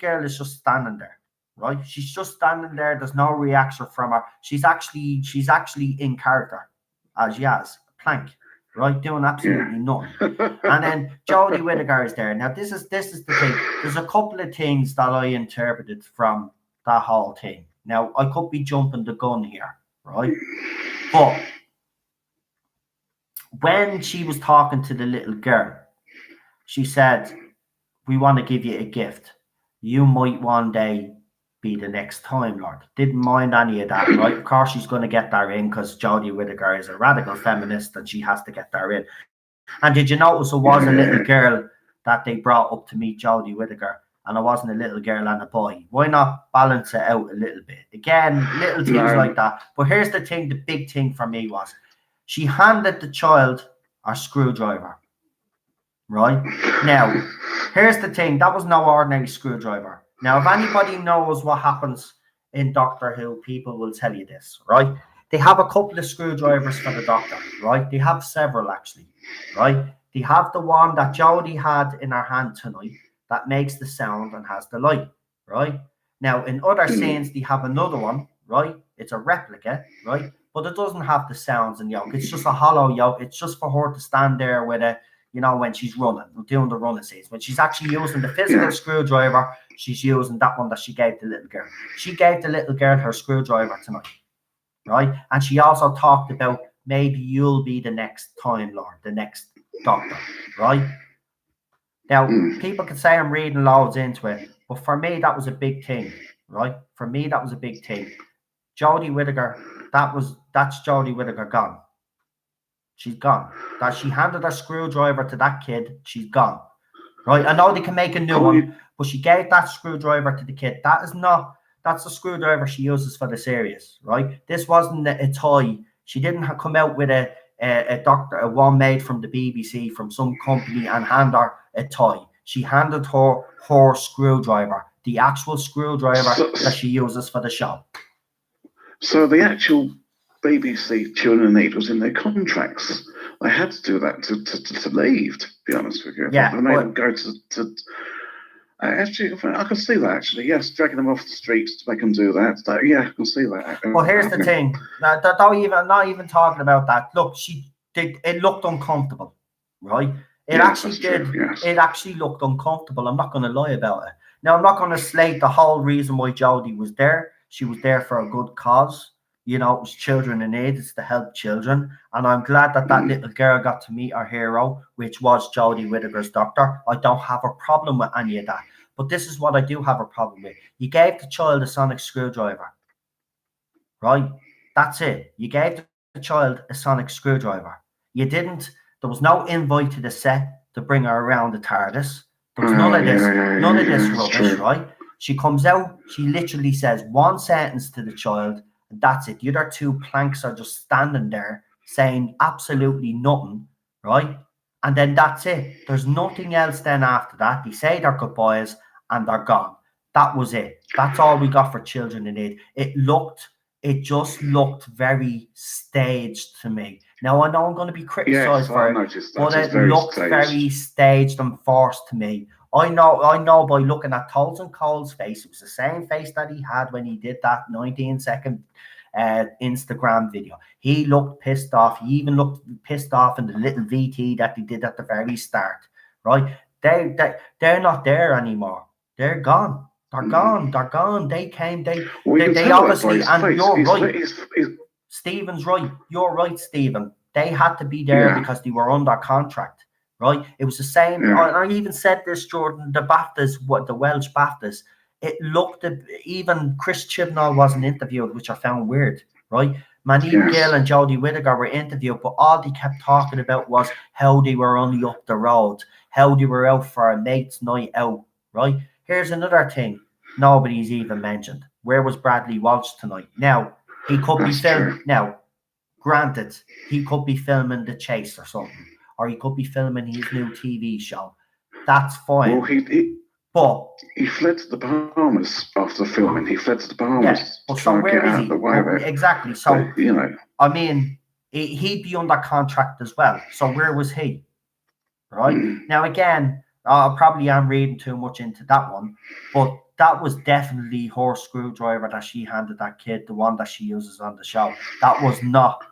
girl is just standing there, right? She's just standing there. There's no reaction from her. She's actually in character, as Yaz Plank, right? Doing absolutely nothing. And then Jodie Whittaker is there. Now this is the thing. There's a couple of things that I interpreted from that whole thing. Now I could be jumping the gun here, right? But when she was talking to the little girl, she said, "We want to give you a gift. You might one day be the next Time Lord." Didn't mind any of that, right? Of course, she's going to get there in because Jodie Whittaker is a radical feminist and she has to get there in. And did you notice there was a little girl that they brought up to meet Jodie Whittaker? and it wasn't a little girl and a boy. Why not balance it out a little bit? Again, little things No. like that. But here's the thing, the big thing for me was she handed the child a screwdriver. Right? Now, here's the thing, that was no ordinary screwdriver. Now, if anybody knows what happens in Doctor Who, people will tell you this, right? They have a couple of screwdrivers for the Doctor, right? They have several, actually, right? They have the one that Jodie had in her hand tonight that makes the sound and has the light, right? Now, in other scenes, they have another one, right? It's a replica, right? But it doesn't have the sounds and yoke. It's just a hollow yoke. It's just for her to stand there with it, you know, when she's running, doing the running scenes. When she's actually using the physical screwdriver, she's using that one that she gave the little girl. She gave the little girl her screwdriver tonight, right? And she also talked about maybe you'll be the next Time Lord, the next Doctor, right? Now, people could say I'm reading loads into it, but for me, that was a big thing, right? For me, that was a big thing. Jodie Whittaker, that's Jodie Whittaker gone. She's gone. That she handed her screwdriver to that kid, she's gone. Right? I know they can make a new one, but she gave that screwdriver to the kid. That's the screwdriver she uses for the series, right? This wasn't a toy. She didn't come out with a one made from the BBC from some company and hand her a toy. She handed her screwdriver, the actual screwdriver that she uses for the show. So the actual BBC Children in Need was in their contracts. They had to do that to leave, to be honest with you. Yeah, They made them go to actually, I can see that, actually. Yes, dragging them off the streets to make them do that. Yeah, I can see that. Well, here's the thing. Not even talking about that. Look, it looked uncomfortable, right? It actually did. Yes. It actually looked uncomfortable. I'm not going to lie about it. Now, I'm not going to slate the whole reason why Jodie was there. She was there for a good cause. You know, it was children in need. It's to help children. And I'm glad that little girl got to meet her hero, which was Jodie Whittaker's Doctor. I don't have a problem with any of that. But this is what I do have a problem with. You gave the child a sonic screwdriver. Right? That's it. You gave the child a sonic screwdriver. You didn't. There was no invite to the set to bring her around the TARDIS. There was none of this. None of this rubbish, right? She comes out. She literally says one sentence to the child. That's it. The other two planks are just standing there saying absolutely nothing, right? And then that's it. There's nothing else then after that. They say their goodbyes and they're gone. That was it. That's all we got for Children in Need. It just looked very staged to me. Now, I know I'm going to be criticised for it, but it looked very staged and forced to me. I know by looking at Tolson Cole's face, it was the same face that he had when he did that 19-second Instagram video. He looked pissed off. He even looked pissed off in the little VT that he did at the very start, right? They're not there anymore. They're gone. They're gone. They're gone. They obviously, and you're right. Stephen's right. You're right, Stephen. They had to be there because they were under contract. Right, it was the same. I even said this, Jordan. The BAFTAs, the Welsh BAFTAs, it looked. Even Chris Chibnall wasn't interviewed, which I found weird. Right, Manine Gill and Jodie Whittaker were interviewed, but all they kept talking about was how they were only up the road, how they were out for a mate's night out. Right. Here's another thing nobody's even mentioned. Where was Bradley Walsh tonight? Now he could be filming. Now, granted, he could be filming The Chase or something. Or he could be filming his new TV show. That's fine. Well, he fled to the Bahamas after filming. He fled to the Bahamas. Yeah. Well, so where is he? Exactly. So, but, you know. I mean, he'd be under contract as well. So where was he? Right? Now, again, I probably am reading too much into that one. But that was definitely her screwdriver that she handed that kid, the one that she uses on the show. That was not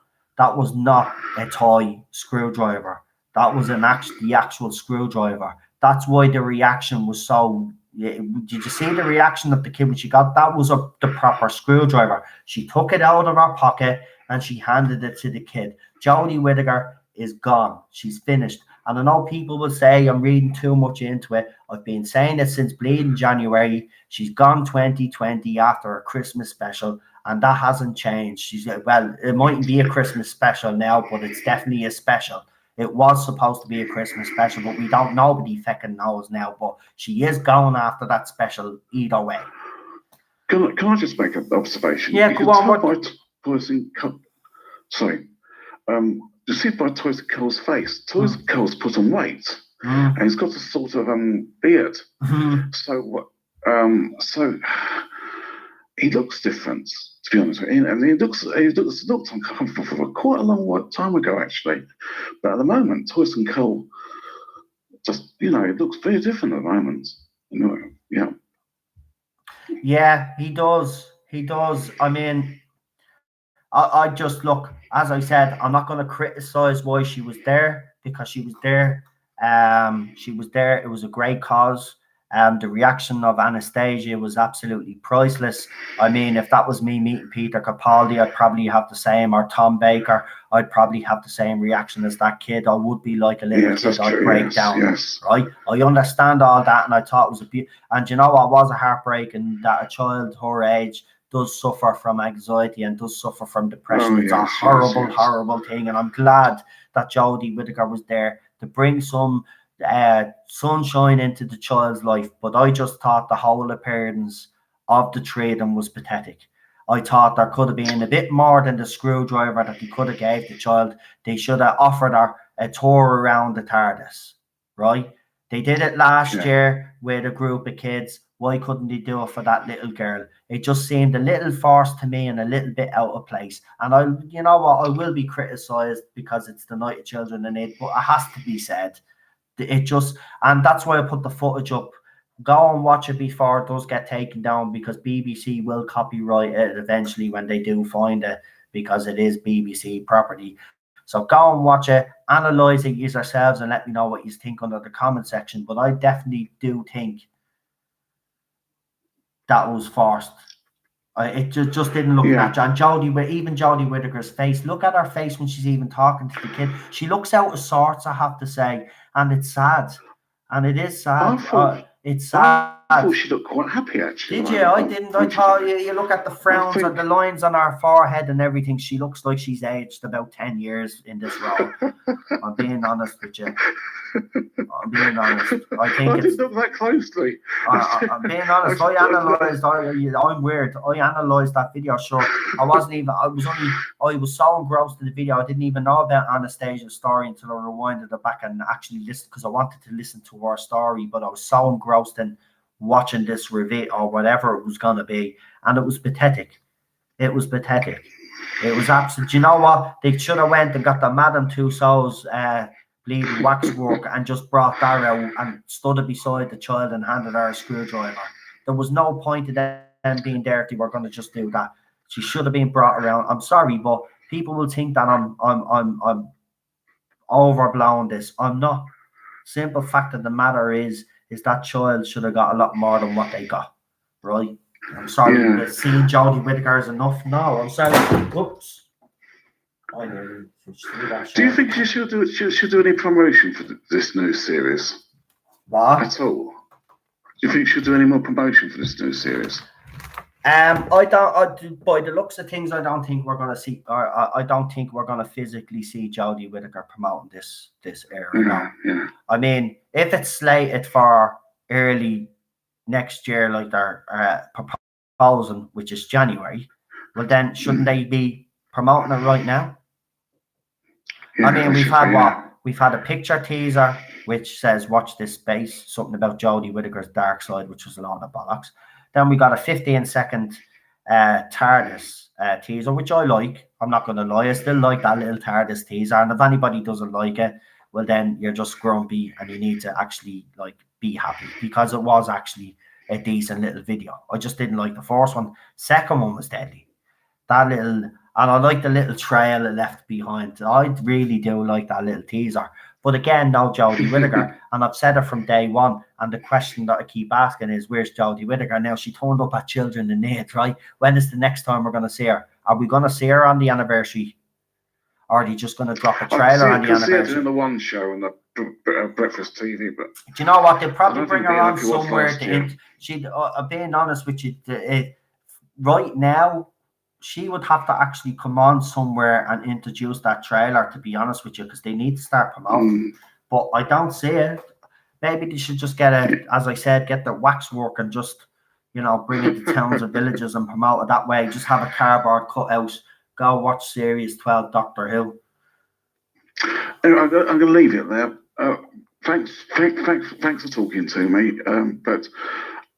a toy screwdriver. That was the actual screwdriver. That's why the reaction was so. Did you see the reaction of the kid when she got that? Was the proper screwdriver. She took it out of her pocket and she handed it to the kid. Jodie Whittaker is gone. She's finished. And I know people will say I'm reading too much into it. I've been saying it since Bleeding January. She's gone 2020 after a Christmas special, and that hasn't changed. She's well, it mightn't be a Christmas special now, but it's definitely a special. It was supposed to be a Christmas special, but we don't. Nobody fucking knows now. But she is going after that special either way. Can I just make an observation? Yeah, you go can on. tell by Toys and Co. Sorry. You see by Toys and Co's face. Toys and Co's put on weight, and he's got a sort of beard. So he looks different, to be honest with you. And he looked uncomfortable for quite a long time ago, actually. But at the moment, Toys and Co. just, it looks very different at the moment. Yeah. Yeah, he does. He does. I mean, I just look, as I said, I'm not going to criticize why she was there, because she was there. She was there. It was a great cause. The reaction of Anastasia was absolutely priceless. I mean, if that was me meeting Peter Capaldi, I'd probably have the same, or Tom Baker, I'd probably have the same reaction as that kid. I would be like a little kid. I'd break down, right? I understand all that, and I thought it was and you know what was a heartbreaking that a child her age does suffer from anxiety and does suffer from depression. It's a horrible thing, and I'm glad that Jodie Whittaker was there to bring some sunshine into the child's life. But I just thought the whole appearance of the three of them was pathetic. I thought there could have been a bit more than the screwdriver that they could have gave the child. They should have offered her a tour around the Tardis, right? They did it last year with a group of kids. Why couldn't they do it for that little girl? It just seemed a little forced to me and a little bit out of place. And you know what, I will be criticised because it's the Night of Children in it, but it has to be said. And that's why I put the footage up. Go and watch it before it does get taken down, because BBC will copyright it eventually when they do find it, because it is BBC property. So go and watch it, analyse it yourselves, and let me know what you think under the comment section. But I definitely do think that was forced. It just didn't look natural. And even Jodie Whittaker's face, look at her face when she's even talking to the kid. She looks out of sorts, I have to say. And it's sad. And it is sad. It's sad. I thought she looked quite happy, actually. Did you? I didn't. I thought you look at the frowns and the lines on her forehead and everything. She looks like she's aged about 10 years in this role. I'm being honest with you. I'm being honest. I think I didn't look that closely. I'm being honest. I'm weird. I analysed that video. Sure, I was so engrossed in the video. I didn't even know about Anastasia's story until I rewinded it back and actually listened, because I wanted to listen to her story. But I was so engrossed in watching this reveal or whatever it was going to be, and it was pathetic. It was pathetic. It was absolute. You know what? They should have went and got the Madame Tussauds bleeding waxwork and just brought that out and stood beside the child and handed her a screwdriver. There was no point in them being there if they were going to just do that. She should have been brought around. I'm sorry, but people will think that I'm overblowing this. I'm not. Simple fact of the matter is that child should have got a lot more than what they got, right? I'm sorry, but seeing Jodie Whittaker is enough. No, I'm sorry. Oops. Do you think she should do any promotion for this new series? What? At all? Do you think she'll do any more promotion for this new series? I don't. By the looks of things, I don't think we're going to see, or I don't think we're going to physically see Jodie Whittaker promoting this era. Yeah. I mean, if it's slated for early next year, like they're proposing, which is January, well then shouldn't they be promoting it right now? I mean, we've had a picture teaser which says "Watch this space," something about Jodie Whittaker's dark side, which was a lot of bollocks. Then we got a 15-second Tardis teaser, which I like. I'm not going to lie, I still like that little Tardis teaser. And if anybody doesn't like it, well, then you're just grumpy and you need to actually be happy, because it was actually a decent little video. I just didn't like the first one. Second one was deadly. And I like the little trail it left behind. I really do like that little teaser. But again, no Jodie Whittaker. And I've said it from day one. And the question that I keep asking is, where's Jodie Whittaker? Now, she turned up at Children in Need, right? When is the next time we're going to see her? Are we going to see her on the anniversary? Or are they just going to drop a trailer on the anniversary? I see it in the One Show on the Breakfast TV. But do you know what? They'll probably bring her on somewhere. Being honest with you, right now, she would have to actually come on somewhere and introduce that trailer, to be honest with you, because they need to start promoting. But I don't see it. Maybe they should just get as I said, get the waxwork and just, bring it to towns and villages and promote it that way. Just have a cardboard cutout. Go watch Series 12 Doctor Who. I'm going to leave it there. Thanks for talking to me. But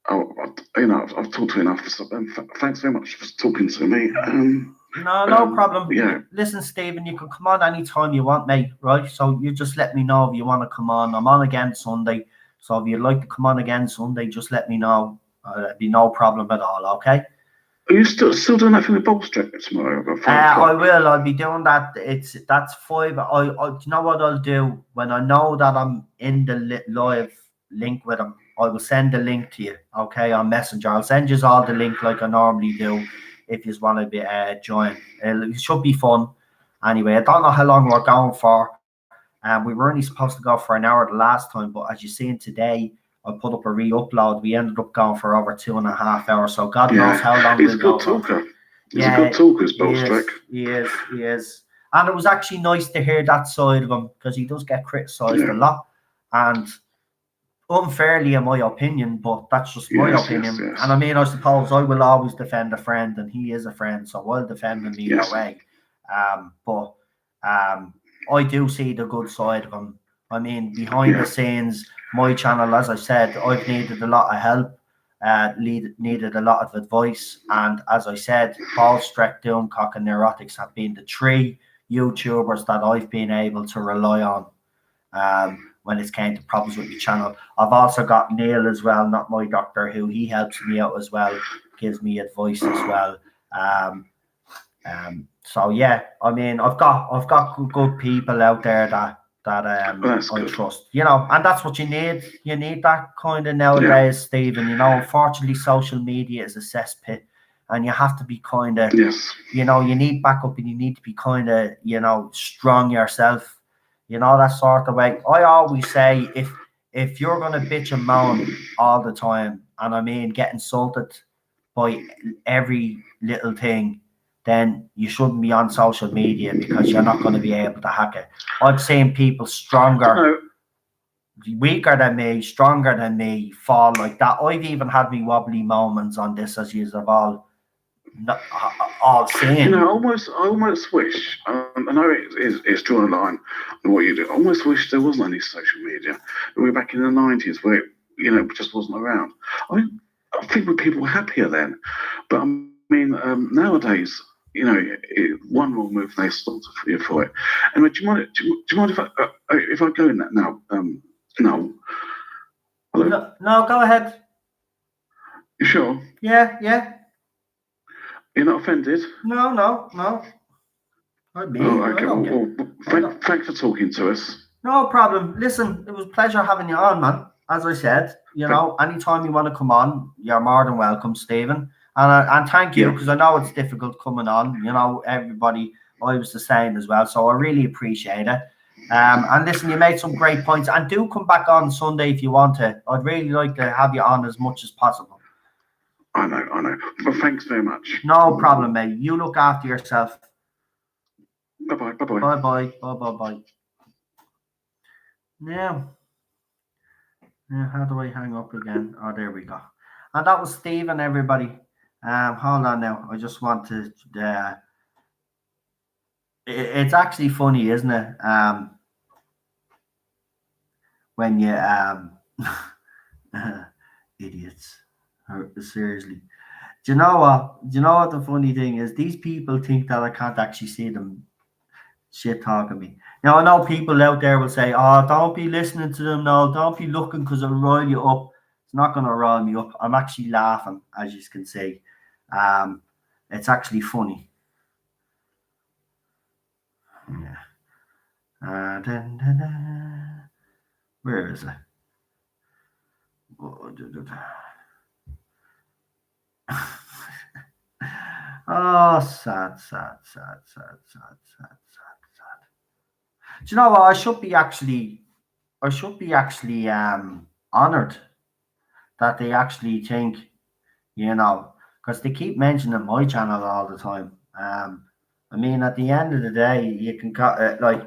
I've talked to enough. So, thanks very much for talking to me. No problem. Yeah. Listen, Stephen, you can come on anytime you want, mate, right? So you just let me know if you want to come on. I'm on again Sunday. So if you'd like to come on again Sunday, just let me know. It'd be no problem at all, okay? Are you still doing that for the ball strip tomorrow? I will. I'll be doing that. That's 5. Do you know what I'll do? When I know that I'm in the live link with him, I will send the link to you, okay, on Messenger. I'll send you all the link like I normally do if you want to be join. It should be fun. Anyway, I don't know how long we're going for. We were only supposed to go for an hour the last time, but as you seen today, I put up a re-upload. We ended up going for over 2.5 hours. So God knows how long we'll go. He's a good talker. He's a good talker, Bolstrick. He is. And it was actually nice to hear that side of him, because he does get criticised a lot. And unfairly, in my opinion, but that's just my opinion. Yes. And I mean, I suppose I will always defend a friend, and he is a friend, so I'll defend him either way. But I do see the good side of him. I mean, behind the scenes, my channel, as I said, I've needed a lot of help, needed a lot of advice, and as I said, Paul Streck, Doomcock, and Neurotics have been the 3 YouTubers that I've been able to rely on when it came to problems with my channel. I've also got Neil as well, not my Doctor Who. He helps me out as well, gives me advice as well. So yeah, I mean, I've got good people out there that I trust, and that's what you need. You need that kind of nowadays, Stephen. Unfortunately, social media is a cesspit, and you have to be kind of, you need backup, and you need to be kind of, strong yourself. That sort of way. I always say, if you're gonna bitch and moan all the time, and I mean get insulted by every little thing, then you shouldn't be on social media, because you're not going to be able to hack it. I've seen people weaker than me, stronger than me, fall like that. I've even had me wobbly moments on this, as you have all seen. I almost wish, I know it's drawing a line on what you do. I almost wish there wasn't any social media. We were back in the 90s where it just wasn't around. I think people were happier then. But I mean, nowadays, one wrong move, they stop you for it. And do you mind if I go in that now? No. Hello? No, go ahead. You sure? Yeah. You're not offended? No. Okay. Thanks for talking to us. No problem. Listen, it was a pleasure having you on, man. As I said, anytime you want to come on, you're more than welcome, Stephen. And thank you, because I know it's difficult coming on. Everybody, I was the same as well. So I really appreciate it. And listen, you made some great points. And do come back on Sunday if you want to. I'd really like to have you on as much as possible. I know. But thanks very much. No problem, mate. You look after yourself. Bye-bye. Bye-bye. Now, how do I hang up again? Oh, there we go. And that was Stephen, everybody. Hold on now. I just want to. It's actually funny, isn't it? When you idiots. Seriously. Do you know what the funny thing is? These people think that I can't actually see them shit talking me. Now I know people out there will say, "Oh, don't be listening to them. No, don't be looking, because it'll roll you up." It's not going to roll me up. I'm actually laughing, as you can see. It's actually funny. Yeah. Where is it? Oh, sad. Do you know what? I should be actually honored that they actually think, because they keep mentioning my channel all the time. I mean, at the end of the day, you can like,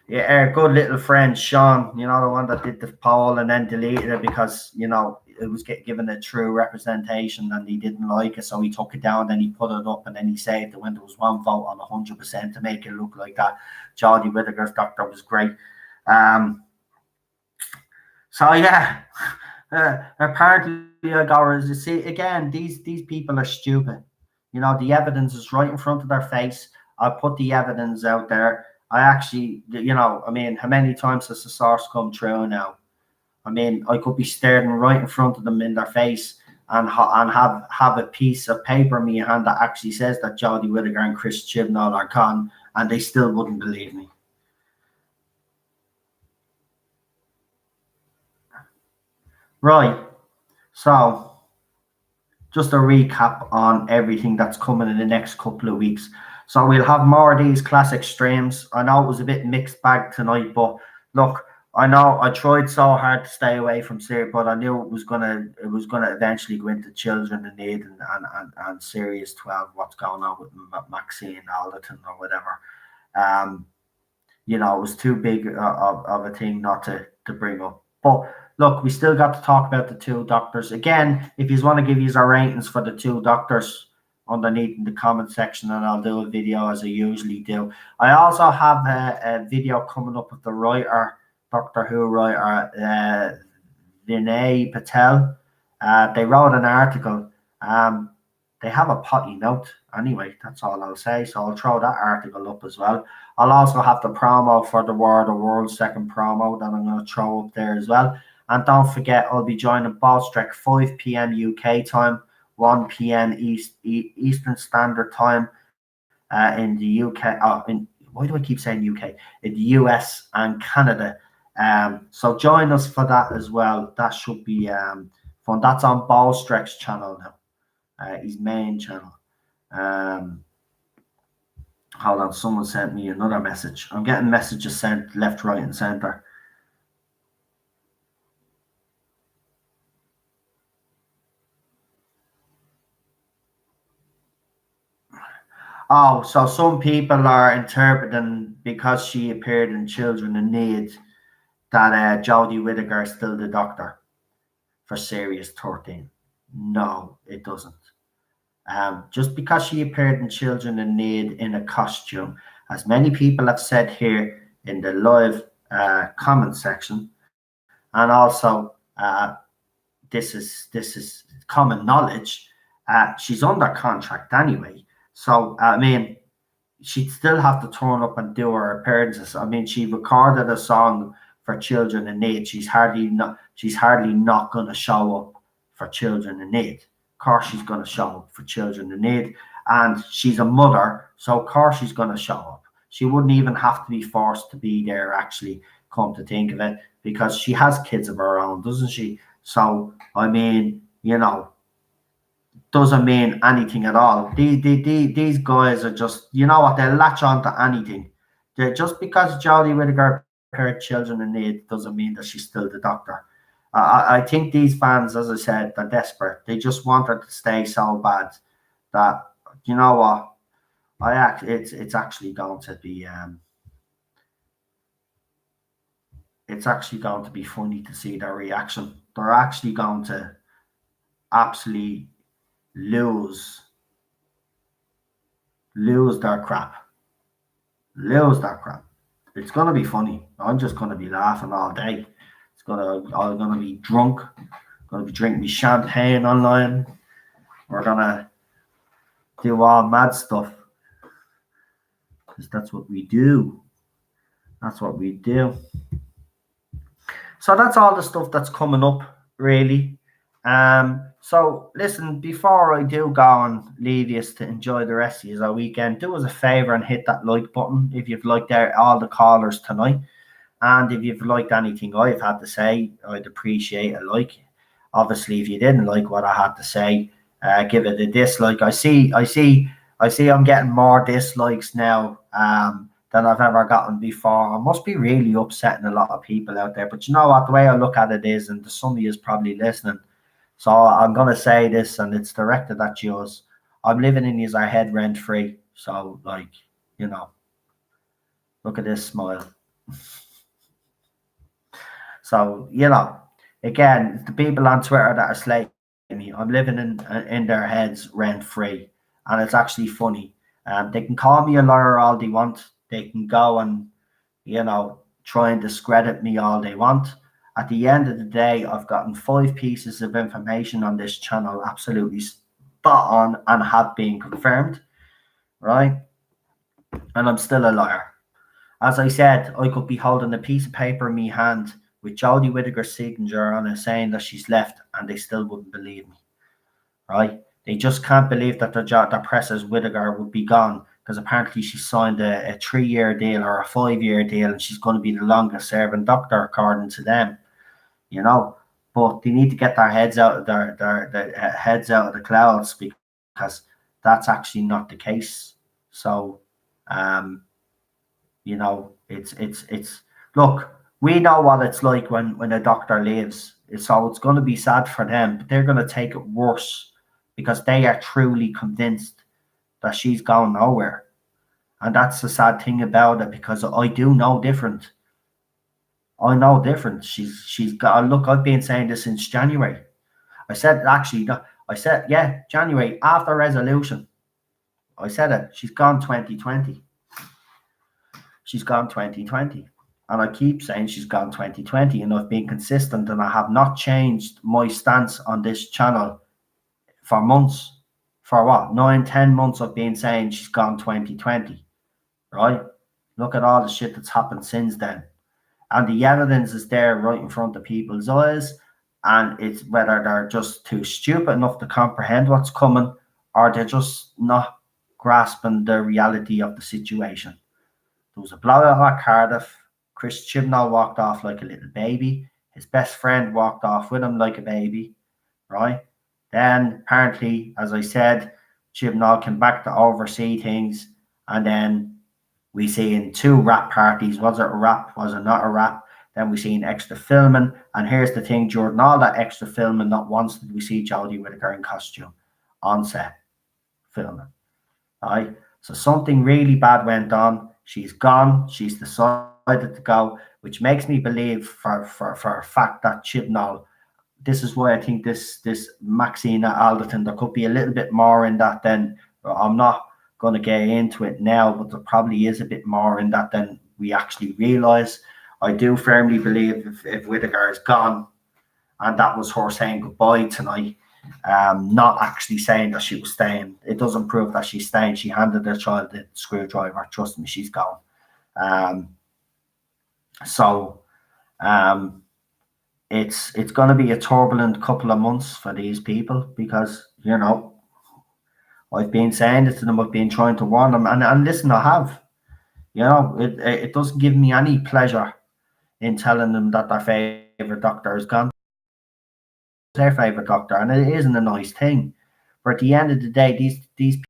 yeah, our good little friend Sean, you know, the one that did the poll and then deleted it because, you know, it was given a true representation and he didn't like it, so he took it down, then he put it up, and then he saved it when there was one vote on 100% to make it look like that Jodie Whittaker's doctor was great. So yeah, apparently I go, you see, again, these people are stupid. You know, the evidence is right in front of their face. I put the evidence out there. I actually, you know, I mean, how many times has the source come true now? I mean, I could be staring right in front of them in their face and have a piece of paper in my hand that actually says that Jodie Whittaker and Chris Chibnall are gone, and they still wouldn't believe me. Right. So, just a recap on everything that's coming in the next couple of weeks. So we'll have more of these classic streams. I know it was a bit mixed bag tonight, but look, I know I tried so hard to stay away from Syria, but I knew it was gonna eventually go into children in need and Series 12, what's going on with Maxine Alderton or whatever. You know, it was too big of a thing not to bring up. But look, we still got to talk about the two doctors. Again, if you want to give you our ratings for the two doctors underneath in the comment section, and I'll do a video as I usually do. I also have a video coming up with the writer, Doctor Who writer, Vinay Patel. They wrote an article. They have a potty note. Anyway, that's all I'll say. So I'll throw that article up as well. I'll also have the promo for the War of the World second promo that I'm going to throw up there as well. And don't forget, I'll be joining Ballstrek 5 p.m. UK time, 1 p.m. Eastern Standard Time in the UK. Why do I keep saying UK? In the US and Canada. So join us for that as well. That should be fun. That's on Ballstrek's channel now, his main channel. Hold on, someone sent me another message. I'm getting messages sent left, right, and center. Oh, so some people are interpreting because she appeared in Children in Need that Jodie Whittaker is still the doctor for Series 13. No, it doesn't. Just because she appeared in Children in Need in a costume, as many people have said here in the live comment section, and also this is common knowledge. She's under contract anyway, so I mean, she'd still have to turn up and do her appearances. I mean, she recorded a song for Children in Need. She's hardly not going to show up for Children in Need. Of course, she's going to show up for Children in Need, and she's a mother, so of course she's going to show up. She wouldn't even have to be forced to be there, actually, come to think of it, because she has kids of her own, doesn't she? So, I mean, you know, doesn't mean anything at all. These guys are just, you know what, they'll latch on to anything. Just because Jodie Whittaker appeared Children in Need doesn't mean that she's still the doctor. I think these fans, as I said, they're desperate. They just want her to stay so bad that, you know what, it's actually going to be it's actually going to be funny to see their reaction. They're actually going to absolutely lose their crap. It's gonna be funny. I'm just gonna be laughing all day. I'm gonna be drunk. Gonna be drinking me champagne online. We're gonna do all mad stuff. Because that's what we do. So that's all the stuff that's coming up, really. So listen, before I do go and leave you to enjoy the rest of your weekend, do us a favor and hit that like button if you've liked all the callers tonight. And if you've liked anything I've had to say, I'd appreciate a like. Obviously, if you didn't like what I had to say, give it a dislike. I see I'm getting more dislikes now than I've ever gotten before. I must be really upsetting a lot of people out there. But you know what? The way I look at it is, and some of you is probably listening, So I'm gonna say this, and it's directed at yours. I'm living in his head rent free. So like, you know, look at this smile. So you know, again, the people on Twitter that are slating me, I'm living in their heads rent free, and it's actually funny. They can call me a liar all they want. They can go and try and discredit me all they want. At the end of the day, I've gotten 5 pieces of information on this channel absolutely spot on and have been confirmed, right? And I'm still a liar. As I said, I could be holding a piece of paper in my hand with Jodie Whittaker's signature on it saying that she's left, and they still wouldn't believe me, right? They just can't believe that the Presses Whittaker would be gone, because apparently she signed a 3-year deal or a 5-year deal, and she's going to be the longest serving doctor according to them, But they need to get their heads out of their heads out of the clouds, because that's actually not the case. So, it's look. We know what it's like when a doctor leaves, so it's going to be sad for them, but they're going to take it worse because they are truly convinced that she's going nowhere. And that's the sad thing about it, because I do know different. I know different. She's got, look, I've been saying this since January. I said, yeah, January after resolution. I said it. She's gone 2020. She's gone 2020. And I keep saying she's gone 2020, and I've been consistent, and I have not changed my stance on this channel for months. For what? 9, 10 months I've been saying she's gone 2020. Right? Look at all the shit that's happened since then. And the evidence is there right in front of people's eyes. And it's whether they're just too stupid enough to comprehend what's coming, or they're just not grasping the reality of the situation. There was a blowout at Cardiff. Chris Chibnall walked off like a little baby. His best friend walked off with him like a baby, right? Then, apparently, as I said, Chibnall came back to oversee things, and then we see in 2 rap parties. Was it a rap? Was it not a rap? Then we see an extra filming, and here's the thing, Jordan, all that extra filming, not once did we see Jodie Whittaker in costume on set filming, right? So something really bad went on. She's gone. She's decided to go, which makes me believe for a fact that Chibnall, this is why I think this Maxine Alderton, there could be a little bit more in that than, I'm not going to get into it now, but there probably is a bit more in that than we actually realise. I do firmly believe if Whittaker is gone, and that was her saying goodbye tonight, not actually saying that she was staying. It doesn't prove that she's staying. She handed her child the screwdriver. Trust me, she's gone. It's going to be a turbulent couple of months for these people, because I've been saying it to them. I've been trying to warn them, and listen, I have. It doesn't give me any pleasure in telling them that their favorite doctor is gone. Their favorite doctor, and it isn't a nice thing. But at the end of the day, these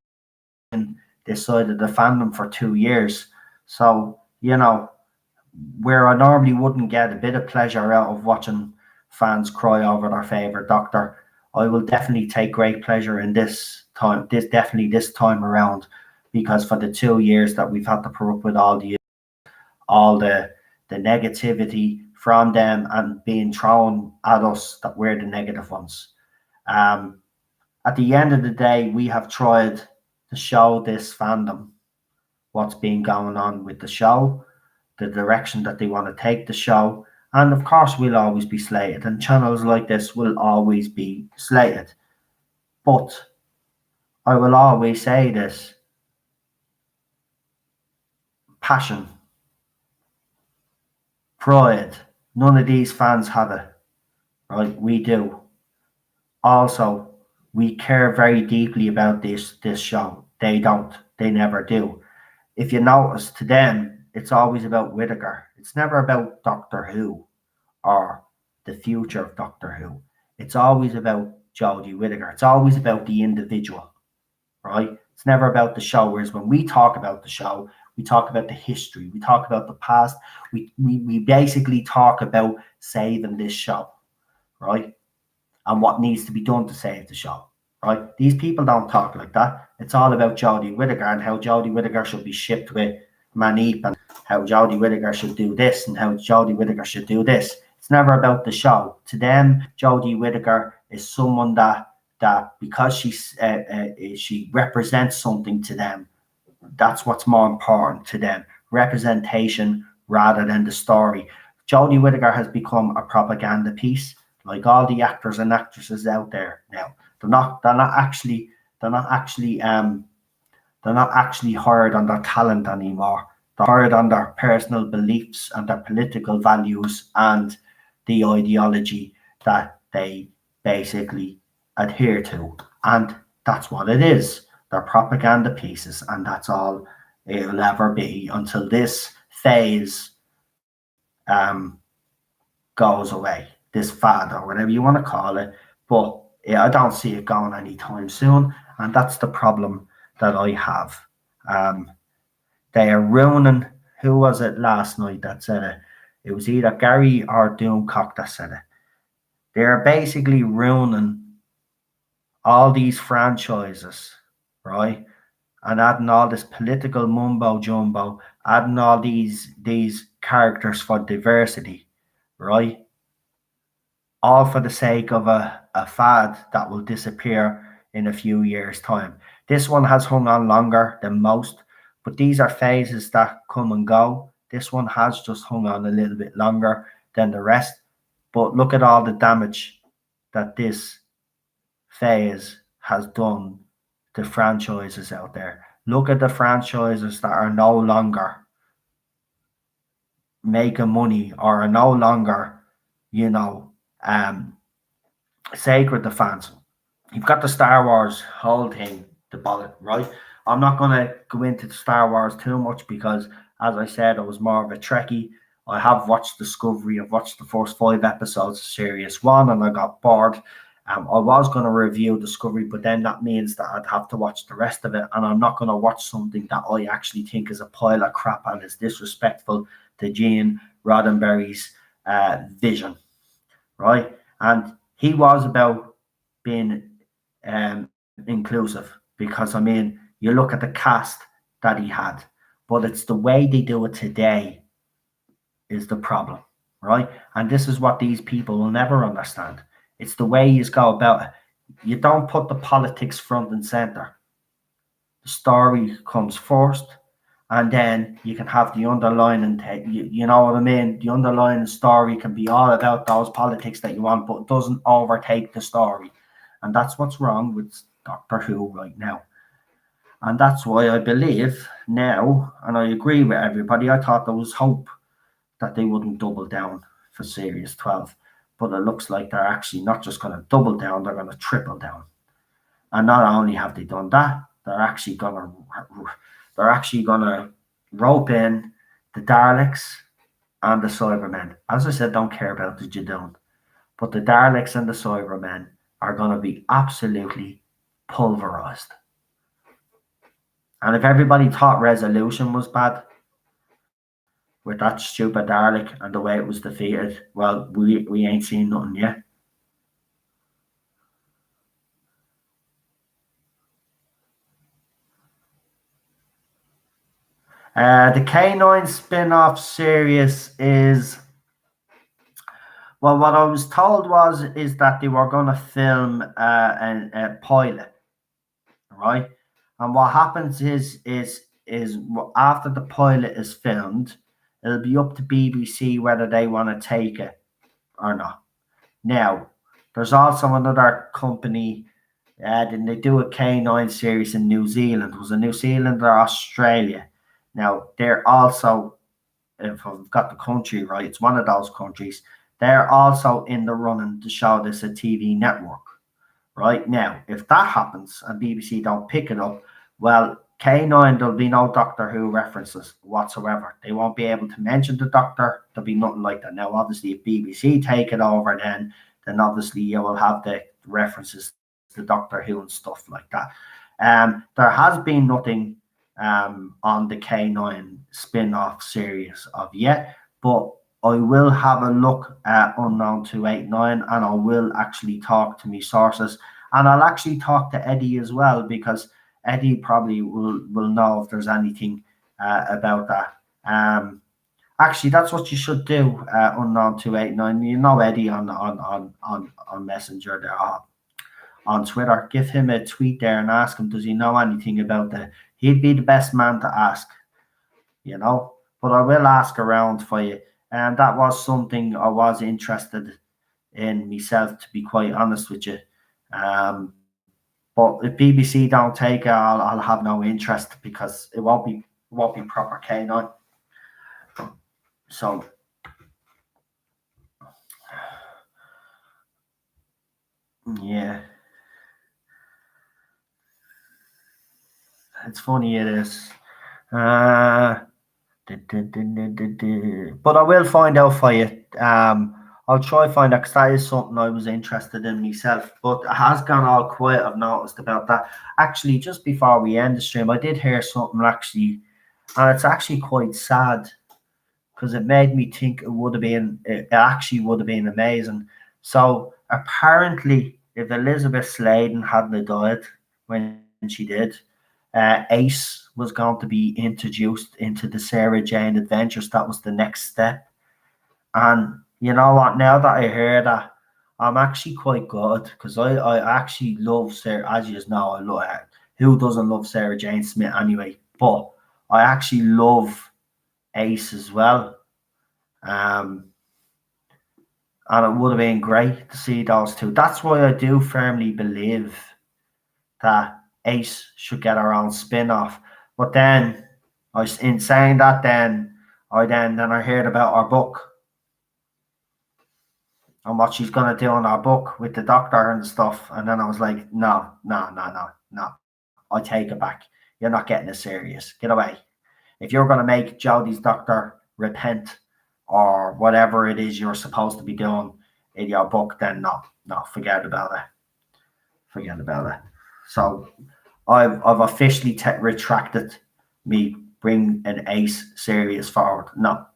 people decided to fan them for 2 years. So where I normally wouldn't get a bit of pleasure out of watching fans cry over their favorite doctor, I will definitely take great pleasure in this time. This time around, because for the 2 years that we've had to put up with all the negativity from them and being thrown at us that we're the negative ones. At the end of the day, we have tried to show this fandom what's been going on with the show, the direction that they want to take the show, and of course we'll always be slated, and channels like this will always be slated. But I will always say this: passion, pride. None of these fans have it, right? We do. Also, we care very deeply about this show. They don't. They never do. If you notice, to them, it's always about Whittaker. It's never about Doctor Who or the future of Doctor Who. It's always about Jodie Whittaker. It's always about the individual, right? It's never about the show. Whereas when we talk about the show, we talk about the history. We talk about the past. We basically talk about saving this show, right? and what needs to be done to save the show. Right? These people don't talk like that. It's all about Jodie Whittaker and how Jodie Whittaker should be shipped with Manip and how Jodie Whittaker should do this and how Jodie Whittaker should do this. It's never about the show. To them, Jodie Whittaker is someone that because she represents something to them, that's what's more important to them. Representation rather than the story. Jodie Whittaker has become a propaganda piece, like all the actors and actresses out there now. They're not actually hired on their talent anymore. They're hired on their personal beliefs and their political values and the ideology that they basically adhere to. And that's what it is. They're propaganda pieces, and that's all it'll ever be until this phase goes away. This fad, or whatever you want to call it. But yeah, I don't see it going anytime soon, and that's the problem that I have. They are ruining. Who was it last night that said it? It was either Gary or Doomcock that said it. They're basically ruining all these franchises, right? And adding all this political mumbo jumbo, adding all these characters for diversity, right? All for the sake of a fad that will disappear in a few years' time. This one has hung on longer than most, but these are phases that come and go. This one has just hung on a little bit longer than the rest. But look at all the damage that this phase has done to franchises out there. Look at the franchises that are no longer making money or are no longer, sacred to fans. You've got the Star Wars whole thing, the bullet, right? I'm not going to go into Star Wars too much because, as I said, I was more of a Trekkie. I have watched Discovery. I've watched the first 5 episodes of Series 1 and I got bored. I was going to review Discovery, but then that means that I'd have to watch the rest of it, and I'm not going to watch something that I actually think is a pile of crap and is disrespectful to Gene Roddenberry's vision, right? And he was about being inclusive because, I mean, you look at the cast that he had, but it's the way they do it today is the problem, right? And this is what these people will never understand. It's the way you go about it. You don't put the politics front and center. The story comes first, and then you can have the underlying, you know what I mean? The underlying story can be all about those politics that you want, but it doesn't overtake the story. And that's what's wrong with Doctor Who right now. And that's why I believe now, and I agree with everybody, I thought there was hope that they wouldn't double down for Series 12. But it looks like they're actually not just going to double down, they're going to triple down. And not only have they done that, they're actually going to rope in the Daleks and the Cybermen. As I said, don't care about the Judoon. But the Daleks and the Cybermen are going to be absolutely pulverized. And if everybody thought Resolution was bad, with that stupid Dalek and the way it was defeated, well, we ain't seen nothing yet. The K9 spin-off series is, well, what I was told is that they were going to film a pilot, right? And what happens is after the pilot is filmed, it'll be up to BBC whether they want to take it or not. Now, there's also another company, and they do a K9 series in New Zealand. Was it New Zealand or Australia? Now, they're also, if I've got the country right, it's one of those countries. They're also in the running to show this a TV network. Right now, if that happens and BBC don't pick it up, well, K9, there'll be no Doctor Who references whatsoever. They won't be able to mention the Doctor. There'll be nothing like that. Now, obviously, if BBC take it over, then obviously you will have the references to Doctor Who and stuff like that. There has been nothing on the K9 spin-off series of yet, but I will have a look at Unknown 289 and I will actually talk to my sources. And I'll actually talk to Eddie as well, because Eddie probably will know if there's anything about that. Actually, that's what you should do, Unknown 289. You know Eddie on Messenger there, on Twitter. Give him a tweet there and ask him, does he know anything about that? He'd be the best man to ask, you know. But I will ask around for you. And that was something I was interested in myself, to be quite honest with you. But if BBC don't take it, I'll have no interest, because it won't be proper canine. So yeah, it's funny, it is. But I will find out for you. I'll try to find out, because that is something I was interested in myself. But it has gone all quiet, I've noticed about that. Actually, just before we end the stream, I did hear something actually, and it's actually quite sad, because it made me think it actually would have been amazing. So apparently, if Elizabeth Sladen hadn't died when she did, Ace was going to be introduced into the Sarah Jane Adventures. That was the next step. And you know what? Now that I hear that, I'm actually quite good, because I actually love Sarah. As you know, I love her. Who doesn't love Sarah Jane Smith anyway? But I actually love Ace as well. And it would have been great to see those two. That's why I do firmly believe that Ace should get her own spin-off. But then, in saying that, then I heard about our book and what she's gonna do in our book with the doctor and stuff. And then I was like, no. I take it back. You're not getting this serious. Get away. If you're gonna make Jodie's doctor repent or whatever it is you're supposed to be doing in your book, then no, forget about it. Forget about it. So I've officially retracted me bring an Ace series forward. No,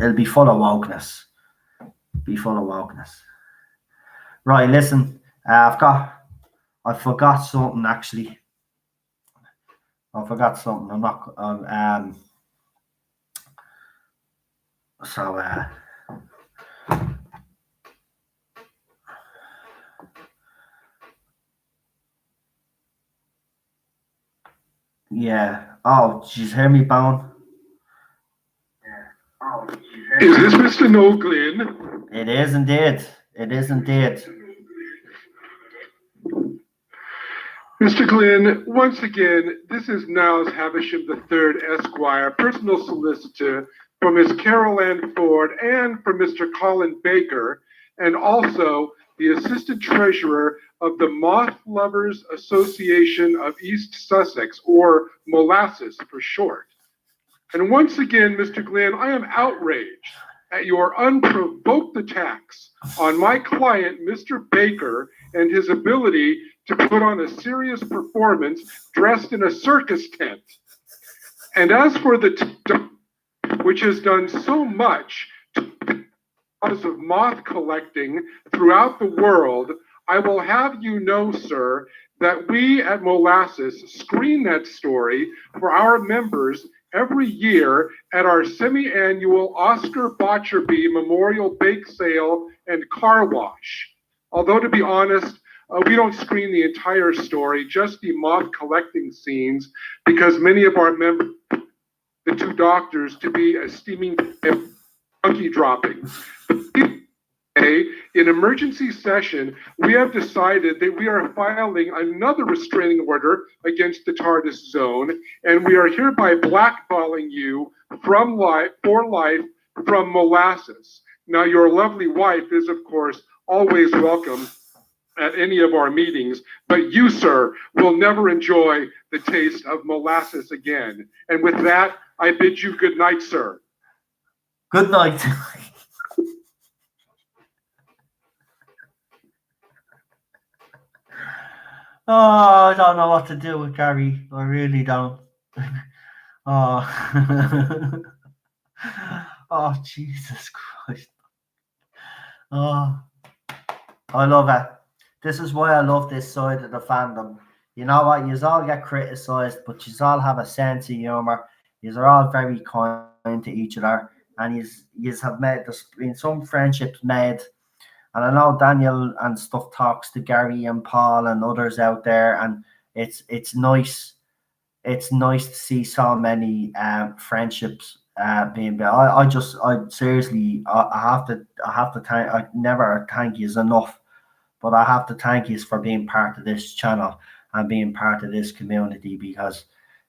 it'll be full of wokeness. Right, listen, I forgot something actually. I'm not. So yeah. Oh, did you hear me, Bone? Is this Mr. Noel Glynn? It is indeed. Mr. Glynn, once again, this is Niles Havisham III, Esquire, personal solicitor for Miss Carol Ann Ford and for Mr. Colin Baker, and also the assistant treasurer of the Moth Lovers Association of East Sussex, or Molasses for short. And once again, Mr. Glynn, I am outraged at your unprovoked attacks on my client, Mr. Baker, and his ability to put on a serious performance dressed in a circus tent. And as for the which has done so much cause of moth collecting throughout the world, I will have you know, sir, that we at Molasses screen that story for our members every year at our semi-annual Oscar Botcherby Memorial Bake Sale and Car Wash. Although, to be honest, we don't screen the entire story, just the moth collecting scenes, because many of our members, the two doctors, to be a steaming monkey droppings. In emergency session, we have decided that we are filing another restraining order against the Tardis zone, and we are hereby blackballing you for life from Molasses. Now, your lovely wife is, of course, always welcome at any of our meetings, but you, sir, will never enjoy the taste of molasses again. And with that, I bid you good night, sir. Good night. Oh, I don't know what to do with Gary. I really don't. Oh, Oh, Jesus Christ. Oh, I love it. This is why I love this side of the fandom. You know what? You all get criticised, but you all have a sense of humour. You are all very kind to each other, and you have made there's been some friendships made. And I know Daniel and stuff talks to Gary and Paul and others out there, and it's nice. It's nice to see so many friendships being built. I seriously, I have to thank. I never thank you enough, but I have to thank you for being part of this channel and being part of this community, because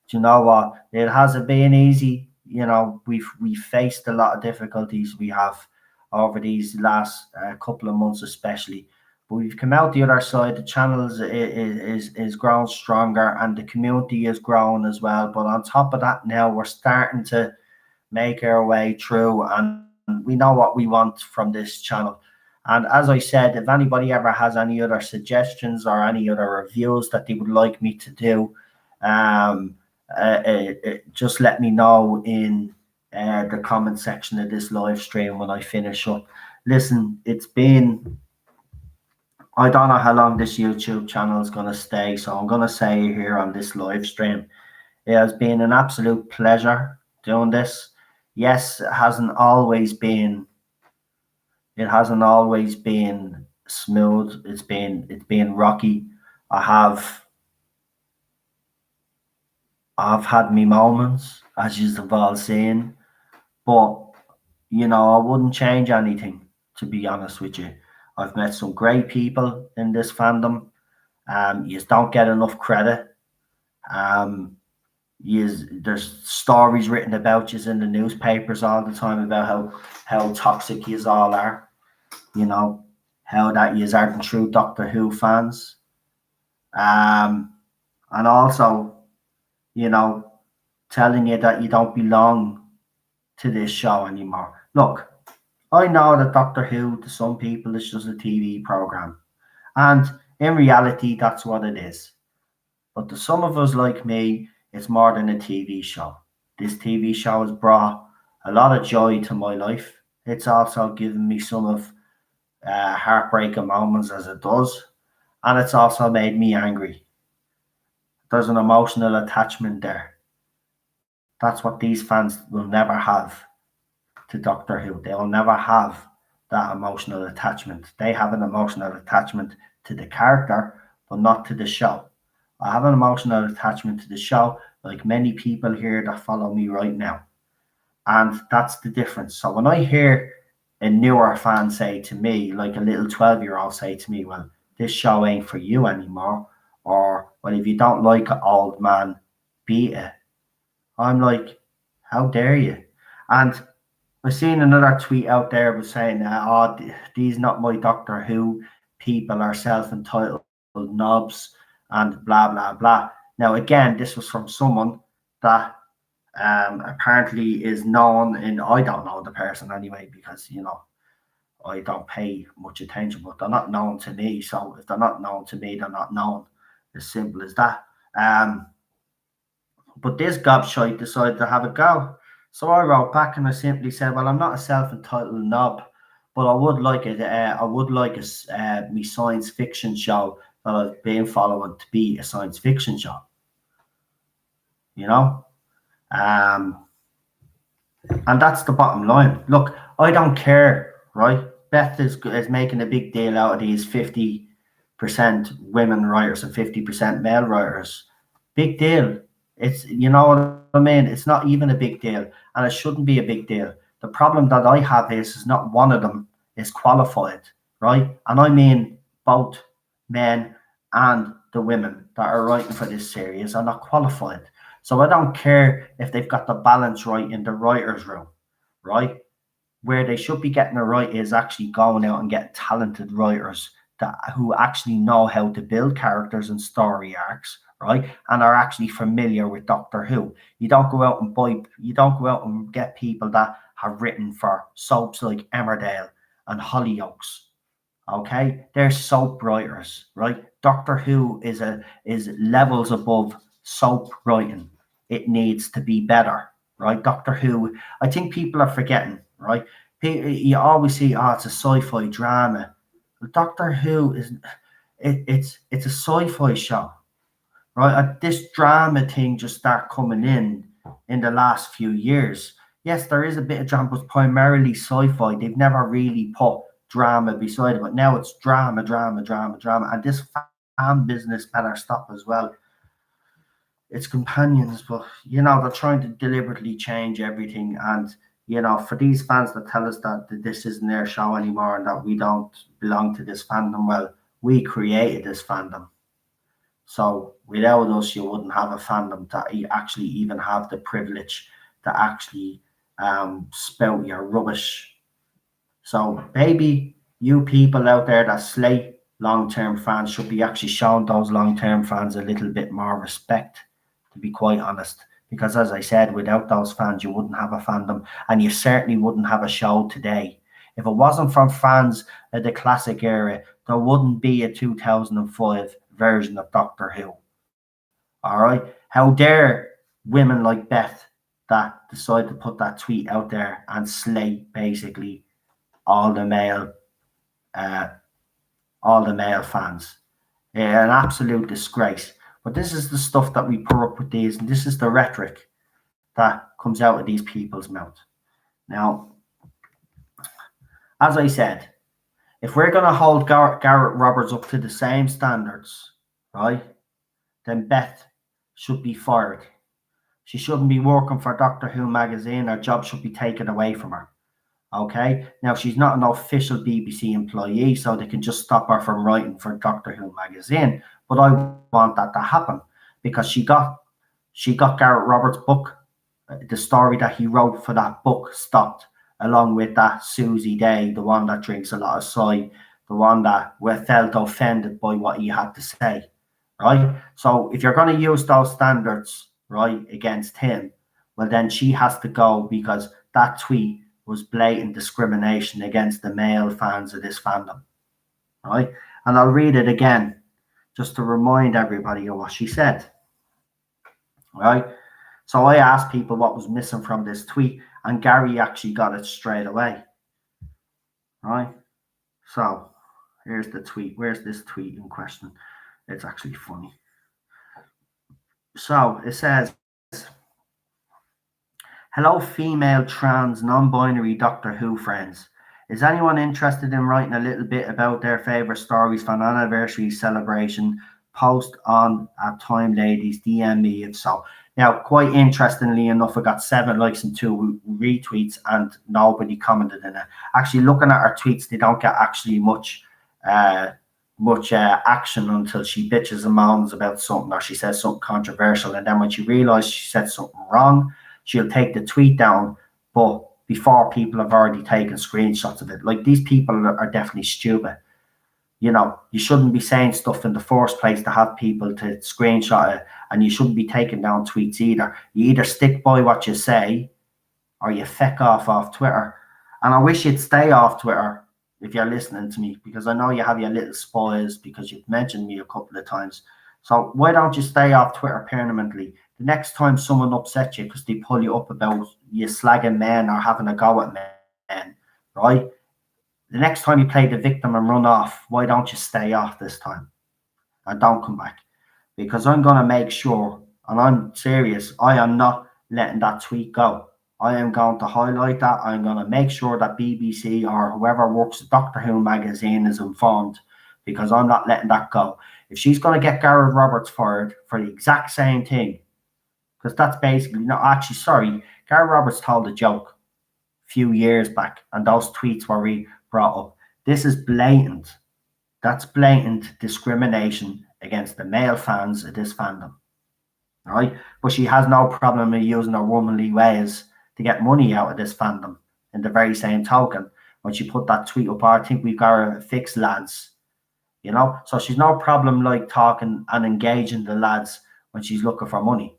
do you know what? It hasn't been easy. You know, we faced a lot of difficulties. We have over these last couple of months, especially. But we've come out the other side. The channel is grown stronger, and the community is grown as well. But on top of that, now we're starting to make our way through, and we know what we want from this channel. And as I said, if anybody ever has any other suggestions or any other reviews that they would like me to do, just let me know in the comment section of this live stream when I finish up. Listen, I don't know how long this YouTube channel is going to stay, so I'm going to say here on this live stream, it has been an absolute pleasure doing this. Yes, it hasn't always been smooth. It's been rocky. I've had me moments, as you've all seen, but you know, I wouldn't change anything, to be honest with you. I've met some great people in this fandom. You don't get enough credit. There's stories written about you in the newspapers all the time about how toxic you all are. You know, how that you aren't true Doctor Who fans. And also, you know, telling you that you don't belong to this show anymore. Look, I know that Doctor Who to some people is just a TV program, and in reality, that's what it is. But to some of us like me, it's more than a TV show. This TV show has brought a lot of joy to my life. It's also given me some of heartbreaking moments, as it does, and it's also made me angry. There's an emotional attachment there. That's what these fans will never have to Doctor Who. They will never have that emotional attachment. They have an emotional attachment to the character, but not to the show. I have an emotional attachment to the show, like many people here that follow me right now. And that's the difference. So when I hear a newer fan say to me, like a little 12-year-old say to me, well, this show ain't for you anymore, or, well, if you don't like it, old man, beat it. I'm like, how dare you? And I seen another tweet out there was saying, these not my Doctor Who people are self-entitled knobs and blah, blah, blah. Now, again, this was from someone that apparently is known in, I don't know the person anyway, because, you know, I don't pay much attention, but they're not known to me. So if they're not known to me, they're not known. As simple as that. But this gobshite decided to have a go. So I wrote back and I simply said, well, I'm not a self-entitled knob, but I would like me science fiction show that I've been following to be a science fiction show. You know? And that's the bottom line. Look, I don't care, right? Beth is making a big deal out of these 50% women writers and 50% male writers. Big deal. It's, you know what I mean? It's not even a big deal, and it shouldn't be a big deal. The problem that I have is not one of them is qualified, right? And I mean both men and the women that are writing for this series are not qualified. So I don't care if they've got the balance right in the writer's room, right? Where they should be getting it right is actually going out and getting talented writers who actually know how to build characters and story arcs, right? And are actually familiar with Doctor Who. You don't go out and get people that have written for soaps like Emmerdale and Hollyoaks. Okay? They're soap writers, right? Doctor Who is levels above soap writing. It needs to be better, right? Doctor Who, I think people are forgetting, right? You always see, oh, it's a sci-fi drama. Well, Doctor Who is it's a sci-fi show, right? This drama thing just start coming in the last few years. Yes, there is a bit of drama, but primarily sci-fi. They've never really put drama beside it, but now it's drama, drama, drama, drama, and this fan business better stop as well. It's companions, but they're trying to deliberately change everything, and for these fans that tell us that this isn't their show anymore and that we don't belong to this fandom, well, we created this fandom. So without us, you wouldn't have a fandom that you actually even have the privilege to actually spout your rubbish. So maybe you people out there that slate long-term fans should be actually showing those long-term fans a little bit more respect, to be quite honest. Because as I said, without those fans, you wouldn't have a fandom, and you certainly wouldn't have a show today. If it wasn't from fans of the classic era, there wouldn't be a 2005 version of Doctor Who. All right? How dare women like Beth that decide to put that tweet out there and slate basically all the male fans. An absolute disgrace. But this is the stuff that we put up with these, and this is the rhetoric that comes out of these people's mouth. Now, as I said, if we're going to hold Garrett Roberts up to the same standards, right, then Beth should be fired. She shouldn't be working for Doctor Who magazine. Her job should be taken away from her. Okay, now she's not an official BBC employee, so they can just stop her from writing for Doctor Who magazine. But I want that to happen because she got Garrett Roberts' book, the story that he wrote for that book stopped, along with that Susie Day, the one that drinks a lot of soy, the one that felt offended by what he had to say, right? So if you're going to use those standards, right, against him, well then she has to go because that tweet was blatant discrimination against the male fans of this fandom, right? And I'll read it again just to remind everybody of what she said, right? So I asked people what was missing from this tweet, and Gary actually got it straight away, right? So here's the tweet. Where's this tweet in question? It's actually funny. So it says, "Hello, female, trans, non-binary Doctor Who friends. Is anyone interested in writing a little bit about their favourite stories for an anniversary celebration? Post on at Time Ladies, DM me if so." Now, quite interestingly enough, I got 7 likes and 2 retweets, and nobody commented in it. Actually, looking at her tweets, they don't get actually much action until she bitches and moans about something or she says something controversial, and then when she realizes she said something wrong, she'll take the tweet down, but before people have already taken screenshots of it. Like, these people are definitely stupid. You shouldn't be saying stuff in the first place to have people to screenshot it, and you shouldn't be taking down tweets either. You either stick by what you say or you feck off Twitter. And I wish you'd stay off Twitter if you're listening to me, because I know you have your little spoils because you've mentioned me a couple of times. So why don't you stay off Twitter permanently? The next time someone upsets you because they pull you up about you slagging men or having a go at men, right? The next time you play the victim and run off, why don't you stay off this time and don't come back? Because I'm going to make sure, and I'm serious, I am not letting that tweet go. I am going to highlight that. I'm going to make sure that BBC or whoever works at Doctor Who magazine is informed, because I'm not letting that go. If she's going to get Garrett Roberts fired for the exact same thing, because that's basically, no, actually, sorry, Garrett Roberts told a joke a few years back, and those tweets were brought up. This is blatant. That's blatant discrimination against the male fans of this fandom, right? But she has no problem in using her womanly ways to get money out of this fandom. In the very same token, when she put that tweet up, I think we've got her fixed, lads. So she's no problem like talking and engaging the lads when she's looking for money,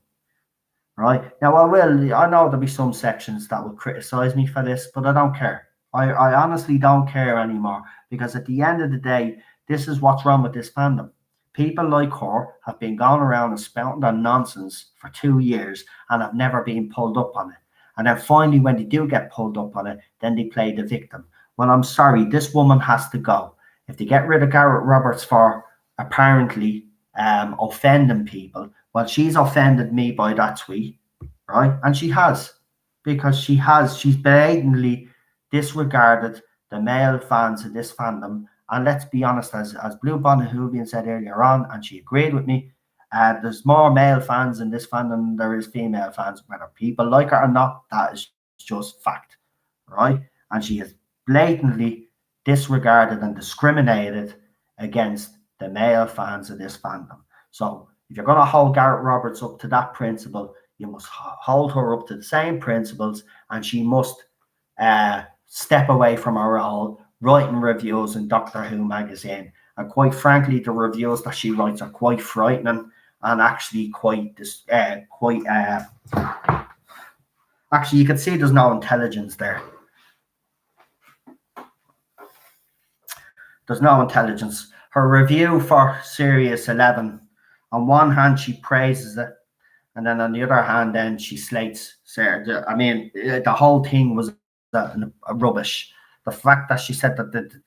right? Now I know there'll be some sections that will criticize me for this, but I don't care. I honestly don't care anymore, because at the end of the day, this is what's wrong with this fandom. People like her have been going around and spouting their nonsense for 2 years and have never been pulled up on it. And then finally, when they do get pulled up on it, then they play the victim. Well, I'm sorry, this woman has to go. If they get rid of Garrett Roberts for apparently offending people, well, she's offended me by that tweet, right? And she has, because she's blatantly disregarded the male fans of this fandom. And let's be honest, as Blue Bonnet Hoovian said earlier on, and she agreed with me, there's more male fans in this fandom than there is female fans. Whether people like it or not, that is just fact, right? And she has blatantly disregarded and discriminated against the male fans of this fandom. So if you're going to hold Garrett Roberts up to that principle, you must hold her up to the same principles, and she must step away from her role writing reviews in Doctor Who magazine. And quite frankly, the reviews that she writes are quite frightening and actually actually, you can see there's no intelligence there. There's no intelligence. Her review for Series 11, on one hand, she praises it, and then on the other hand, then she slates Sarah. I mean, the whole thing was a rubbish. The fact that she said that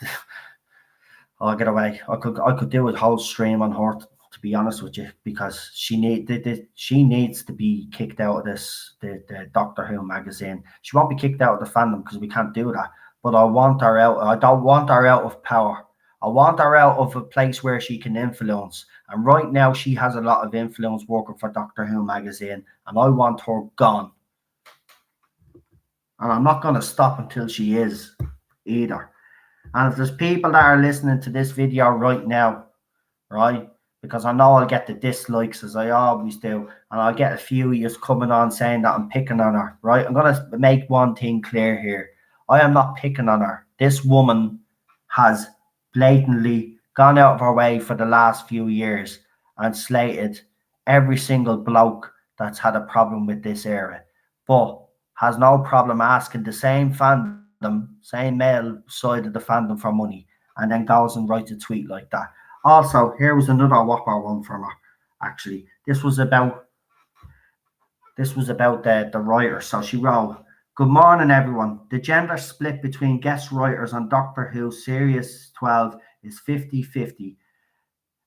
oh, get away. I could do a whole stream on her, to be honest with you, because she needs to be kicked out of the Doctor Who magazine. She won't be kicked out of the fandom because we can't do that. But I want her out. I don't want her out of power. I want her out of a place where she can influence. And right now, she has a lot of influence working for Doctor Who magazine, and I want her gone. And I'm not going to stop until she is either. And if there's people that are listening to this video right now, right, because I know I'll get the dislikes as I always do, and I'll get a few of you coming on saying that I'm picking on her, right? I'm going to make one thing clear here. I am not picking on her. This woman has blatantly gone out of her way for the last few years and slated every single bloke that's had a problem with this era, but has no problem asking the same fandom, same male side of the fandom for money, and then goes and writes a tweet like that. Also, here was another whopper one from her. Actually, this was about the writer. So she wrote, "Good morning, everyone. The gender split between guest writers on Doctor Who Series 12 is 50-50.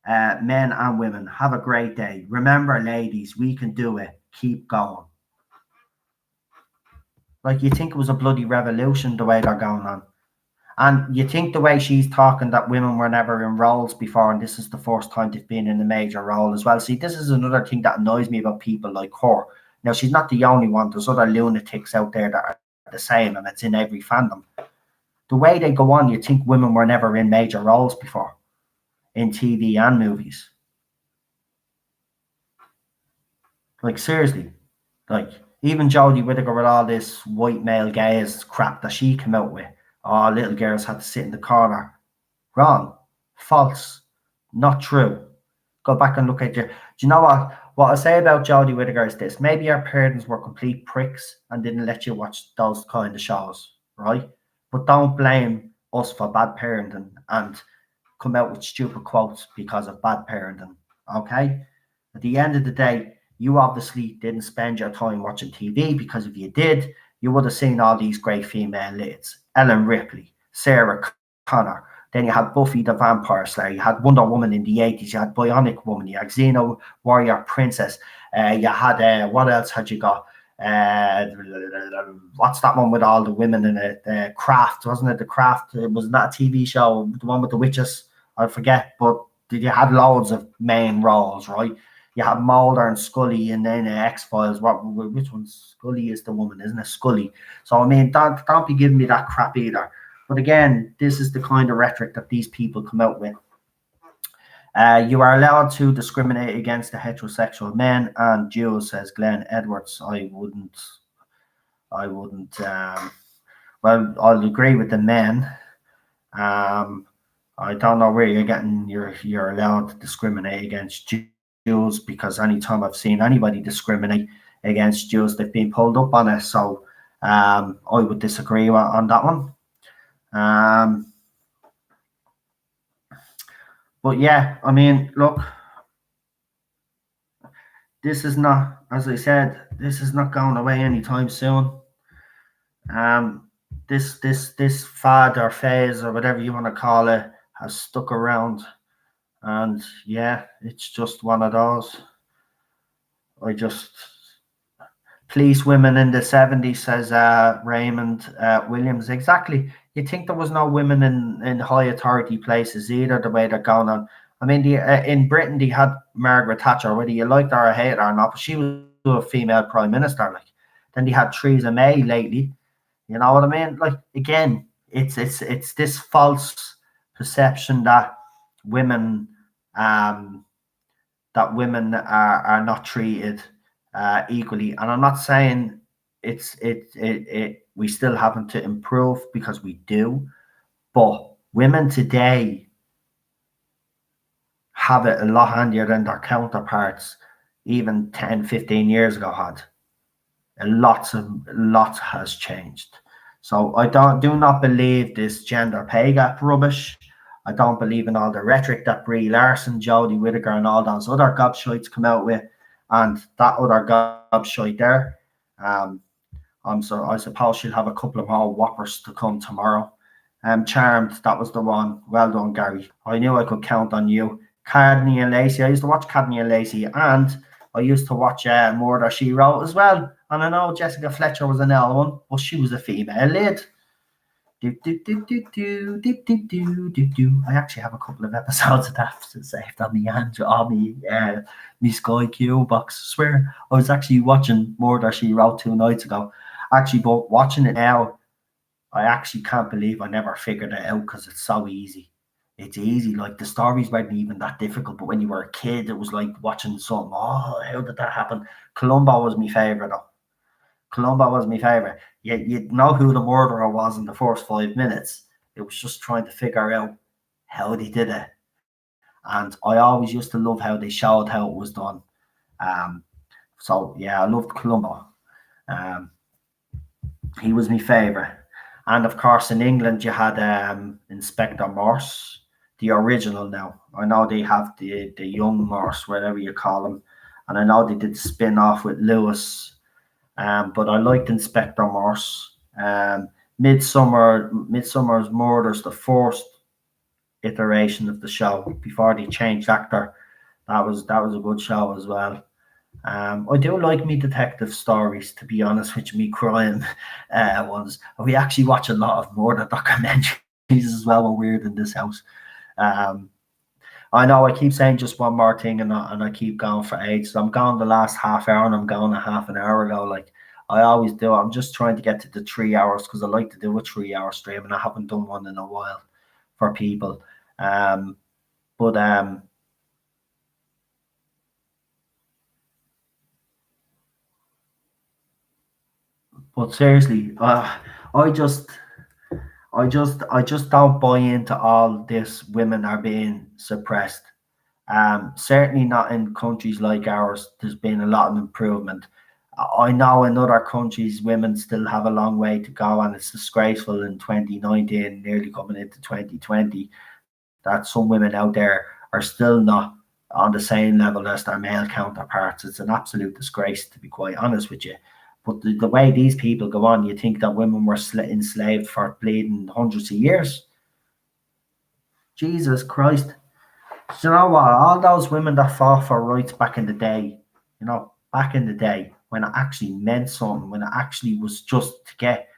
Men and women. Have a great day. Remember, ladies, we can do it. Keep going." Like, you think it was a bloody revolution the way they're going on. And you think the way she's talking that women were never in roles before, and this is the first time they've been in a major role as well. See, this is another thing that annoys me about people like her. Now, she's not the only one. There's other lunatics out there that are the same, and it's in every fandom. The way they go on, you think women were never in major roles before, in TV and movies. Like, seriously. Like, even Jodie Whittaker with all this white male gaze crap that she came out with. Oh, little girls had to sit in the corner. Wrong. False. Not true. Go back and look at your... Do you know what? What I say about Jodie Whittaker is this. Maybe our parents were complete pricks and didn't let you watch those kind of shows, right? But don't blame us for bad parenting and come out with stupid quotes because of bad parenting, okay? At the end of the day, you obviously didn't spend your time watching TV, because if you did, you would have seen all these great female leads. Ellen Ripley, Sarah Connor. Then you had Buffy the Vampire Slayer. You had Wonder Woman in the 80s. You had Bionic Woman. You had Xena Warrior Princess. You had, what else had you got? What's that one with all the women in it? Craft, wasn't it? The Craft. It was not a TV show. The one with the witches. I forget. But you had loads of main roles, right? You have Mulder and Scully, and then X-Files. Which one? Scully is the woman, isn't it? Scully. So, I mean, don't be giving me that crap either. But again, this is the kind of rhetoric that these people come out with. You are allowed to discriminate against the heterosexual men and Jews, says Glenn Edwards. I wouldn't. Well, I'll agree with the men. I don't know where you're getting you're allowed to discriminate against Jews, because anytime I've seen anybody discriminate against Jews, they've been pulled up on it. So I would disagree on that one. But yeah, I mean, look, this is not, as I said, this is not going away anytime soon. This fad or phase or whatever you want to call it has stuck around, and yeah, it's just one of those. I just police women in the 70s, says Raymond Williams. Exactly. You think there was no women in high authority places either, the way they're going on. I mean, in Britain, they had Margaret Thatcher, whether you liked her or hated her or not, but she was a female prime minister. Like, then they had Theresa May lately. You know what I mean? Like, again, it's this false perception that women um are not treated equally. And I'm not saying we still haven't to improve, because we do, but women today have it a lot handier than their counterparts even 10, 15 years ago had. Lots has changed. So I do not believe this gender pay gap rubbish. I don't believe in all the rhetoric that Brie Larson, Jodie Whittaker, and all those other gobshites come out with, and that other gobshite there. I suppose she'll have a couple of more whoppers to come tomorrow. Charmed, that was the one. Well done, Gary. I knew I could count on you. Cadney and Lacey. I used to watch Cadney and Lacey, and I used to watch Murder, She Wrote as well. And I know Jessica Fletcher was an L one, but she was a female lead. I actually have a couple of episodes of that saved on me Sky Q box. I swear, I was actually watching Murder, She Wrote 2 nights ago. Actually, but watching it now, I actually can't believe I never figured it out, because it's so easy. It's easy. Like, the stories weren't even that difficult, but when you were a kid, it was like watching something. Oh, how did that happen? Columbo was my favorite, though. Columbo was my favorite. You'd know who the murderer was in the first 5 minutes. It was just trying to figure out how they did it. And I always used to love how they showed how it was done. So yeah, I loved Columbo. He was my favorite. And of course, in England, you had Inspector Morse, the original now. I know they have the young Morse, whatever you call him. And I know they did spin off with Lewis. But I liked Inspector Morse. Midsummer's Murders, the first iteration of the show before they changed actor. That was a good show as well. I do like me detective stories, to be honest with you, me crime ones. We actually watch a lot of murder documentaries as well when we're in this house. I know I keep saying just one more thing, and I keep going for ages. I'm going the last half hour, and I'm going a half an hour ago, like I always do. I'm just trying to get to the 3 hours, because I like to do a 3 hour stream, and I haven't done one in a while for people. But seriously, I just don't buy into all this. Women are being suppressed. Certainly not in countries like ours. There's been a lot of improvement. I know in other countries, women still have a long way to go, and it's disgraceful in 2019, nearly coming into 2020, that some women out there are still not on the same level as their male counterparts. It's an absolute disgrace, to be quite honest with you. But the way these people go on, you think that women were enslaved for bleeding hundreds of years. Jesus Christ. Do you know what? All those women that fought for rights back in the day, back in the day, when it actually meant something, when it actually was just to get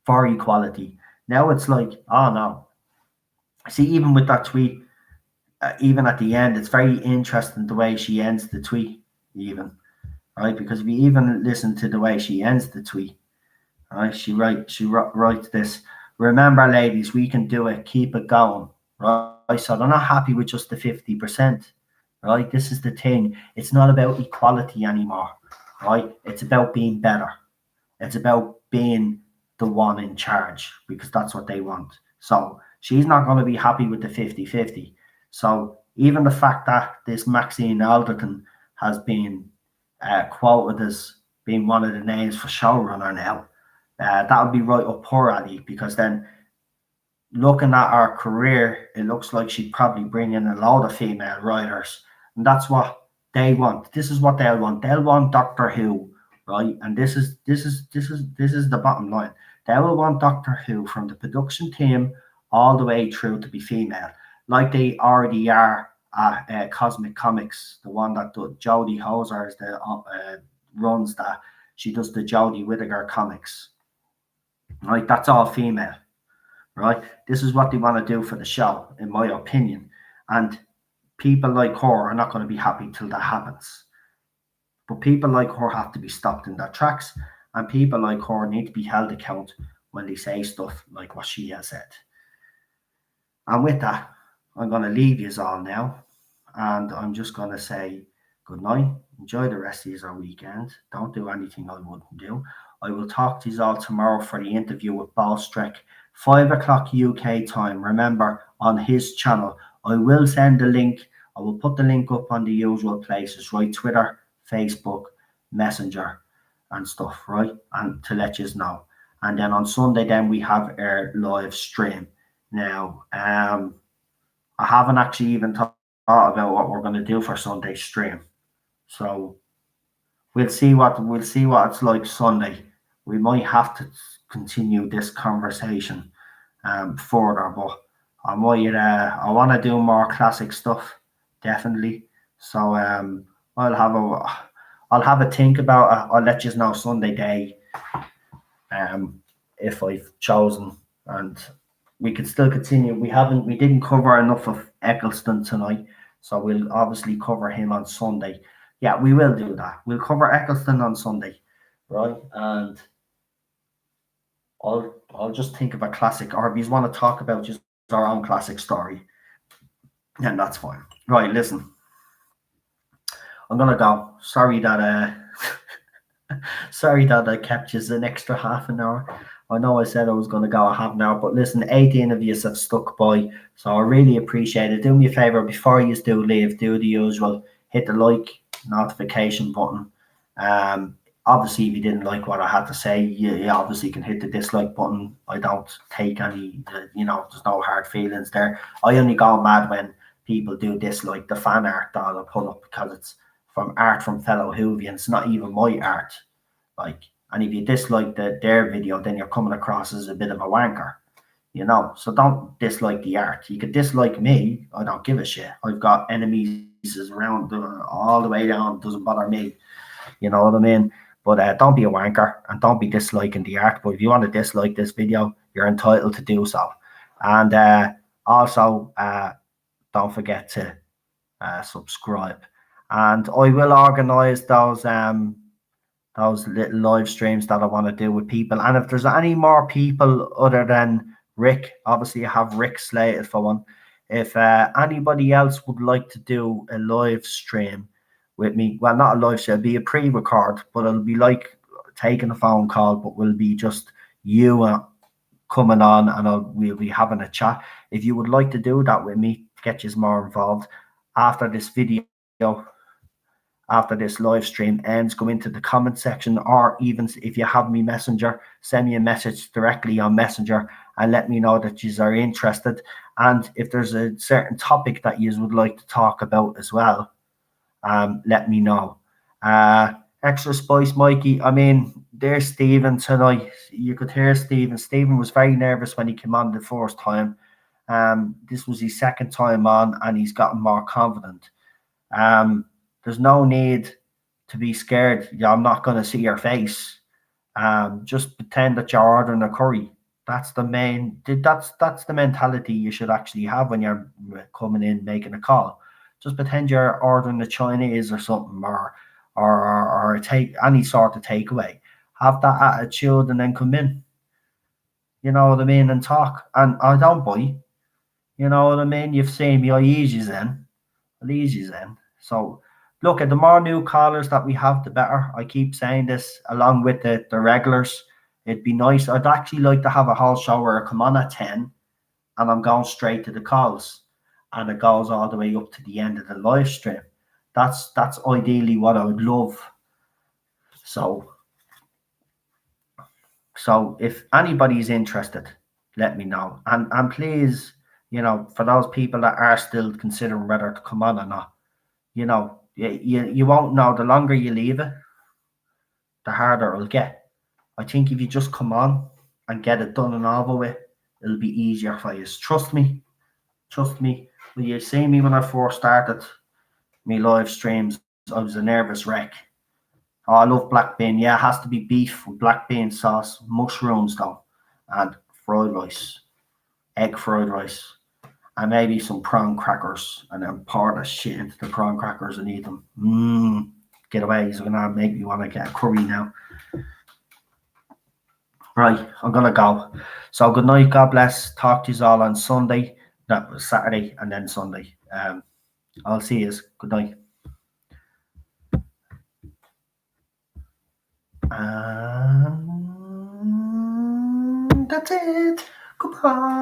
for equality. Now it's like, oh no. See, even with that tweet, even at the end, it's very interesting the way she ends the tweet, even, right? Because if you even listen to the way she ends the tweet, right? She writes this: "Remember, ladies, we can do it. Keep it going." Right? So they're not happy with just the 50%. Right? This is the thing. It's not about equality anymore. Right? It's about being better. It's about being the one in charge, because that's what they want. So she's not going to be happy with the 50-50. So even the fact that this Maxine Alderton has been quoted as being one of the names for showrunner now, that would be right up her alley, because then looking at her career, it looks like she'd probably bring in a lot of female writers, and that's what they want. This is what they'll want. They'll want Doctor Who, right? And this is the bottom line. They will want Doctor Who from the production team all the way through to be female, like they already are at Cosmic Comics, the one that Jodie Hoser is the runs that. She does the Jodie Whittaker comics. Right, that's all female. Right, this is what they want to do for the show, in my opinion. And people like her are not going to be happy till that happens. But people like her have to be stopped in their tracks, and people like her need to be held account when they say stuff like what she has said. And with that, I'm going to leave you all now, and I'm just going to say good night. Enjoy the rest of your weekend. Don't do anything I wouldn't do. I will talk to you all tomorrow for the interview with Ballstreck, 5 o'clock UK time. Remember, on his channel. I will send the link. I will put the link up on the usual places, right? Twitter, Facebook, Messenger, and stuff, right? And to let you know. And then on Sunday, then we have our live stream. Now, I haven't actually even thought about what we're going to do for Sunday stream. So we'll see what it's like Sunday. We might have to continue this conversation further, but I want to do more classic stuff, definitely. So I'll have a think about it. I'll let you know Sunday day if I've chosen, and we could still continue. We didn't cover enough of Eccleston tonight, so we'll obviously cover him on Sunday. Yeah, we will do that. We'll cover Eccleston on Sunday, right? And I'll just think of a classic, or if you want to talk about just our own classic story, then that's fine. Right, listen. I'm gonna go. Sorry that I kept you an extra half an hour. I know I said I was gonna go a half an hour, but listen, 18 of you have stuck by, so I really appreciate it. Do me a favor before you do leave, do the usual, hit the like notification button. Obviously, if you didn't like what I had to say, you obviously can hit the dislike button. I don't take any, there's no hard feelings there. I only go mad when people do dislike the fan art that I put up, because it's from art from fellow Whovians. It's not even my art. And if you dislike their video, then you're coming across as a bit of a wanker, So don't dislike the art. You could dislike me. I don't give a shit. I've got enemies around all the way down. It doesn't bother me. You know what I mean? But don't be a wanker and don't be disliking the art. But if you want to dislike this video, you're entitled to do so. And also, don't forget to subscribe. And I will organise those little live streams that I want to do with people. And if there's any more people other than Rick, obviously I have Rick slated for one. If anybody else would like to do a live stream with me, well, not a live stream, it'll be a pre-record, but it'll be like taking a phone call, but will be just you coming on, and we'll be having a chat. If you would like to do that with me, to get you more involved, after this video, after this live stream ends, go into the comment section, or even if you have me Messenger, send me a message directly on Messenger and let me know that you are interested. And if there's a certain topic that you would like to talk about as well, let me know. Extra Spice Mikey, I mean, there's Stephen tonight. You could hear Stephen. Stephen was very nervous when he came on the first time. This was his second time on, and he's gotten more confident. There's no need to be scared. Yeah, I'm not going to see your face. Just pretend that you're ordering a curry. That's the mentality you should actually have when you're coming in making a call. Just pretend you're ordering a Chinese or something, or take any sort of takeaway. Have that attitude and then come in. You know what I mean? And talk. And I don't bite. You know what I mean? You've seen me. I'll ease you in. So look, at the more new callers that we have, the better. I keep saying this along with the regulars. It'd be nice. I'd actually like to have a whole show where I come on at 10 and I'm going straight to the calls, and it goes all the way up to the end of the live stream. That's ideally what I would love. So if anybody's interested, let me know. And please, for those people that are still considering whether to come on or not, you won't know. The longer you leave it, the harder it'll get. I think if you just come on, and get it done and over with, it'll be easier for you. Trust me. Trust me. When you see me when I first started my live streams, I was a nervous wreck. Oh, I love black bean. Yeah, it has to be beef with black bean sauce, mushrooms though, and fried rice, egg fried rice, and maybe some prawn crackers, and then pour the shit into the prawn crackers and eat them. Get away. He's gonna make me want to get a curry now. Right, I'm gonna go. So good night, God bless. Talk to you all on Sunday. That was Saturday and then Sunday. I'll see you. Good night. And that's it. Goodbye.